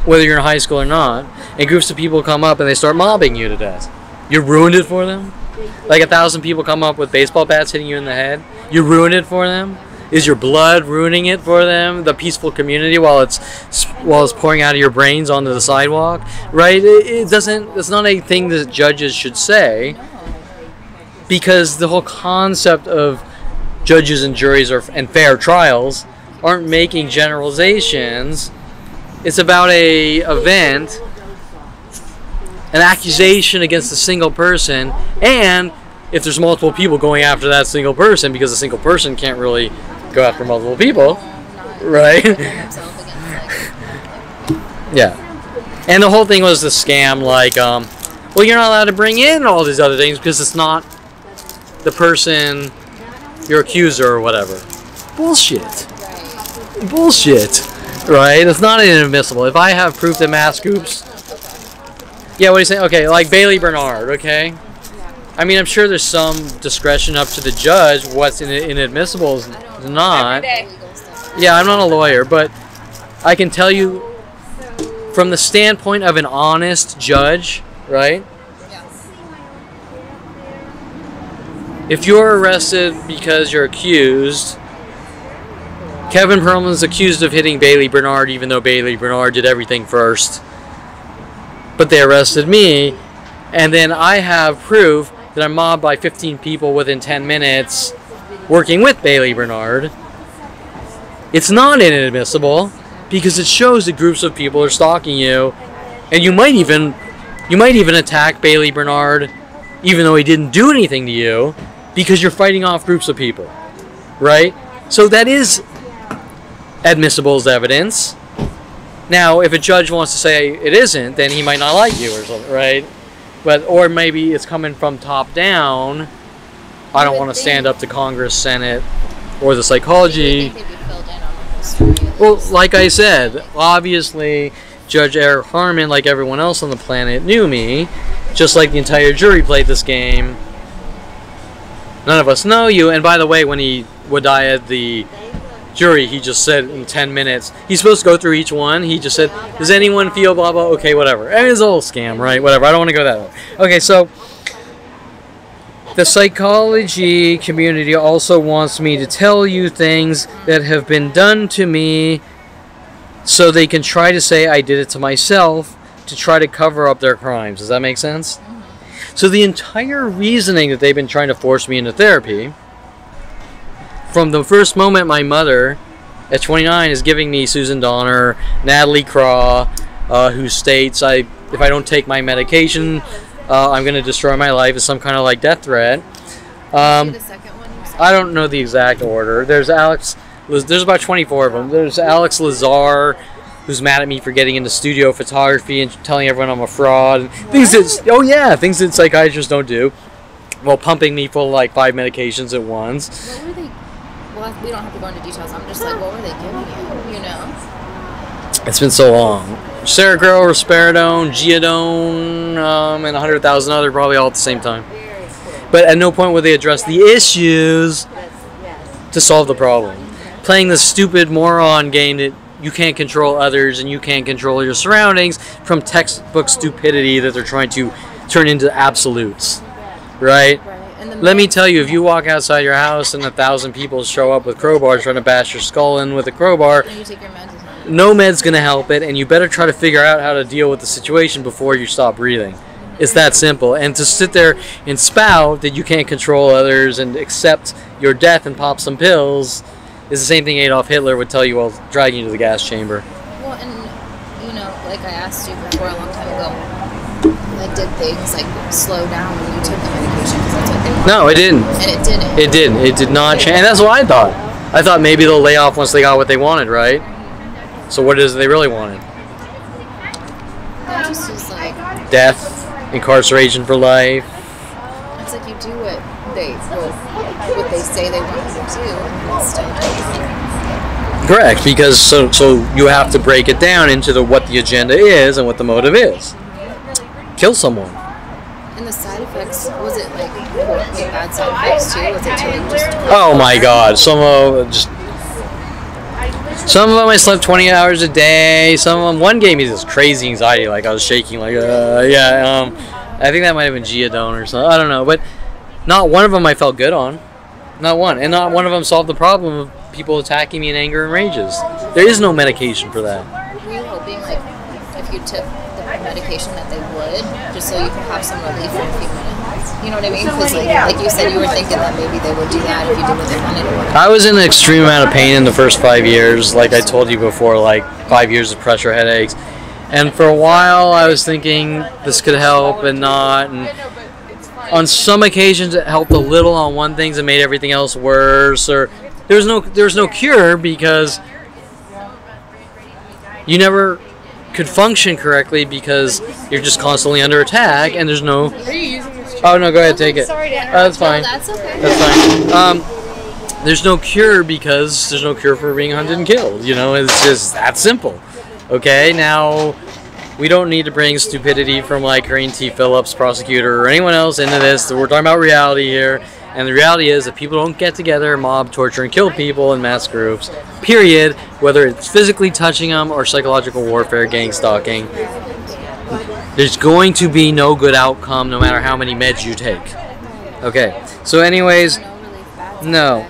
whether you're in high school or not, and groups of people come up and they start mobbing you to death. You ruined it for them? Like 1,000 people come up with baseball bats hitting you in the head? You ruined it for them? Is your blood ruining it for them? The peaceful community while it's pouring out of your brains onto the sidewalk? Right? It doesn't, it's not a thing that judges should say, because the whole concept of judges and juries and fair trials aren't making generalizations. It's about a event, an accusation against a single person, and if there's multiple people going after that single person, because a single person can't really go after multiple people, right? Yeah. And the whole thing was the scam, like, well, you're not allowed to bring in all these other things because it's not the person, your accuser or whatever. Bullshit. Bullshit. Right? It's not inadmissible. If I have proof that mass groups... Yeah, what are you saying? Okay, like Bailey Bernard, okay? I mean, I'm sure there's some discretion up to the judge. What's inadmissible is not. Yeah, I'm not a lawyer, but I can tell you from the standpoint of an honest judge, right? If you're arrested because you're accused, Kevin Perlman's accused of hitting Bailey Bernard, even though Bailey Bernard did everything first. But they arrested me, and then I have proof that I'm mobbed by 15 people within 10 minutes working with Bailey Bernard. It's not inadmissible because it shows that groups of people are stalking you, and you might even attack Bailey Bernard even though he didn't do anything to you, because you're fighting off groups of people, right? So that is admissible as evidence. Now, if a judge wants to say it isn't, then he might not like you or something, right? But or maybe it's coming from top down, I don't want to stand up to Congress, Senate, or the psychology. They'd be filled in on the whole story. at Well, least. like I said, obviously, Judge Eric Harmon, like everyone else on the planet, knew me, just like the entire jury played this game. None of us know you, and by the way, when he would die at the jury, he just said in 10 minutes, he's supposed to go through each one, he just said, does anyone feel blah blah, okay, whatever. And it's a whole scam, right, whatever, I don't want to go that way. Okay, so, the psychology community also wants me to tell you things that have been done to me so they can try to say I did it to myself to try to cover up their crimes. Does that make sense? So the entire reasoning that they've been trying to force me into therapy, from the first moment my mother, at 29, is giving me Susan Donner, Natalie Craw, who states if I don't take my medication, I'm going to destroy my life, is some kind of like death threat. The second one you said? I don't know the exact order. There's about 24 of them. There's Alex Lazar, who's mad at me for getting into studio photography and telling everyone I'm a fraud. And things that psychiatrists don't do. While pumping me full of like 5 medications at once. What were they? Well, we don't have to go into details. I'm just like, what were they giving you? You know? It's been so long. Ceregrow, risperidone, Geodone, and 100,000 other, probably all at the same time. But at no point would they address the issues to solve the problem. Playing this stupid moron game that you can't control others and you can't control your surroundings from textbook stupidity that they're trying to turn into absolutes. Right? And Let me tell you, if you walk outside your house and 1,000 people show up with crowbars trying to bash your skull in with a crowbar, you take your meds, no med's going to help it, and you better try to figure out how to deal with the situation before you stop breathing. It's that simple. And to sit there and spout that you can't control others and accept your death and pop some pills is the same thing Adolf Hitler would tell you while dragging you to the gas chamber. Well, and, you know, like I asked you before a long time ago, like, did things, like, slow down when you took the medication? Because that's what they wanted. No, it didn't. And it didn't. It didn't. It did not change. And that's what I thought. I thought maybe they'll lay off once they got what they wanted, right? So what is it they really wanted? That just is like... Death, incarceration for life. It's like you do what they say they want you to do, and still Correct, because so you have to break it down into what the agenda is and what the motive is. Kill someone. And the side effects, was it like bad side effects too? Was it to like just... Oh my God! Some of them I slept 20 hours a day. Some of them, one gave me this crazy anxiety, like I was shaking, like I think that might have been Geodone or something. I don't know, but not one of them I felt good on. Not one, and not one of them solved the problem of people attacking me in anger and rages. There is no medication for that. Were you hoping, like, if you took the medication that they would, just so you could have some relief in a few minutes? You know what I mean? Because, like you said, you were thinking that maybe they would do that if you did what they wanted or whatever. I was in an extreme amount of pain in the first 5 years, like I told you before, like 5 years of pressure headaches. And for a while, I was thinking this could help and not. And on some occasions, it helped a little. On one things, it made everything else worse. Or there's no cure because you never could function correctly because you're just constantly under attack, and there's no. Are you using this? Oh no, go ahead, take it. Sorry to That's fine. No, that's okay. That's fine. There's no cure because there's no cure for being hunted and killed. You know, it's just that simple. Okay, now we don't need to bring stupidity from like Green T. Phillips, prosecutor, or anyone else into this. We're talking about reality here, and the reality is that people don't get together, mob, torture, and kill people in mass groups. Period. Whether it's physically touching them or psychological warfare, gang stalking. There's going to be no good outcome no matter how many meds you take. Okay. So, anyways, no.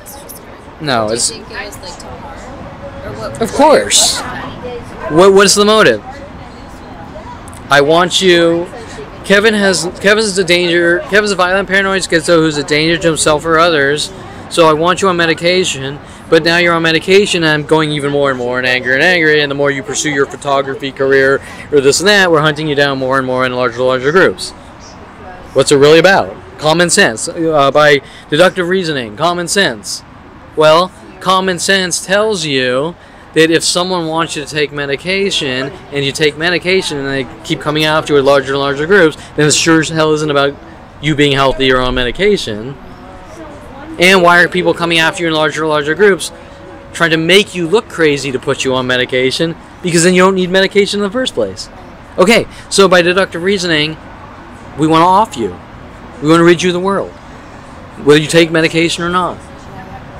No, Do you it's think it was like to harm? Or what? of course. What's the motive? I want you. Kevin's a danger. Kevin's a violent paranoid schizo who's a danger to himself or others. So I want you on medication, but now you're on medication and I'm going even more and more and angry, and the more you pursue your photography career or this and that, we're hunting you down more and more in larger groups. What's it really about? Common sense. By deductive reasoning. Common sense. Well, common sense tells you that if someone wants you to take medication and you take medication and they keep coming after you with larger and larger groups, then it sure as hell isn't about you being healthy or on medication. And why are people coming after you in larger and larger groups, trying to make you look crazy to put you on medication? Because then you don't need medication in the first place. Okay, so by deductive reasoning, we want to off you. We want to rid you of the world, whether you take medication or not.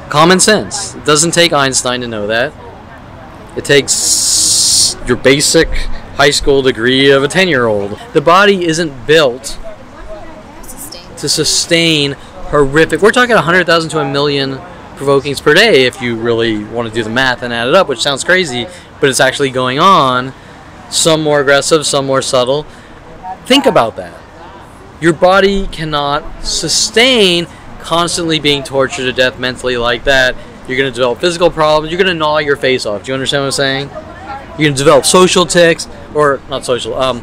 Common sense. It doesn't take Einstein to know that. It takes your basic high school degree of a 10-year-old. The body isn't built to sustain horrific. We're talking 100,000 to 1,000,000 provokings per day if you really want to do the math and add it up, which sounds crazy, but it's actually going on. Some more aggressive, some more subtle. Think about that. Your body cannot sustain constantly being tortured to death mentally like that. You're going to develop physical problems. You're going to gnaw your face off. Do you understand what I'm saying? You're going to develop social tics, or not social,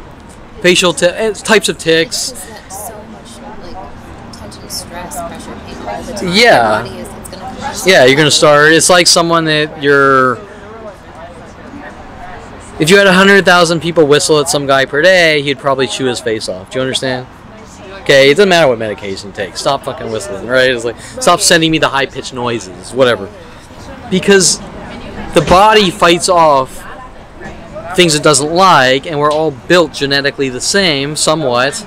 facial types of tics. So much like tension, stress, pressure, pain all the time. Yeah. The body is, it's gonna Yeah, you're going to start. It's like someone that you're. If you had 100,000 people whistle at some guy per day, he'd probably chew his face off. Do you understand? Okay, it doesn't matter what medication you take. Stop fucking whistling, right? It's like, stop sending me the high-pitched noises, whatever. Because the body fights off things it doesn't like, and we're all built genetically the same, somewhat.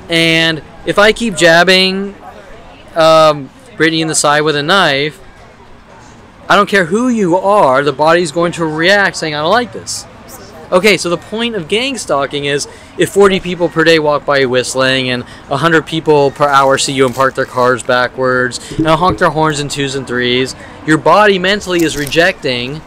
And if I keep jabbing Brittany in the side with a knife, I don't care who you are, the body's going to react saying, I don't like this. Okay, so the point of gang stalking is if 40 people per day walk by you whistling and 100 people per hour see you and park their cars backwards and honk their horns in 2s and 3s, your body mentally is rejecting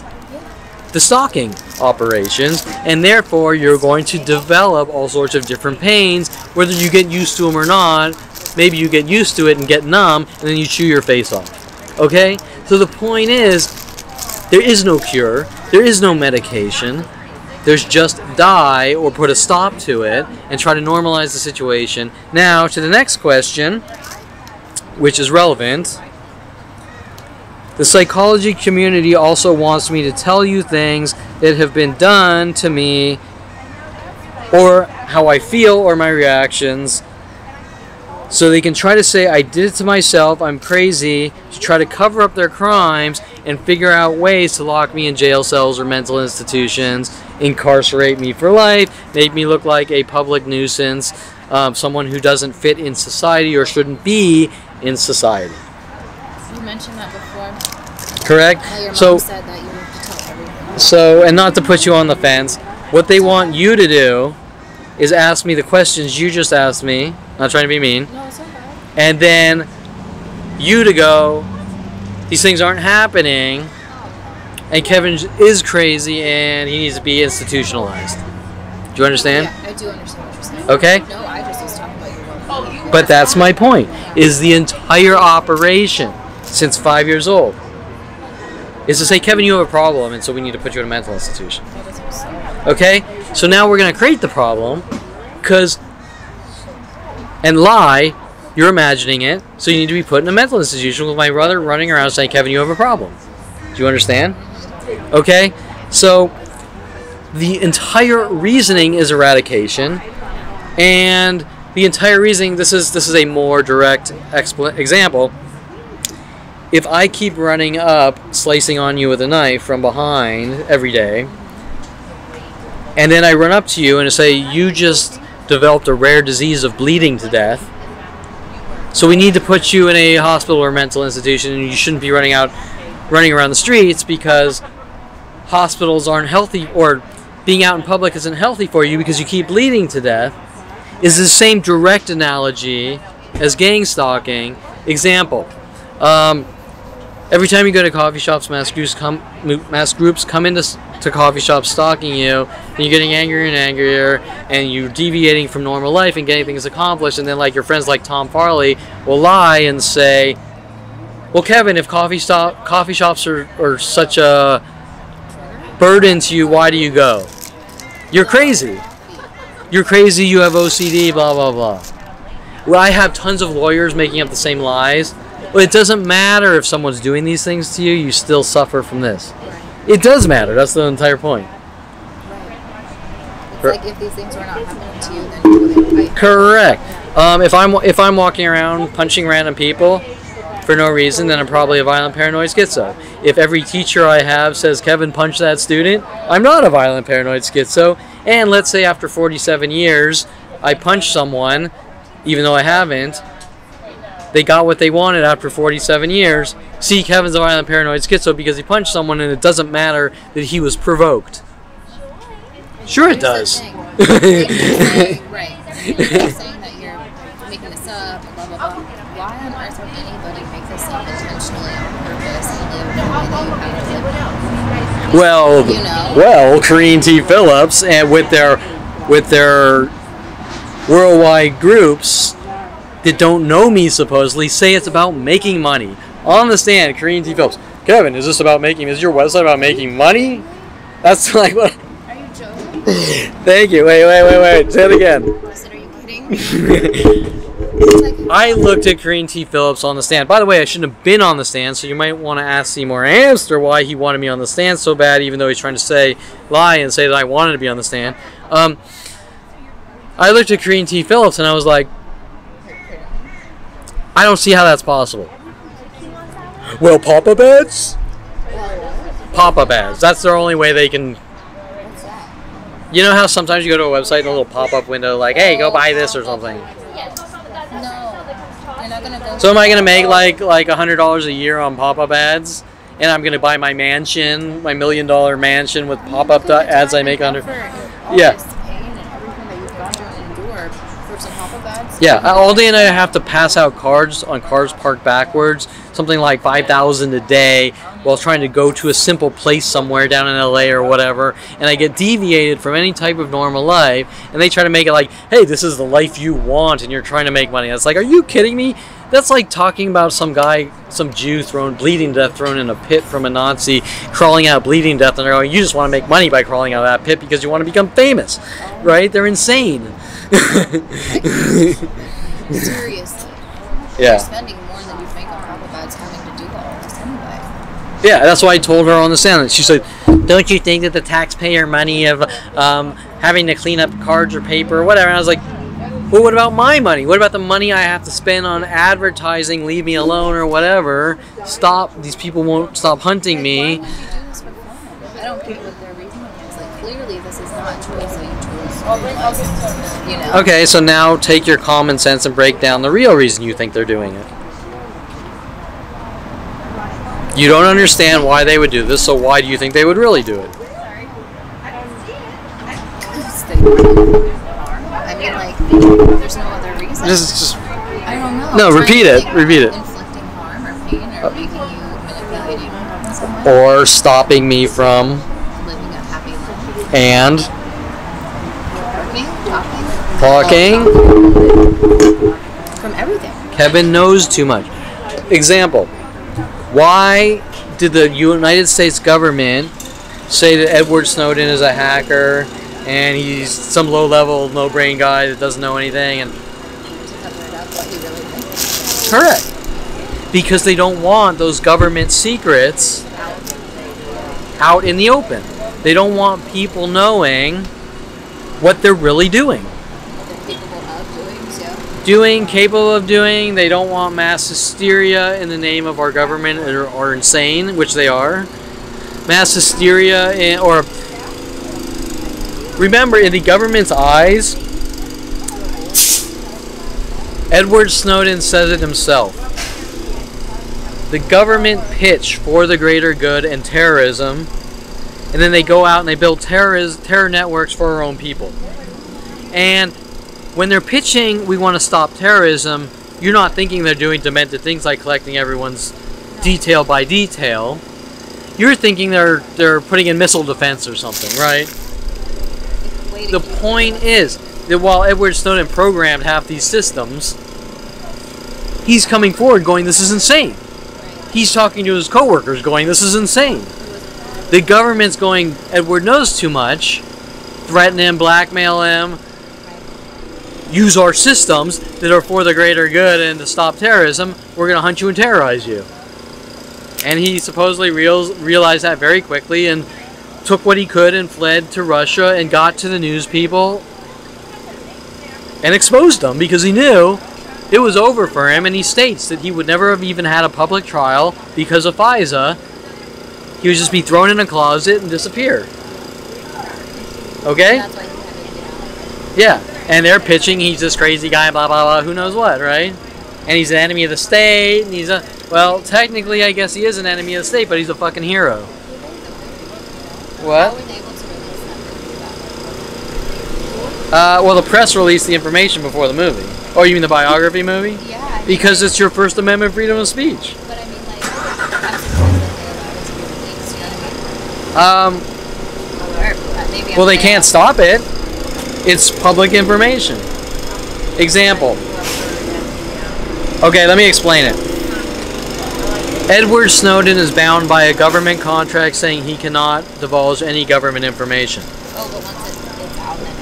the stalking operations, and therefore you're going to develop all sorts of different pains, whether you get used to them or not. Maybe you get used to it and get numb, and then you chew your face off. Okay? So the point is, there is no cure, there is no medication. There's just die or put a stop to it and try to normalize the situation. Now, to the next question, which is relevant. The psychology community also wants me to tell you things that have been done to me, or how I feel, or my reactions, so they can try to say I did it to myself, I'm crazy, to try to cover up their crimes and figure out ways to lock me in jail cells or mental institutions, incarcerate me for life, make me look like a public nuisance, someone who doesn't fit in society or shouldn't be in society. You mentioned that before. Correct? How your mom So, said that you have to tell everything. so, and not to put you on the fence, what they want you to do is ask me the questions you just asked me, not trying to be mean, No, it's okay. and then you to go, these things aren't happening, and Kevin is crazy and he needs to be institutionalized. Do you understand? Yeah, I do understand what you're saying. Okay? No, I just was talking about your mom. But that's my point, is the entire operation since 5 years old is to say, Kevin, you have a problem, and so we need to put you in a mental institution. Okay? So now we're going to create the problem, and lie, you're imagining it, so you need to be put in a mental institution with my brother running around saying, Kevin, you have a problem. Do you understand? Okay? So the entire reasoning is eradication, and the entire reasoning, this is a more direct example. If I keep running up, slicing on you with a knife from behind every day, and then I run up to you and say, you just developed a rare disease of bleeding to death, so we need to put you in a hospital or mental institution, and you shouldn't be running around the streets because hospitals aren't healthy, or being out in public isn't healthy for you because you keep bleeding to death, is the same direct analogy as gang stalking. Example. Every time you go to coffee shops, mass groups come into coffee shops stalking you, and you're getting angrier and angrier, and you're deviating from normal life and getting things accomplished, and then like your friends like Tom Farley will lie and say, well, Kevin, if coffee shops are such a burden to you, why do you go? You're crazy. You're crazy, you have OCD, blah, blah, blah. Well, I have tons of lawyers making up the same lies. But it doesn't matter if someone's doing these things to you, you still suffer from this. It does matter. That's the entire point. It's like if these things were not happening to you, then you wouldn't fight. Correct. If I'm walking around punching random people, for no reason, then I'm probably a violent paranoid schizo. If every teacher I have says, Kevin, punch that student, I'm not a violent paranoid schizo. And let's say after 47 years, I punch someone, even though I haven't, they got what they wanted after 47 years. See, Kevin's a violent paranoid schizo because he punched someone and it doesn't matter that he was provoked. Sure it does. Right. You're saying that you're making this up, blah, blah, blah. Why on earth would anybody make this up intentionally on purpose and live the way that you have to live now? Well, You know? well, Corinne T. Phillips and with their worldwide groups that don't know me supposedly say it's about making money. On the stand, Corinne T. Phillips, Kevin, is your website about making money? That's like what. Are you joking? Thank you. Wait. Say it again. I said, are you kidding? I looked at Corinne T. Phillips on the stand. By the way, I shouldn't have been on the stand, so you might want to ask Seymour Amster why he wanted me on the stand so bad, even though he's trying to lie and say that I wanted to be on the stand. I looked at Corinne T. Phillips and I was like, I don't see how that's possible. Well, pop-up ads? Pop-up ads. That's their only way they can... What's that? You know how sometimes you go to a website and a little pop-up window like, hey, go buy this or something. No. You're not going to go... So am I going to make like $100 a year on pop-up ads? And I'm going to buy my mansion, my $1 million mansion with pop-up ads I make under... Yeah. Yeah, all day and I have to pass out cards on cars parked backwards, something like 5,000 a day, while trying to go to a simple place somewhere down in LA or whatever, and I get deviated from any type of normal life, and they try to make it like, hey, this is the life you want, and you're trying to make money. It's like, are you kidding me? That's like talking about some guy, some Jew bleeding to death, thrown in a pit from a Nazi, crawling out bleeding to death, and they're going, you just want to make money by crawling out of that pit because you want to become famous, right? They're insane. Seriously. Yeah. You're spending more than you think on pop-up ads having to do all this anyway. Yeah, that's why I told her on the stand. She said, don't you think that the taxpayer money of having to clean up cards or paper or whatever? And I was like, well, what about my money? What about the money I have to spend on advertising, leave me alone or whatever? Stop, these people won't stop hunting me. Why would you do this for fun? I don't get what their reasoning is. Like, clearly this is not a choice that you chose. You know? Okay, so now take your common sense and break down the real reason you think they're doing it. You don't understand why they would do this, so why do you think they would really do it? I mean, like, there's no other reason. Just I don't know. No, repeat it. Repeat it. Inflicting harm or pain or making you manipulating someone. Or stopping me from Living a happy life. and Talking. talking. From everything. Kevin knows too much. Example. Why did the United States government say that Edward Snowden is a hacker and he's some low-level, no-brain guy that doesn't know anything? And Cover it up what you really think. correct. Because they don't want those government secrets out in the open. They don't want people knowing what they're really doing. What they're capable of doing, so. Capable of doing. They don't want mass hysteria in the name of our government or insane, which they are. Mass hysteria, or remember, in the government's eyes, Edward Snowden says it himself. The government pitch for the greater good and terrorism, and then they go out and they build terror networks for our own people. And when they're pitching, we want to stop terrorism, you're not thinking they're doing demented things like collecting everyone's detail by detail. You're thinking they're putting in missile defense or something, right? The point is that while Edward Snowden programmed half these systems, he's coming forward going, this is insane. He's talking to his coworkers going, this is insane. The government's going, Edward knows too much, threaten him, blackmail him, use our systems that are for the greater good and to stop terrorism, we're going to hunt you and terrorize you. And he supposedly realized that very quickly and took what he could and fled to Russia and got to the news people and exposed them because he knew It was over for him, and he states that he would never have even had a public trial because of FISA. He would just be thrown in a closet and disappear. Okay? That's why he had to get out. Yeah. And they're pitching he's this crazy guy, blah, blah, blah, who knows what, right? And he's an enemy of the state, and he's a... Well, technically, I guess he is an enemy of the state, but he's a fucking hero. What? How were they able to release that movie? Well, the press released the information before the movie. Oh, you mean the biography movie? Yeah. I mean, Because it's your First Amendment freedom of speech. But I mean, like, I'm surprised that they allowed it to be released, you know what I mean? Or maybe Well, they can't stop it. It's public information. Example. Okay, let me explain it. Edward Snowden is bound by a government contract saying he cannot divulge any government information. Oh, but once it's out, then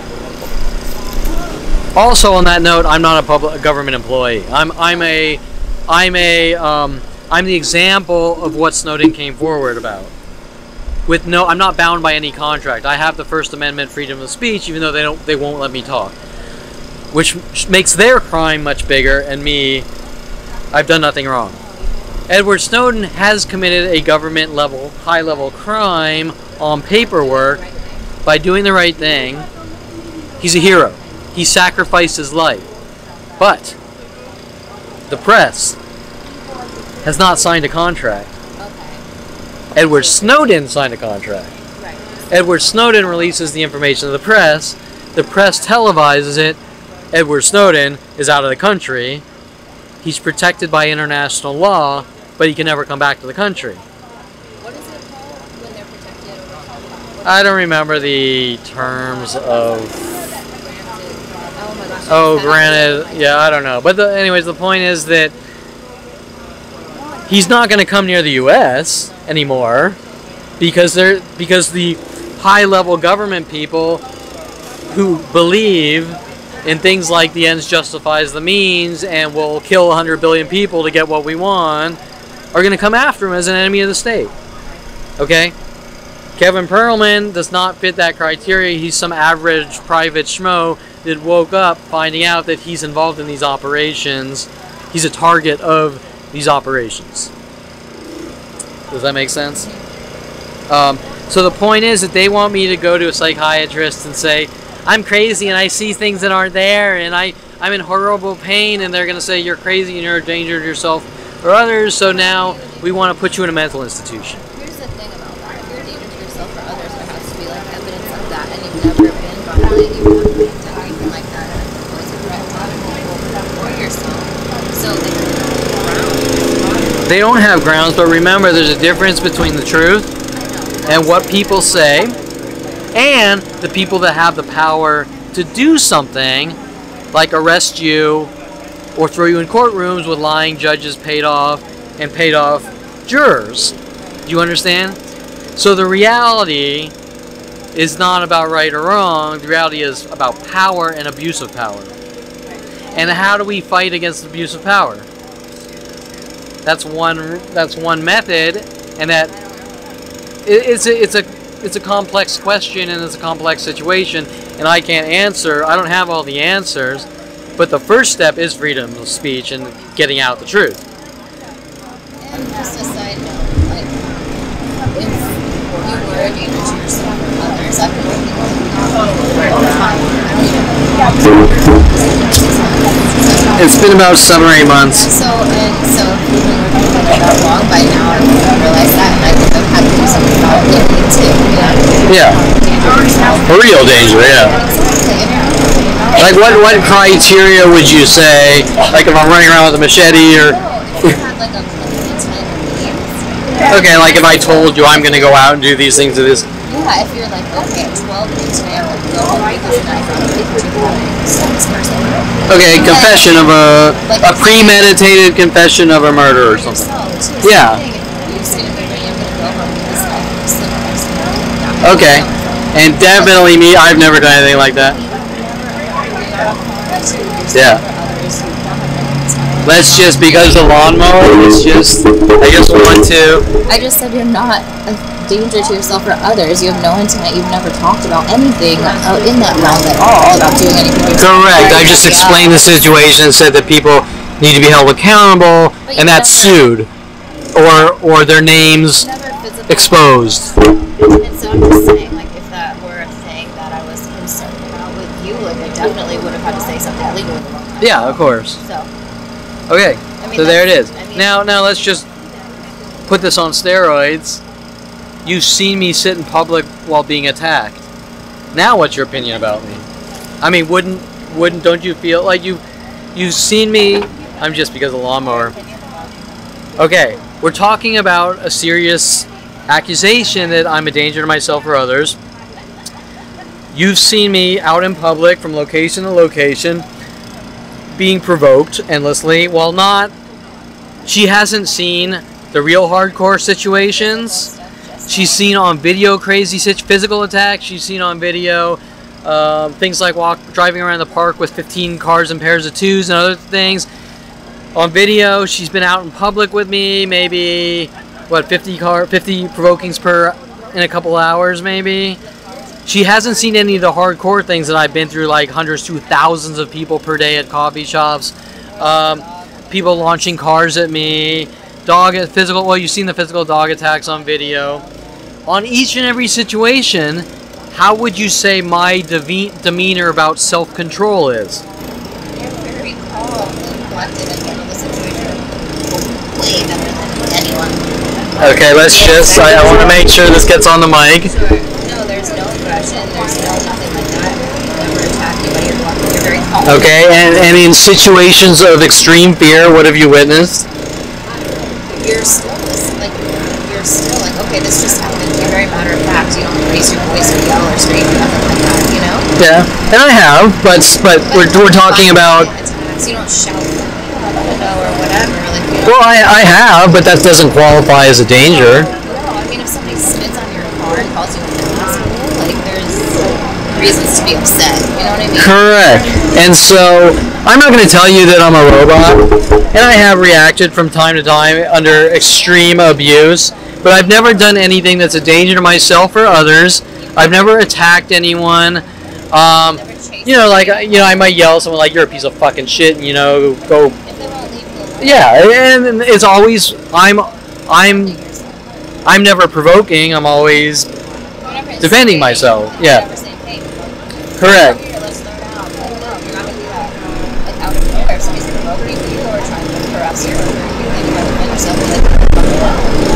everybody... Also, on that note, I'm not a government employee. I'm the example of what Snowden came forward about. I'm not bound by any contract. I have the First Amendment freedom of speech, even though they won't let me talk, which makes their crime much bigger. And me, I've done nothing wrong. Edward Snowden has committed a government-level, high-level crime on paperwork by doing the right thing. He's a hero. He sacrificed his life. But the press has not signed a contract. Edward Snowden signed a contract. Right. Edward Snowden releases the information to the press. The press televises it. Edward Snowden is out of the country. He's protected by international law, but he can never come back to the country. What is it called when they're protected? I don't remember the terms of... Oh my gosh. Oh, granted, yeah, I don't know. But anyways, the point is that he's not going to come near the U.S. anymore because the high-level government people who believe in things like the ends justifies the means and will kill 100 billion people to get what we want are going to come after him as an enemy of the state. Okay? Kevin Perlman does not fit that criteria. He's some average private schmo that woke up finding out that he's involved in these operations. He's a target of these operations. Does that make sense? So the point is that they want me to go to a psychiatrist and say, I'm crazy and I see things that aren't there and I'm in horrible pain, and they're going to say you're crazy and you're a danger to yourself or others, so now we want to put you in a mental institution. Here's the thing about that. If you're a danger to yourself or others, there has to be like evidence of that, and you've never been violent, you've never been anything like that, and it's always a threat to other people or yourself. So they have grounds. They don't have grounds, but remember there's a difference between the truth and what people say and the people that have the power to do something like arrest you or throw you in courtrooms with lying judges paid off jurors. Do you understand? So the reality is not about right or wrong. The reality is about power and abuse of power. And how do we fight against abuse of power? That's one method, and that it's a complex question and it's a complex situation, and I can't answer. I don't have all the answers, but the first step is freedom of speech and getting out the truth. And just a side note, like, if you were a danger to yourself or others, I could only It's been about 7 or 8 months. So if you were doing that wrong by now, I would have realized that, and I would have had to do something about it too, you know? Yeah. A real danger, yeah. Like what criteria would you say, like if I'm running around with a machete or... Okay, like if I told you I'm going to go out and do these things to this... Yeah, if you're like, okay, 12 days today, I'm going to go home because the knife I'm going to stop this person. Okay, confession of a premeditated confession of a murder or something. Yeah. Okay, and definitely me, I've never done anything like that. Yeah. Let's just, because the lawnmower, I just want to... I just said you're not a danger to yourself or others. You have no intent. You've never talked about anything in that realm at all, about doing anything. Correct. I just explained the situation and said that people need to be held accountable, But and that's sued, or their names Never physically. exposed. And so I'm just saying, like, if that were a thing that I was concerned about with you, like, I definitely would have had to say something legally. Yeah, of course. So, Okay, I mean, so there it is. I mean, Now let's just put this on steroids. You've seen me sit in public while being attacked. Now, what's your opinion about me? I mean, don't you feel like you've seen me? I'm just because of the lawnmower. Okay, we're talking about a serious accusation that I'm a danger to myself or others. You've seen me out in public from location to location being provoked endlessly. While not, she hasn't seen the real hardcore situations. She's seen on video crazy physical attacks. She's seen on video things like driving around the park with 15 cars and pairs of twos and other things. On video, she's been out in public with me, maybe, 50 provokings in a couple hours, maybe. She hasn't seen any of the hardcore things that I've been through, like hundreds to thousands of people per day at coffee shops, people launching cars at me, you've seen the physical dog attacks on video. On each and every situation, how would you say my demeanor about self-control is? you're very calm and collected and handle the situation way better than anyone. Okay, I want to make sure this gets on the mic. Sure. No, there's no aggression. There's no nothing like that. You never attack anybody. You're very calm. Okay, and in situations of extreme fear, what have you witnessed? You're still like, okay, this just happened. You're very matter of fact. You don't raise your voice or yell or scream or nothing like that, you know? Yeah, and I have, but we're talking about. Attacks. You don't shout, or whatever. Like, you know? Well, I have, but that doesn't qualify as a danger. No, I mean, if somebody spits on your car and calls you an asshole, like, there's reasons to be upset. You know what I mean? Correct. And so I'm not going to tell you that I'm a robot, and I have reacted from time to time under extreme abuse, but I've never done anything that's a danger to myself or others. I've never attacked anyone. I might yell at someone like, "You're a piece of fucking shit," and go. If they won't leave you alone, Yeah, and it's always I'm never provoking. I'm always defending myself. Yeah. Correct. Let's throw it out. Like, no, you're not gonna do that. Like, out of nowhere, if somebody's provoking you or trying to harass you, you gotta defend yourself.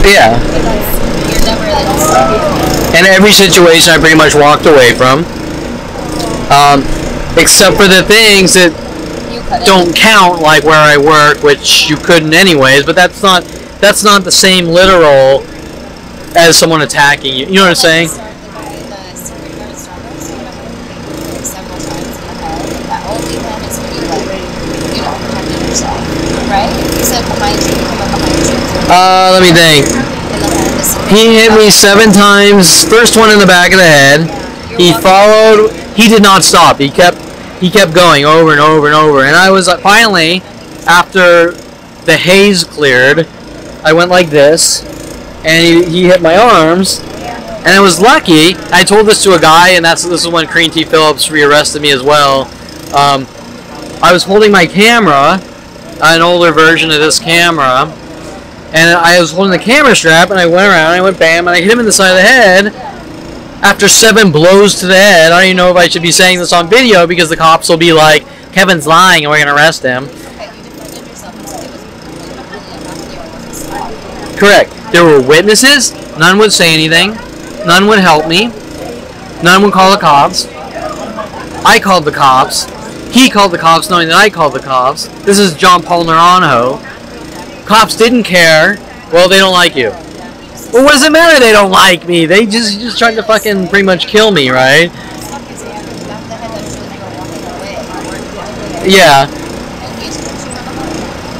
Yeah. You're never like. And every situation I pretty much walked away from, except for the things that don't count, like where I work, which you couldn't anyways. But that's not the same literal as someone attacking you. You know what I'm saying? Right? You said behind you, Let me think. He hit me 7 times. First one in the back of the head. He followed. He did not stop. He kept going over and over and over. And I was finally, after the haze cleared, I went like this, and he hit my arms. And I was lucky. I told this to a guy, and this is when Crean T. Phillips rearrested me as well. I was holding my camera, an older version of this camera, and I was holding the camera strap, and I went around, and I went bam, and I hit him in the side of the head. After 7 blows to the head, I don't even know if I should be saying this on video, because the cops will be like, Kevin's lying, and we're going to arrest him. Correct. There were witnesses. None would say anything. None would help me. None would call the cops. I called the cops. He called the cops knowing that I called the cops. This is John Paul Naranjo. Cops didn't care. Well, they don't like you. Well, what does it matter they don't like me? They just tried to fucking pretty much kill me, right? Yeah.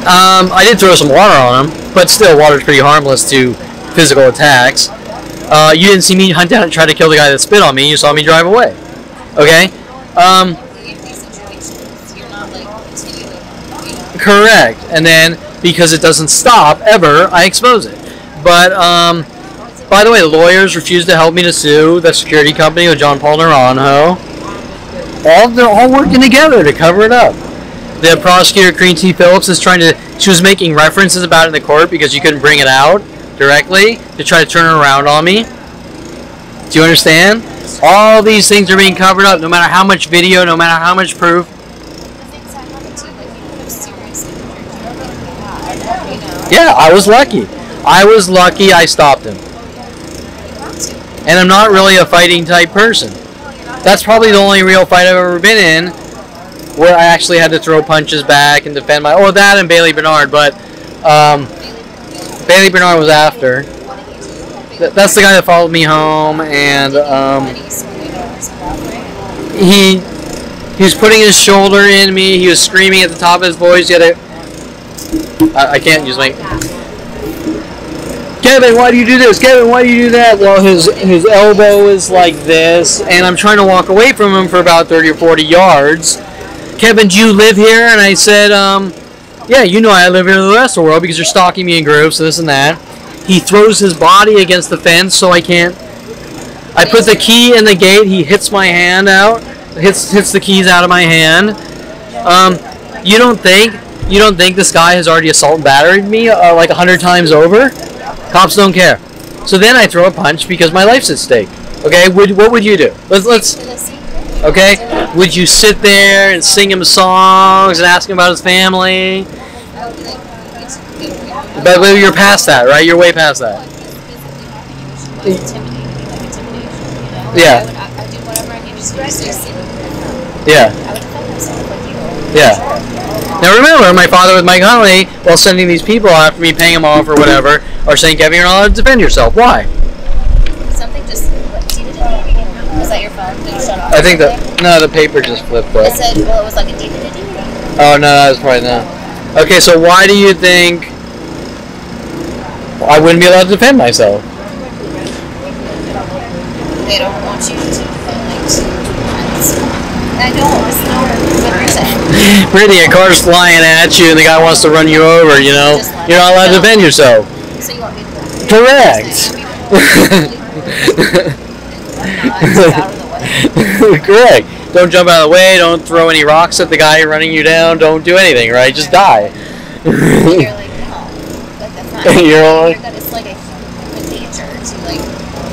I did throw some water on him, but still, water's pretty harmless to physical attacks. You didn't see me hunt down and try to kill the guy that spit on me. You saw me drive away. Okay? Correct. And then, because it doesn't stop ever, I expose it. But, by the way, the lawyers refused to help me to sue the security company with John Paul Naranjo. They're all working together to cover it up. The prosecutor, Green T. Phillips, is trying to. She was making references about it in the court because you couldn't bring it out directly to try to turn it around on me. Do you understand? All these things are being covered up, no matter how much video, no matter how much proof. Yeah, I was lucky. I was lucky I stopped him. And I'm not really a fighting type person. That's probably the only real fight I've ever been in where I actually had to throw punches back and defend my... Oh, that and Bailey Bernard, but Bailey Bernard was after. That's the guy that followed me home, and he was putting his shoulder in me. He was screaming at the top of his voice. I can't use my... Kevin, why do you do this? Kevin, why do you do that? Well, his elbow is like this, and I'm trying to walk away from him for about 30 or 40 yards. Kevin, do you live here? And I said, yeah, you know I live here in the rest of the world because you're stalking me in groups, this and that. He throws his body against the fence so I can't... I put the key in the gate, he hits my hand out, hits the keys out of my hand. You don't think this guy has already assault and battered me like 100 times over? Cops don't care. So then I throw a punch because my life's at stake. Okay, what would you do? Let's. Okay, would you sit there and sing him songs and ask him about his family? But you're past that, right? You're way past that. Yeah. Yeah. Yeah. Now remember, my father with Mike Huntley, while sending these people after me, paying them off or whatever, are saying, Kevin, you're not allowed to defend yourself. Why? Something just... Was that your phone? Did you shut off? I think no, the paper just flipped up. It said, well, it was like a DVD. Oh, no, that was probably not. Okay, so why do you think I wouldn't be allowed to defend myself? They don't want you to defend I don't. It's not what you're saying. Brittany, a car's flying at you and the guy wants to run you over, you know? You're not allowed to defend yourself. So you want me to... Correct. Correct. Don't jump out of the way. Don't throw any rocks at the guy running you down. Don't do anything, right? Just die. You're like, no. That's not... It's like a human nature to, like,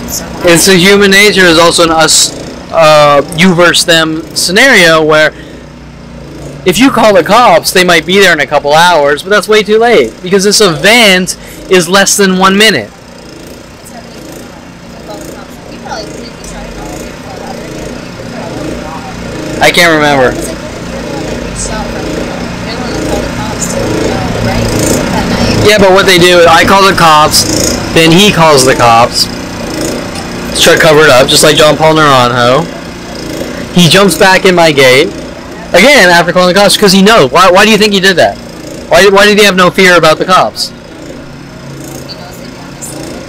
survive. It's a human nature. There's also an us, you versus them scenario where if you call the cops, they might be there in a couple hours, but that's way too late because this event is less than 1 minute. I can't remember. Yeah, but what they do is I call the cops, then he calls the cops to try to cover it up, just like John Paul Naranjo. He jumps back in my gate, again, after calling the cops, because he knows. Why do you think he did that? Why did he have no fear about the cops?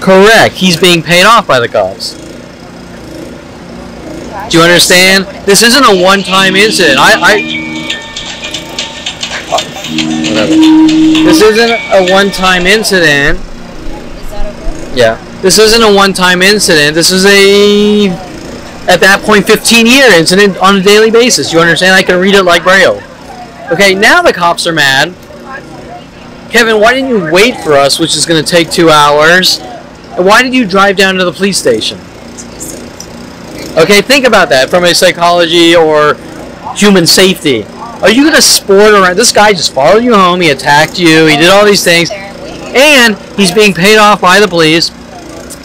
Correct. He's being paid off by the cops. Do you understand? This isn't a one-time incident. Whatever. This isn't a one-time incident. Yeah. This isn't a one-time incident. This is a, at that point, 15-year incident on a daily basis. You understand? I can read it like Braille. Okay, now the cops are mad. Kevin, why didn't you wait for us, which is going to take 2 hours? And why did you drive down to the police station? Okay, think about that from a psychology or human safety. Are you going to sport around? This guy just followed you home. He attacked you. He did all these things. And he's being paid off by the police.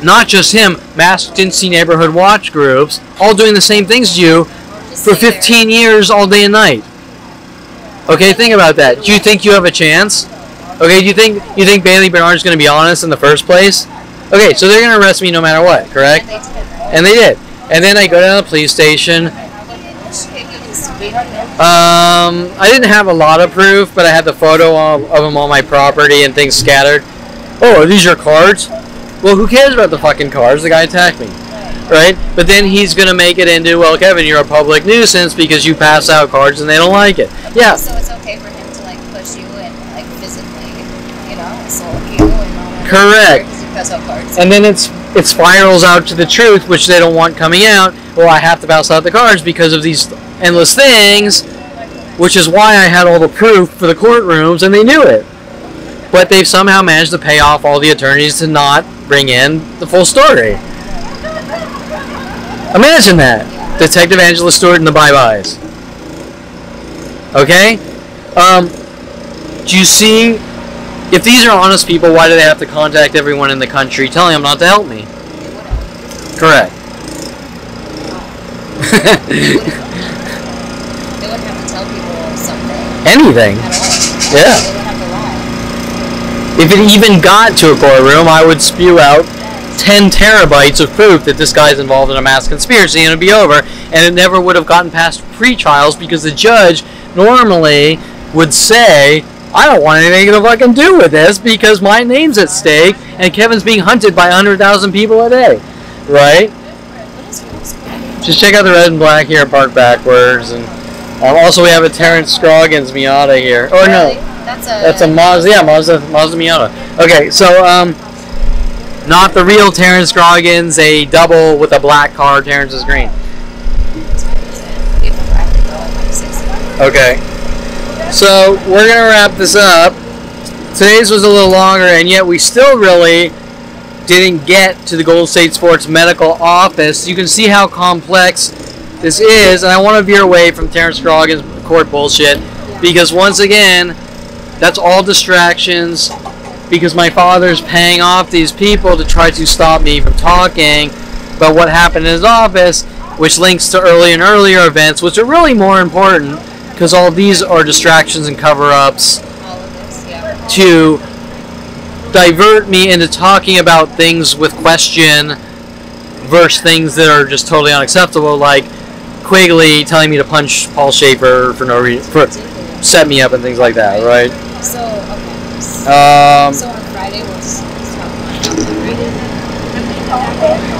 Not just him. Mass Dincy neighborhood watch groups. All doing the same things as you for 15 years all day and night. Okay, think about that. Do you think you have a chance? Okay, do you think Bailey Bernard is going to be honest in the first place? Okay, so they're going to arrest me no matter what, correct? And they did. And then I go down to the police station. I didn't have a lot of proof, but I had the photo of him on my property and things scattered. Oh, are these your cards? Well, who cares about the fucking cards? The guy attacked me. Right? But then he's going to make it into, well, Kevin, you're a public nuisance because you pass out cards and they don't like it. Yeah. So it's okay for him to, like, push you and, like, physically, you know, assault you and all that. Correct. Because you pass out cards. And then it spirals out to the truth, which they don't want coming out. Well, I have to pass out the cards because of these endless things, which is why I had all the proof for the courtrooms, and they knew it. But they've somehow managed to pay off all the attorneys to not bring in the full story. Imagine that. Detective Angela Stewart and the Bye-Byes. Okay? Do you see? If these are honest people, why do they have to contact everyone in the country telling them not to help me? Correct. They wouldn't have to tell people something. Anything. At all. Yeah. They would have to lie. If it even got to a courtroom, I would spew out 10 terabytes of proof that this guy's involved in a mass conspiracy, and it'd be over, and it never would have gotten past pre-trials because the judge normally would say, I don't want anything to fucking do with this because my name's at stake and Kevin's being hunted by 100,000 people a day. Right? Just check out the red and black here, park backwards. And also we have a Terrence Scroggins Miata here. Oh no, that's a Mazda. Yeah, Mazda Miata. Okay, so not the real Terrence Scroggins, a double with a black car. Terrence is green. Okay, so we're gonna wrap this up. Today's was a little longer, and yet we still really didn't get to the Golden State Sports Medical Office. You can see how complex this is, and I want to veer away from Terrence Scroggins court bullshit because once again, that's all distractions because my father's paying off these people to try to stop me from talking about what happened in his office, which links to earlier and earlier events, which are really more important because all of these are distractions and cover-ups to divert me into talking about things with question versus things that are just totally unacceptable, like Quigley telling me to punch Paul Schaefer for no reason, for set me up and things like that, right? So, okay. So on Friday, we'll stop.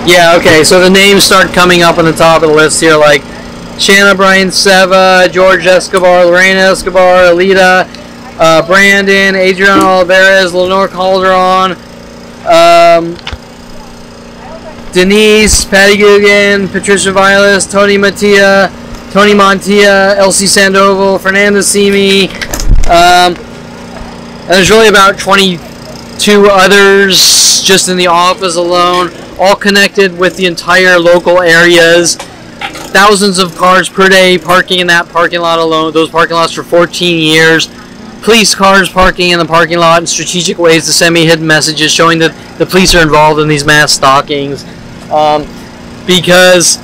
Yeah, okay, so the names start coming up on the top of the list here, like Shanna Bryan Seva, George Escobar, Lorena Escobar, Alita, Brandon, Adriana Olivares, Lenore Calderon, Denise, Patty Guggen, Patricia Vilas, Tony Montilla, Elsie Sandoval, Fernanda Simi, and there's really about 22 others just in the office alone, all connected with the entire local areas. Thousands of cars per day parking in that parking lot alone, those parking lots for 14 years. Police cars parking in the parking lot in strategic ways to send me hidden messages showing that the police are involved in these mass stalkings. Because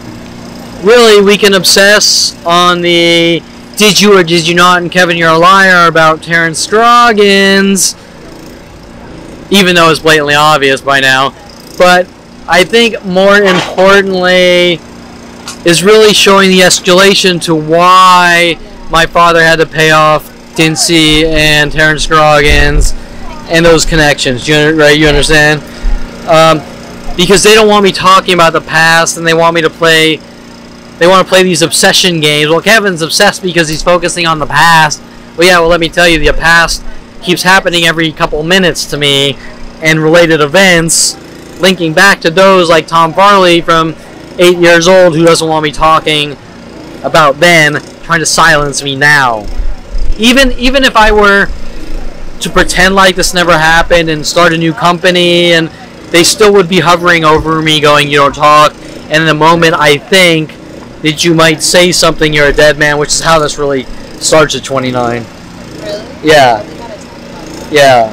really we can obsess on the did you or did you not and Kevin you're a liar about Terrence Scroggins, even though it's blatantly obvious by now. But I think more importantly is really showing the escalation to why my father had to pay off Dincy and Terrence Scroggins and those connections. You understand? Because they don't want me talking about the past, and they want me to play. They want to play these obsession games. Well, Kevin's obsessed because he's focusing on the past. Well, yeah. Well, let me tell you, the past keeps happening every couple minutes to me, and related events linking back to those, like Tom Farley from 8 years old, who doesn't want me talking about then, trying to silence me now. Even if I were to pretend like this never happened and start a new company, and they still would be hovering over me going, you don't talk, and in the moment I think that you might say something, you're a dead man, which is how this really starts at 29. Really? Yeah. Yeah.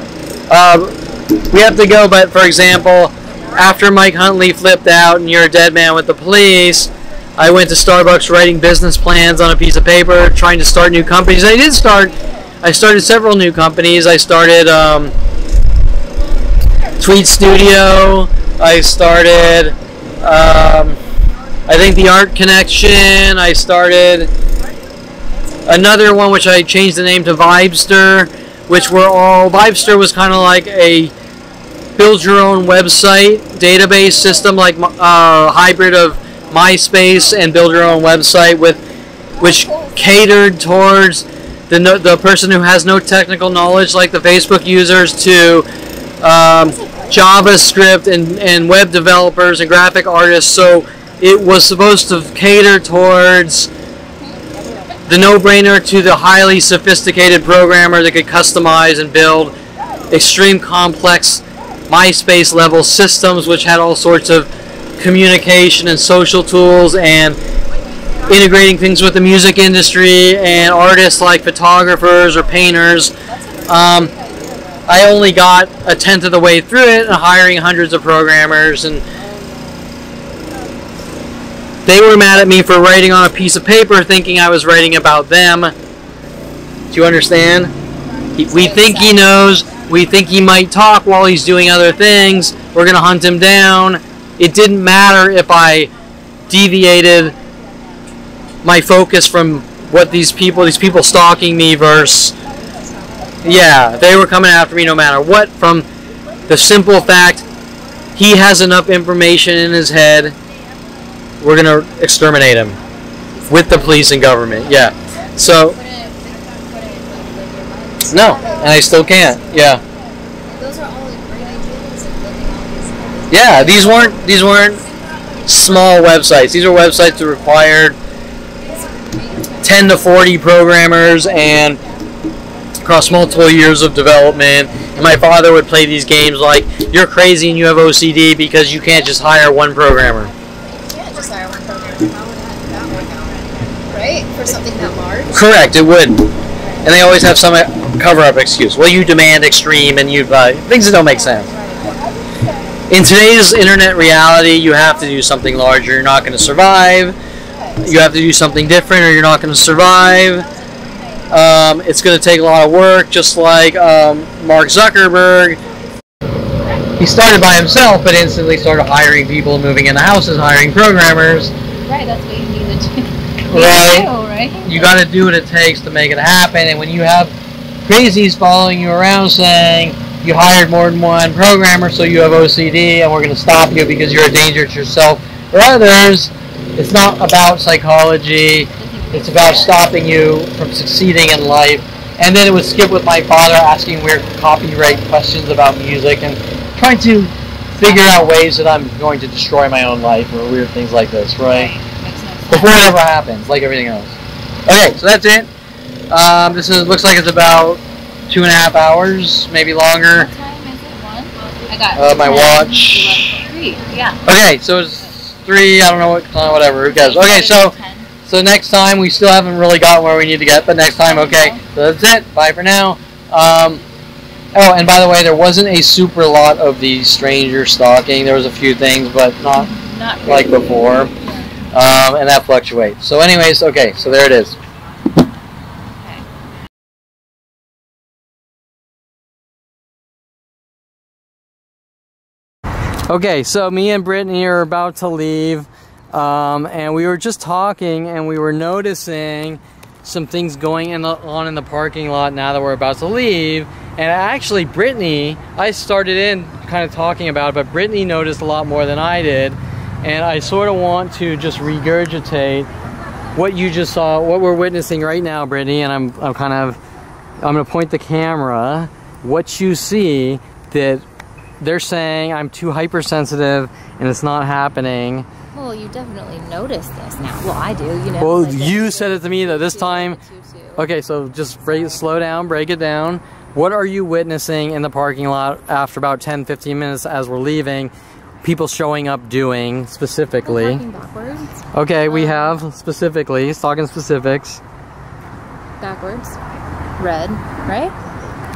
We have to go, but for example, after Mike Huntley flipped out and you're a dead man with the police, I went to Starbucks writing business plans on a piece of paper, trying to start new companies. I started several new companies. I started Tweet Studio. I started, I think, the Art Connection. I started another one which I changed the name to Vibester, which were all, Vibester was kind of like a build your own website database system, like hybrid of MySpace and build your own website, which catered towards the person who has no technical knowledge, like the Facebook users, to JavaScript and web developers and graphic artists. So it was supposed to cater towards the no-brainer to the highly sophisticated programmer that could customize and build extreme complex MySpace level systems which had all sorts of communication and social tools and integrating things with the music industry and artists like photographers or painters. I only got a tenth of the way through it and hiring hundreds of programmers, and they were mad at me for writing on a piece of paper thinking I was writing about them. Do you understand? We think he knows. We think he might talk while he's doing other things. We're going to hunt him down. It didn't matter if I deviated my focus from what these people stalking me versus, yeah, they were coming after me no matter what, from the simple fact he has enough information in his head. We're going to exterminate him with the police and government. Yeah. So, no, and I still can't. Yeah. Those are all like great ideas of building all these. Yeah, these weren't small websites. These are websites that required 10 to 40 programmers and across multiple years of development. And my father would play these games like, you're crazy and you have OCD because you can't just hire one programmer. Just hire one programmer. How would that work out? Right? For something that large? Correct, it wouldn't. And they always have some cover-up excuse. Well, you demand extreme and you things that don't make sense. In today's internet reality, you have to do something larger. You're not going to survive. You have to do something different or you're not going to survive. It's going to take a lot of work, just like Mark Zuckerberg. He started by himself, but instantly started hiring people, moving into houses, hiring programmers. Right, that's what you need to do. Right? You got to do what it takes to make it happen. And when you have crazies following you around saying you hired more than one programmer, so you have OCD, and we're going to stop you because you're a danger to yourself or others, it's not about psychology. It's about stopping you from succeeding in life. And then it would skip with my father asking weird copyright questions about music and trying to figure out ways that I'm going to destroy my own life or weird things like this, right? Before it ever happens, like everything else. Okay, so that's it. Looks like it's about 2.5 hours, maybe longer. What time is it? 1? I got my 10, watch. 3. Yeah. Okay, so it's 3. I don't know what time. Whatever. Who cares? Okay, so next time we still haven't really gotten where we need to get, but next time, okay. So that's it. Bye for now. Oh, and by the way, there wasn't a super lot of the stranger stalking. There was a few things, but not really. Like before. And that fluctuates. So anyways, okay, so there it is. Okay, so me and Brittany are about to leave, and we were just talking, and we were noticing some things going on in the parking lot now that we're about to leave. And actually, Brittany, I started in kind of talking about it, but Brittany noticed a lot more than I did. And I sort of want to just regurgitate what you just saw, what we're witnessing right now, Brittany. And I'm going to point the camera. What you see that they're saying I'm too hypersensitive and it's not happening. Well, you definitely notice this now. Well, I do, you know. Well, like you said it to me though this time. Okay, so just slow down, break it down. What are you witnessing in the parking lot after about 10-15 minutes as we're leaving? People showing up doing specifically. Backwards. Okay, we have specifically. He's talking specifics. Backwards. Red, right?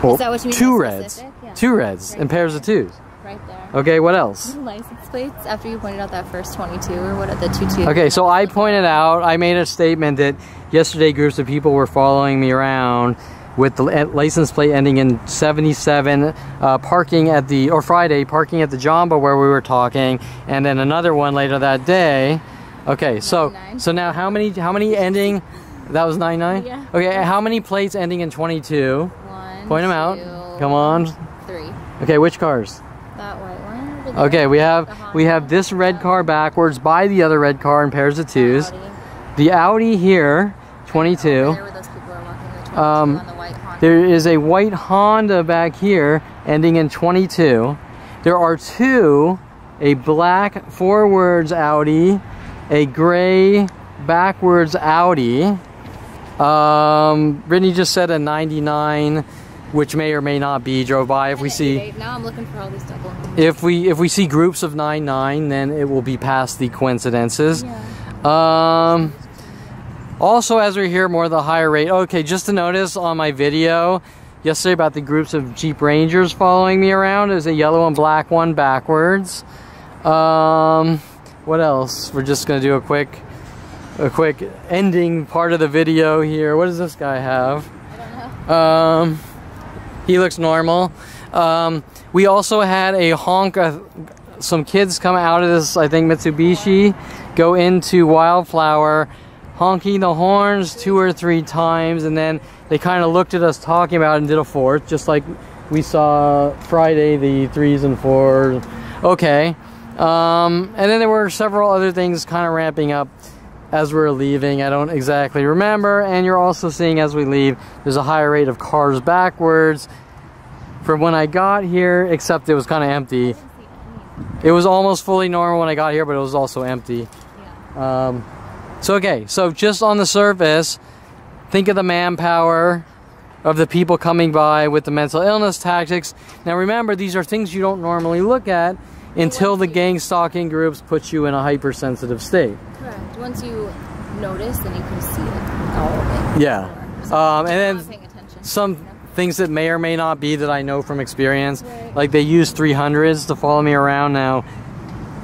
Well, is that what you mean? 2 reds. Yeah. 2 reds Right and pairs of 2s. Right there. Okay, what else? License plates after you pointed out that first 22 or what the 22. Okay, so I pointed out, I made a statement that yesterday groups of people were following me around with the license plate ending in 77, parking at the, or Friday, parking at the Jamba where we were talking, and then another one later that day. Okay, so 99. So now how many ending? That was 99? Yeah. Okay, how many plates ending in 22? 1, Point them out. 2, Come on. 3. Okay, which cars? That white one over there. Okay, we have this red car backwards by the other red car in pairs of 2s. Audi. The Audi here, 22. There where those people are walking, the 22 on the white Honda. There is a white Honda back here ending in 22. There are 2, a black forwards Audi, a gray backwards Audi. Brittany just said a 99, which may or may not be, drove by. If we see, now I'm looking for all these double numbers. if we see groups of 99, then it will be past the coincidences. Yeah. Also, as we hear more of the higher rate, okay, just to notice on my video yesterday about the groups of Jeep Rangers following me around, there's a yellow and black one backwards. What else? We're just gonna do a quick ending part of the video here. What does this guy have? I don't know. He looks normal. We also had a honk. Some kids come out of this, I think, Mitsubishi, go into Wildflour, honking the horns 2 or 3 times, and then they kind of looked at us talking about it and did a 4th, just like we saw Friday, the 3s and 4s. Okay. And then there were several other things kind of ramping up as we're leaving. I don't exactly remember. And you're also seeing as we leave, there's a higher rate of cars backwards from when I got here, except it was kind of empty. It was almost fully normal when I got here, but it was also empty. Yeah. So just on the surface, think of the manpower of the people coming by with the mental illness tactics. Now remember, these are things you don't normally look at until the gang stalking groups put you in a hypersensitive state. Correct. Once you notice, then you can see it, all of it. Yeah. And then some things that may or may not be that I know from experience. Right. Like they use 300s to follow me around now.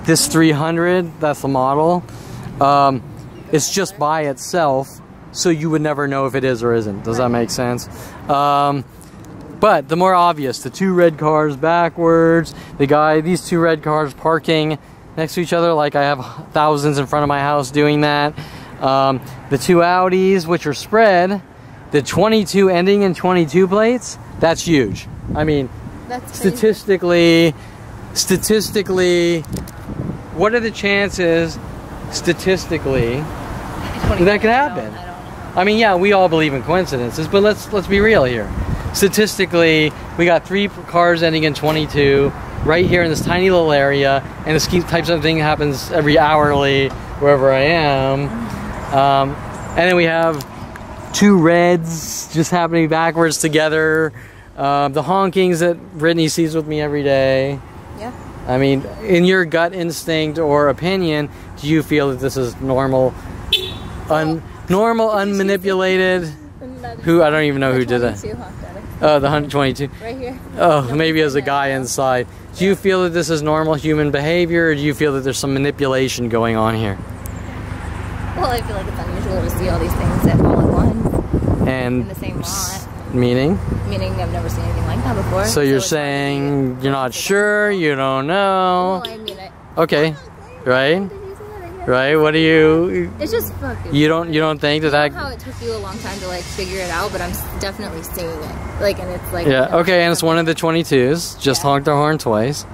This 300, that's the model. It's just by itself, so you would never know if it is or isn't. Does that make sense? But the more obvious, the 2 red cars backwards, these 2 red cars parking next to each other, like I have thousands in front of my house doing that. The 2 Audis, which are spread, the 22 ending in 22 plates, that's huge. I mean, That's statistically, what are the chances, statistically, that could happen? I don't know. I mean, yeah, we all believe in coincidences, but let's be real here. Statistically, we got 3 cars ending in 22 right here in this tiny little area, and this types of thing happens every hourly wherever I am. And then we have 2 reds just happening backwards together. The honkings that Brittany sees with me every day. Yeah. I mean, in your gut instinct or opinion, do you feel that this is normal, unmanipulated? Who, I don't even know who did that. Oh, the 122. Right here. Oh, maybe as a guy inside. Do you feel that this is normal human behavior, or do you feel that there's some manipulation going on here? Well, I feel like it's unusual to see all these things at all at once And in the same lot. meaning? Meaning I've never seen anything like that before. So you're it's hard to saying you're not sure, you don't know. Well, I mean, Okay, right? Right? What do you? it's just fucking. You don't think that I know how it took you a long time to like figure it out, but I'm definitely seeing it. Like, and it's like. Yeah. Okay, and it's one of the 22s. Just honked their horn twice.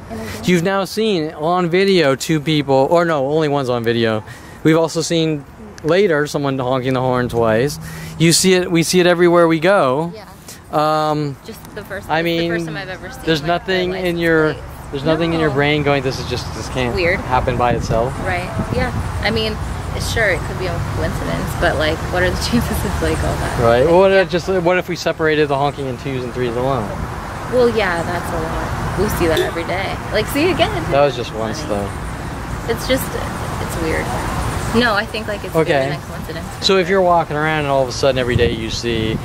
You've now seen on video 2 people, or no, only one's on video. We've also seen later someone honking the horn twice. You see it. We see it everywhere we go. Yeah. Just the first. I mean, the first time I've ever seen. there's like, nothing the in your. license plate. There's nothing in your No. brain going, this can't Weird. happen by itself. Right. Yeah. I mean, sure, it could be a coincidence, but like, what are the chances of like all that? Right. Like, Well, what if we separated the honking in 2s and 3s alone? Well, yeah, that's a lot. We see that every day. Like, see again. That was just once, though. It's just, it's weird. No, I think like it's Okay. a coincidence. So if you're walking around and all of a sudden every day you see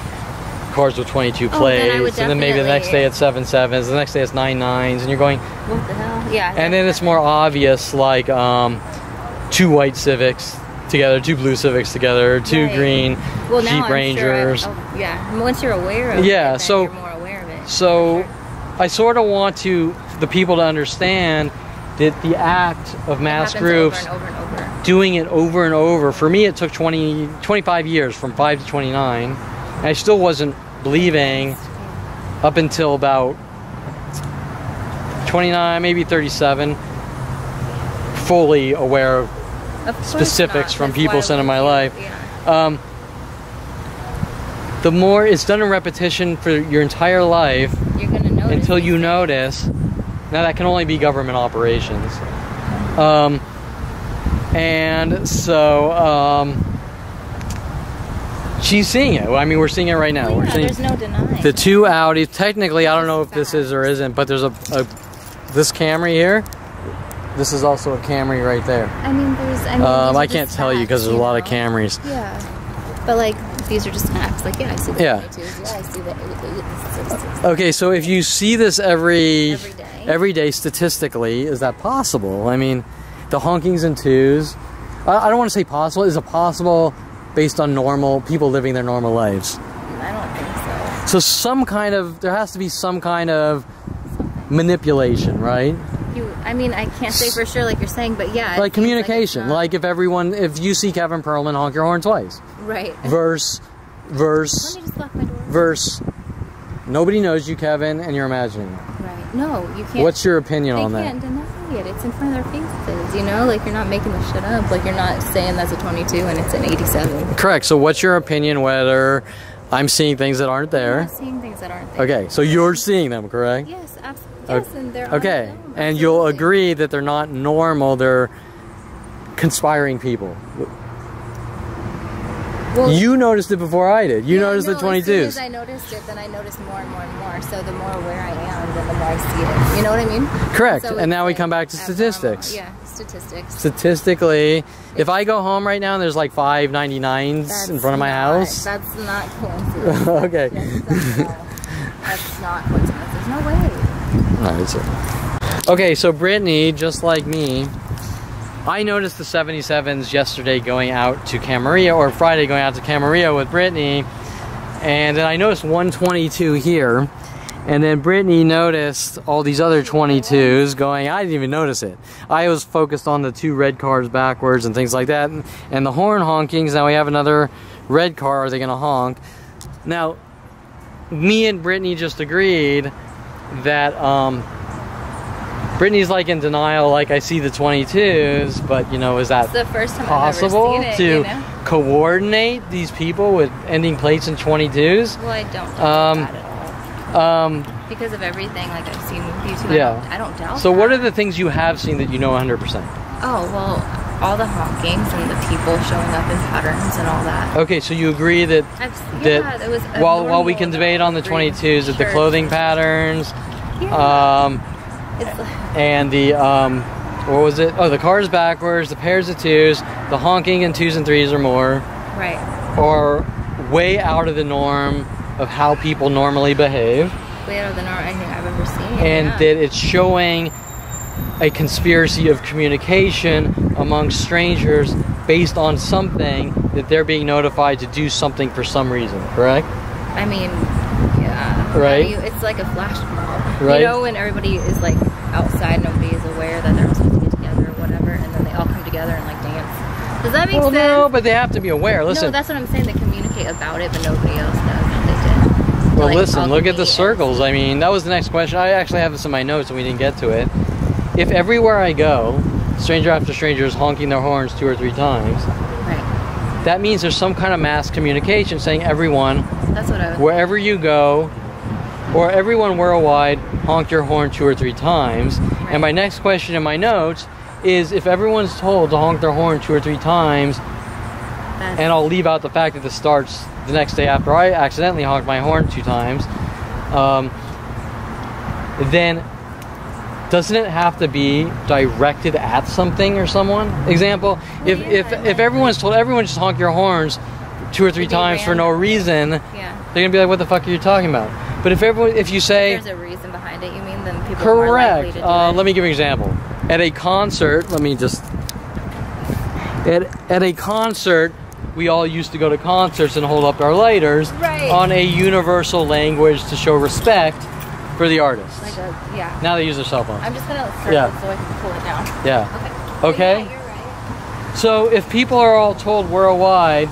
cars with 22 Oh, then I plates, would and then maybe the next definitely- day it's 7.7s, the next day it's 9.9s, and you're going, What the hell? Yeah. and then it's more obvious, like 2 white Civics together, 2 blue Civics together, 2 Right. green well, now Jeep I'm Rangers. Sure yeah. Once you're aware of Yeah, it, then so- you're more aware of it. So For sure. I sort of want the people to understand that the act of mass It happens groups over and over and over. doing it over and over, for me it took 25 years, from 5 to 29, and I still wasn't believing up until about 29, maybe 37, fully aware of Of course specifics not. from That's people why sent in we my do- life. Yeah. The more it's done in repetition for your entire life, You're gonna notice until you these notice. Now that can only be government operations. And so She's seeing it. Well, I mean, we're seeing it right now. Well, we're yeah, seeing there's no denying. the two Audis. Technically, I don't know if this is or isn't, but there's this Camry here. This is also a Camry right there. I mean, I can't tell you because there's a lot of Camrys. Yeah. But like, these are just facts. Like, yeah, I see the 22s. Yeah, I see the 8. Okay, so if you see this every day, day, statistically, is that possible? I mean, the honkings and twos. I don't want to say possible. Is it possible based on normal people living their normal lives? I don't think so. So there has to be some kind of manipulation, right? I mean, I can't say for sure, like you're saying, but yeah. Like communication. Like if you see Kevin Perlman, honk your horn twice. Right. Verse. Let me just lock my door. Verse. Nobody knows you, Kevin, and you're imagining it. Right. No, you can't. What's your opinion on that? They can't deny it. It's in front of their faces, you know? Like, you're not making this shit up. Like, you're not saying that's a 22 and it's an 87. Correct. So what's your opinion whether I'm seeing things that aren't there? I'm not seeing things that aren't there. Okay, so you're seeing them, correct? Yes, absolutely. Yes, and they're okay, unknown, and you'll agree that they're not normal, they're conspiring people. Well, you noticed it before I did. You noticed the 22s. As soon as I noticed it, then I noticed more and more and more. So the more aware I am, then the more I see it. You know what I mean? Correct. So and now we come back to statistics. Yeah, statistics. Statistically, if I go home right now and there's like 599s in front of my house. That's not coincidence. Okay. That's not coincidence. There's no way. Alright, so. Okay, so Brittany, just like me, I noticed the 77s yesterday going out to Camarillo, or Friday going out to Camarillo with Brittany, and then I noticed 122 here, and then Brittany noticed all these other 22s going. I didn't even notice it. I was focused on the 2 red cars backwards and things like that, and the horn honkings. Now we have another red car. Are they going to honk? Now, me and Brittany just agreed that Brittany's like in denial, like I see the 22s, but you know, is that the first time possible I've ever seen it, to you know? coordinate these people with ending plates in 22s? Well, I don't doubt that at all. Because of everything, like I've seen YouTube, yeah. I don't doubt So that. what are the things you have seen that you know 100%? Oh, well, all the honkings and the people showing up in patterns and all that. Okay, so you agree that that was while we can debate on the 22s, that the clothing patterns, and the what was it? Oh, the cars backwards, the pairs of 2s, the honking in 2s and 3s or more, right, are way out of the norm of how people normally behave. Way out of the norm anything I've ever seen. And that it's showing a conspiracy of communication among strangers based on something that they're being notified to do something for some reason, correct? I mean, yeah. Right? It's like a flash mob. Right. You know, when everybody is like outside, nobody is aware that they're all supposed to get together or whatever, and then they all come together and like dance. Does that make sense? No, but they have to be aware. Listen. No, that's what I'm saying. They communicate about it, but nobody else knows that they did. Well, like, listen, look at the circles. I mean, that was the next question. I actually have this in my notes and we didn't get to it. If everywhere I go, stranger after stranger is honking their horns 2 or 3 times, right, that means there's some kind of mass communication saying everyone, that's what I was wherever you go, or everyone worldwide, honk your horn 2 or 3 times. Right. And my next question in my notes is, if everyone's told to honk their horn 2 or 3 times, and I'll leave out the fact that this starts the next day after I accidentally honked my horn 2 times, then doesn't it have to be directed at something or someone? Example, if everyone's told everyone just honk your horns 2 or 3 times for no reason, they're gonna be like, what the fuck are you talking about? But if you say there's a reason behind it, you mean, then people correct. are more likely to do it. Let me give you an example. At a concert, at a concert, we all used to go to concerts and hold up our lighters on a universal language to show respect for the artists. Like now they use their cell phones. I'm just gonna circle so I can pull it down. Yeah. Okay. Okay. Yeah, you're right. So if people are all told worldwide,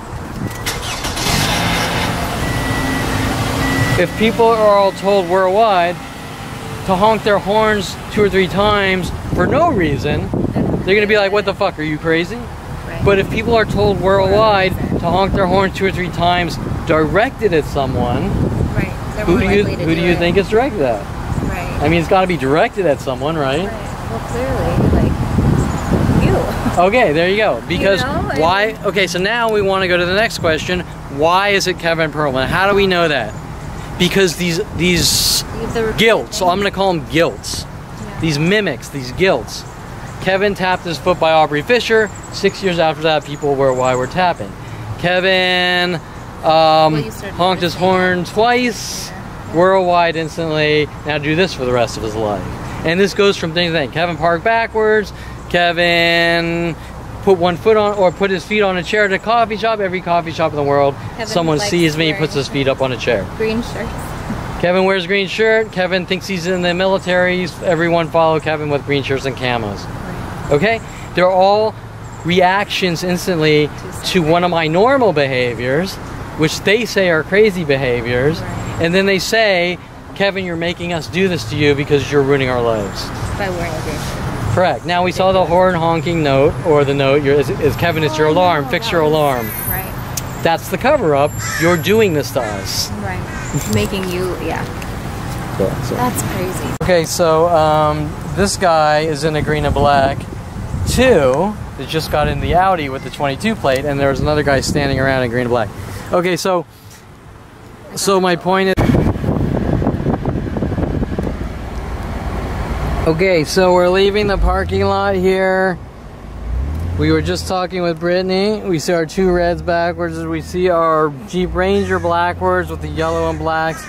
to honk their horns 2 or 3 times for no reason, they're gonna be like, what the fuck, are you crazy? Right. But if people are told worldwide to honk their horns 2 or 3 times directed at someone, who do you think it's directed at? Right. I mean, it's got to be directed at someone, right? Well, clearly, like you. Okay, there you go. Because You know, why? Okay, so now we want to go to the next question. Why is it Kevin Perlman? How do we know that? Because these guilts, so I'm going to call them guilts. Yeah. These mimics, these guilts. Kevin tapped his foot by Aubrey Fisher. 6 years after that, people were why we're tapping. Kevin honked his horn twice, worldwide instantly. Now do this for the rest of his life. And this goes from thing to thing. Kevin parked backwards. Kevin put one foot on, or put his feet on a chair at a coffee shop. Every coffee shop in the world, Kevin someone likes sees me, wearing puts his feet up on a chair. Green shirts. Kevin wears green shirt. Kevin thinks he's in the military. Everyone follow Kevin with green shirts and camos. Okay? They're all reactions instantly to one of my normal behaviors, which they say are crazy behaviors. And then they say, Kevin, you're making us do this to you because you're ruining our lives. By wearing a green shirt. Correct. Now we saw the horn honking note, or the note, is Kevin, it's your alarm, fix your alarm. Right. That's the cover up. You're doing this to us. Right. Making you, yeah. So. That's crazy. Okay, so this guy is in a green and black 2 that just got in the Audi with the 22 plate, and there was another guy standing around in green and black. Okay, so my point is, okay, so we're leaving the parking lot here. We were just talking with Brittany. We see our 2 reds backwards. We see our Jeep Ranger backwards with the yellow and blacks.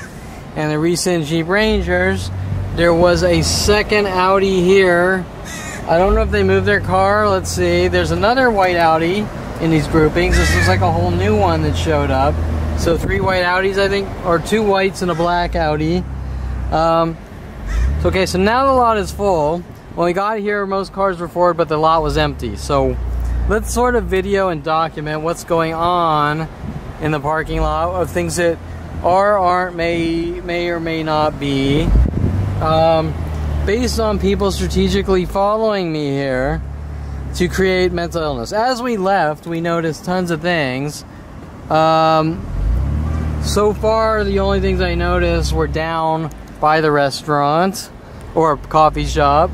And the recent Jeep Rangers. There was a second Audi here. I don't know if they moved their car. Let's see. There's another white Audi in these groupings. This is like a whole new one that showed up. So 3 white Audis, I think, or 2 whites and a black Audi. Okay, so now the lot is full. When we got here, most cars were forward, but the lot was empty. So let's sort of video and document what's going on in the parking lot of things that are, aren't, may or may not be. Based on people strategically following me here to create mental illness. As we left, we noticed tons of things. So far, the only things I noticed were down by the restaurant or coffee shop.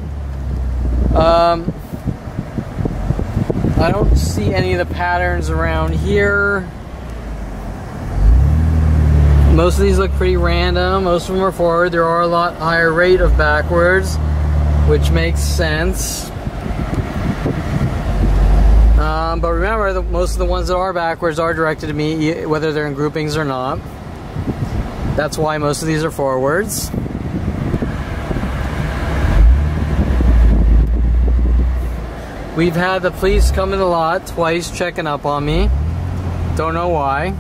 I don't see any of the patterns around here. Most of these look pretty random. Most of them are forward. There are a lot higher rate of backwards, which makes sense. But remember, most of the ones that are backwards are directed to me, whether they're in groupings or not. That's why most of these are forwards. We've had the police come in the lot twice checking up on me. Don't know why.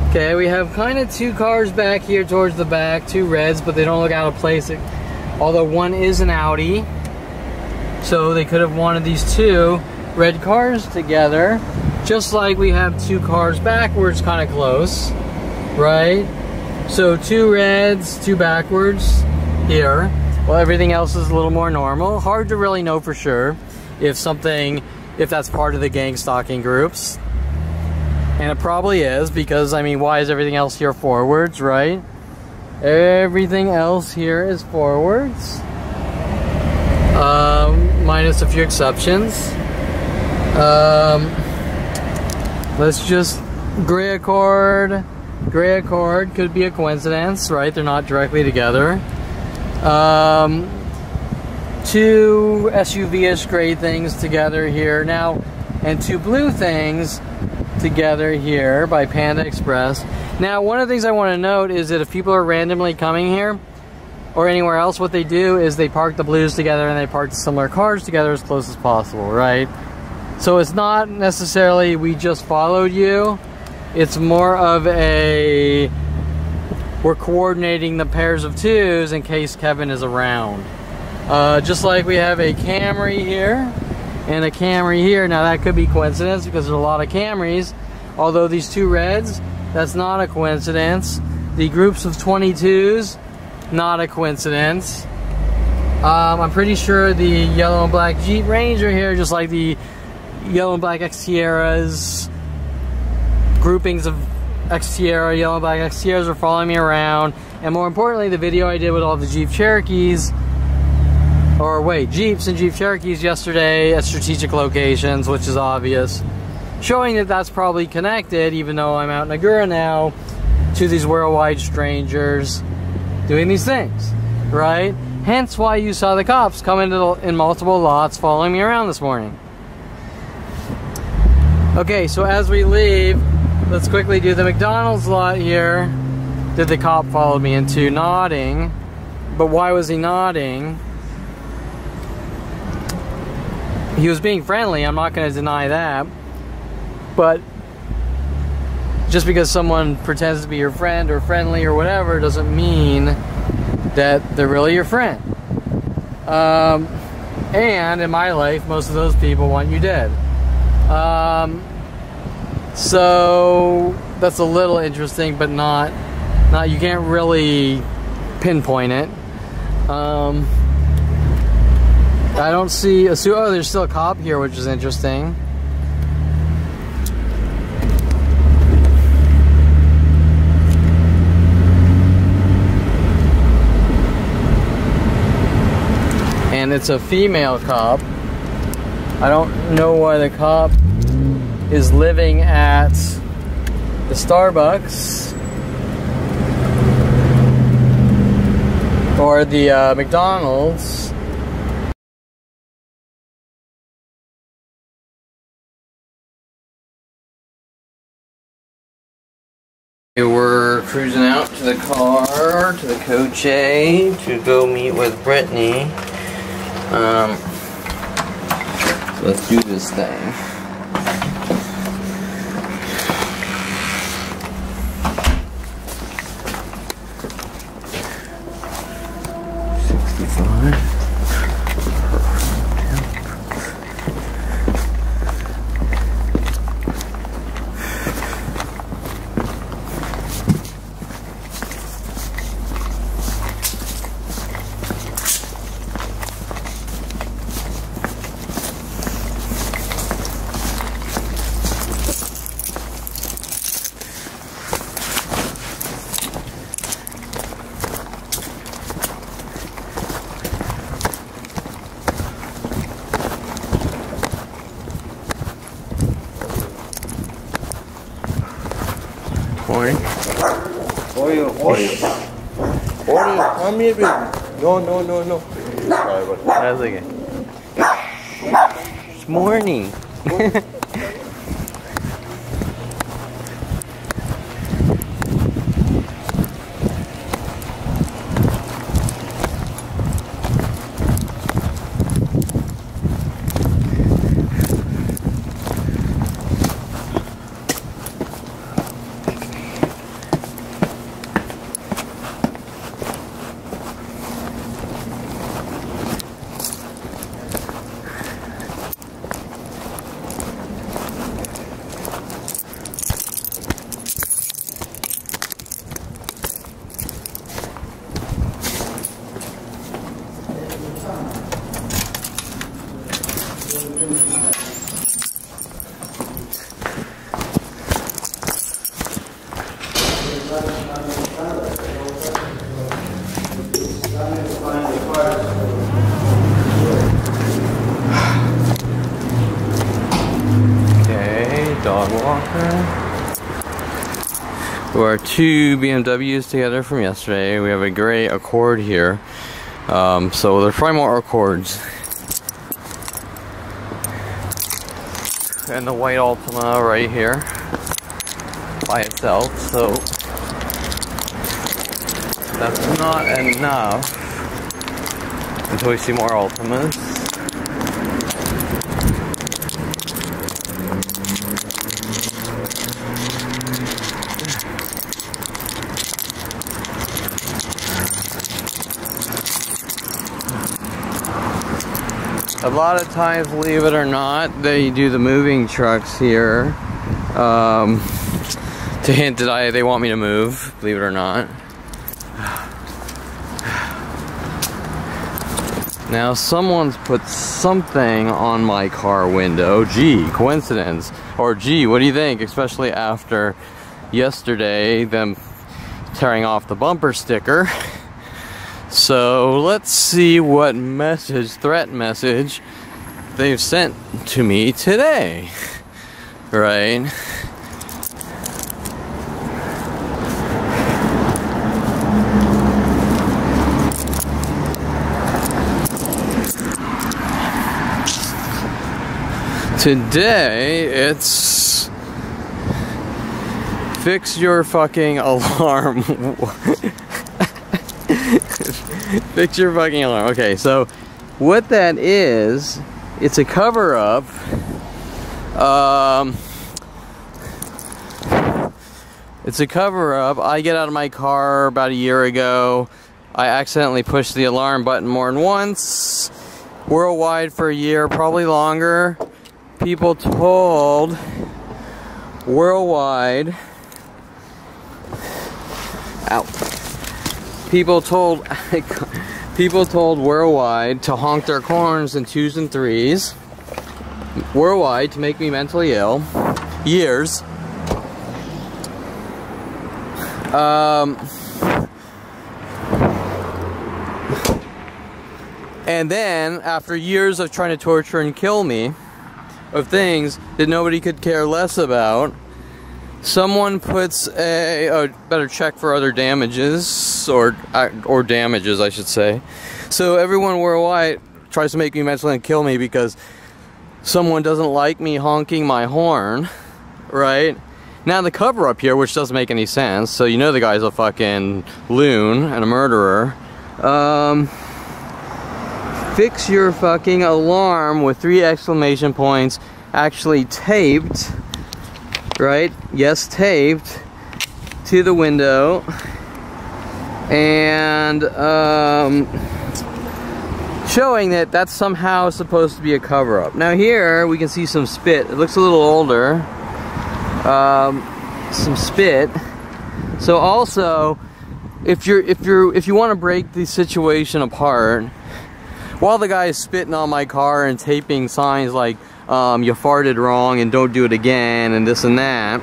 Okay, we have kind of 2 cars back here towards the back, 2 reds, but they don't look out of place. Although one is an Audi. So they could have wanted these 2 red cars together. Just like we have 2 cars backwards kind of close. Right? So 2 reds, 2 backwards here. Well, everything else is a little more normal. Hard to really know for sure if that's part of the gang stalking groups. And it probably is, because, I mean, why is everything else here forwards, right? Everything else here is forwards. Minus a few exceptions. Let's just, Gray Accord could be a coincidence, right? They're not directly together. 2 SUV-ish gray things together here now, and 2 blue things together here by Panda Express. Now, one of the things I want to note is that if people are randomly coming here or anywhere else, what they do is they park the blues together and they park similar cars together as close as possible, right? So it's not necessarily we just followed you. It's more of a we're coordinating the pairs of 2s in case Kevin is around. Just like we have a Camry here and a Camry here. Now that could be coincidence because there's a lot of Camrys. Although these 2 reds, that's not a coincidence. The groups of 22s, not a coincidence. I'm pretty sure the yellow and black Jeep Ranger here, just like the yellow and black X-Sierras, groupings of X-Sierra, yellow and black X-Sierras are following me around. And more importantly, the video I did with all the Jeep Cherokees, or wait, Jeeps and Jeep Cherokees yesterday at strategic locations, which is obvious, showing that that's probably connected, even though I'm out in Agoura now, to these worldwide strangers doing these things, right? Hence why you saw the cops come in multiple lots following me around this morning. Okay, so as we leave, let's quickly do the McDonald's lot here. Did the cop follow me into? Nodding. But why was he nodding? He was being friendly, I'm not going to deny that. But just because someone pretends to be your friend or friendly or whatever doesn't mean that they're really your friend. And in my life, most of those people want you dead. So that's a little interesting, but not you can't really pinpoint it. I don't see a suit. Oh, there's still a cop here, which is interesting. And it's a female cop. I don't know why the cop is living at the Starbucks or the McDonald's. We're cruising out to the car, to the coach A, to go meet with Brittany. So let's do this thing. Morning. Come here, baby. No. How's it going? It's morning. Okay, dog walker. We are two BMWs together from yesterday. We have a gray Accord here. So there's probably more Accords. And the white Altima right here by itself, so that's not enough until we see more Altimas. A lot of times, believe it or not, they do the moving trucks here to hint that they want me to move, believe it or not. Now someone's put something on my car window. Gee, coincidence. Or gee, what do you think? Especially after yesterday, them tearing off the bumper sticker. So let's see what threat message they've sent to me today, right? Today, it's fix your fucking alarm. Fix your fucking alarm. Okay, so what that is, it's a cover-up. It's a cover-up. I get out of my car about a year ago. I accidentally pushed the alarm button more than once. Worldwide for a year, probably longer. People told worldwide. Ow. People told worldwide to honk their horns in 2s and 3s. Worldwide to make me mentally ill. Years. And then, after years of trying to torture and kill me, of things that nobody could care less about, someone puts better check for other damages, or damages, I should say. So everyone worldwide tries to make me mentally and kill me because someone doesn't like me honking my horn, right? Now the cover up here, which doesn't make any sense, so you know the guy's a fucking loon and a murderer. Fix your fucking alarm with 3 exclamation points, actually taped, right? Yes, taped to the window, and showing that that's somehow supposed to be a cover-up. Now here we can see some spit. It looks a little older. Some spit. So also, if you want to break the situation apart, while the guy is spitting on my car and taping signs like you farted wrong and don't do it again and this and that,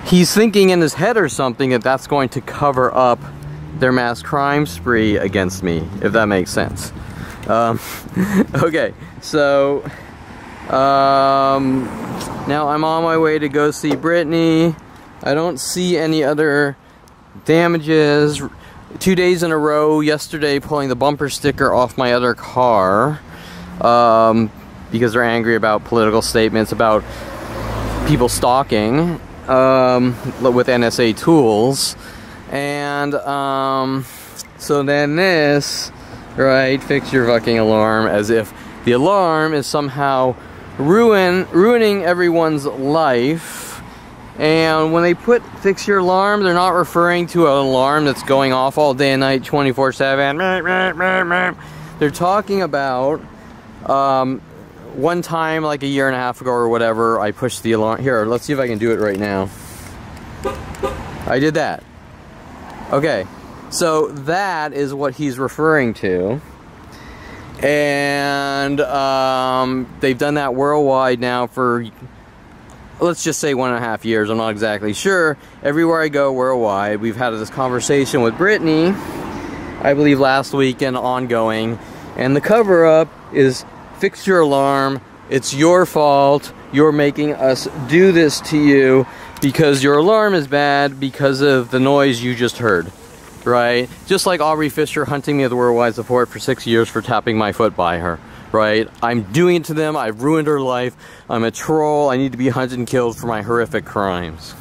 he's thinking in his head or something that that's going to cover up their mass crime spree against me, if that makes sense. Okay, so now I'm on my way to go see Brittany. I don't see any other damages. 2 days in a row, yesterday pulling the bumper sticker off my other car because they're angry about political statements about people stalking with NSA tools. And so then this, right, fix your fucking alarm, as if the alarm is somehow ruining everyone's life. And when they put fix your alarm, they're not referring to an alarm that's going off all day and night, 24/7. They're talking about one time, like a year and a half ago or whatever, I pushed the alarm. Here, let's see if I can do it right now. I did that. Okay, so that is what he's referring to. And they've done that worldwide now for, let's just say 1.5 years. I'm not exactly sure. Everywhere I go worldwide, we've had this conversation with Brittany, I believe last week and ongoing. And the cover-up is fix your alarm. It's your fault. You're making us do this to you because your alarm is bad because of the noise you just heard. Right? Just like Aubrey Fisher hunting me with worldwide support for 6 years for tapping my foot by her. Right? I'm doing it to them. I've ruined her life. I'm a troll. I need to be hunted and killed for my horrific crimes.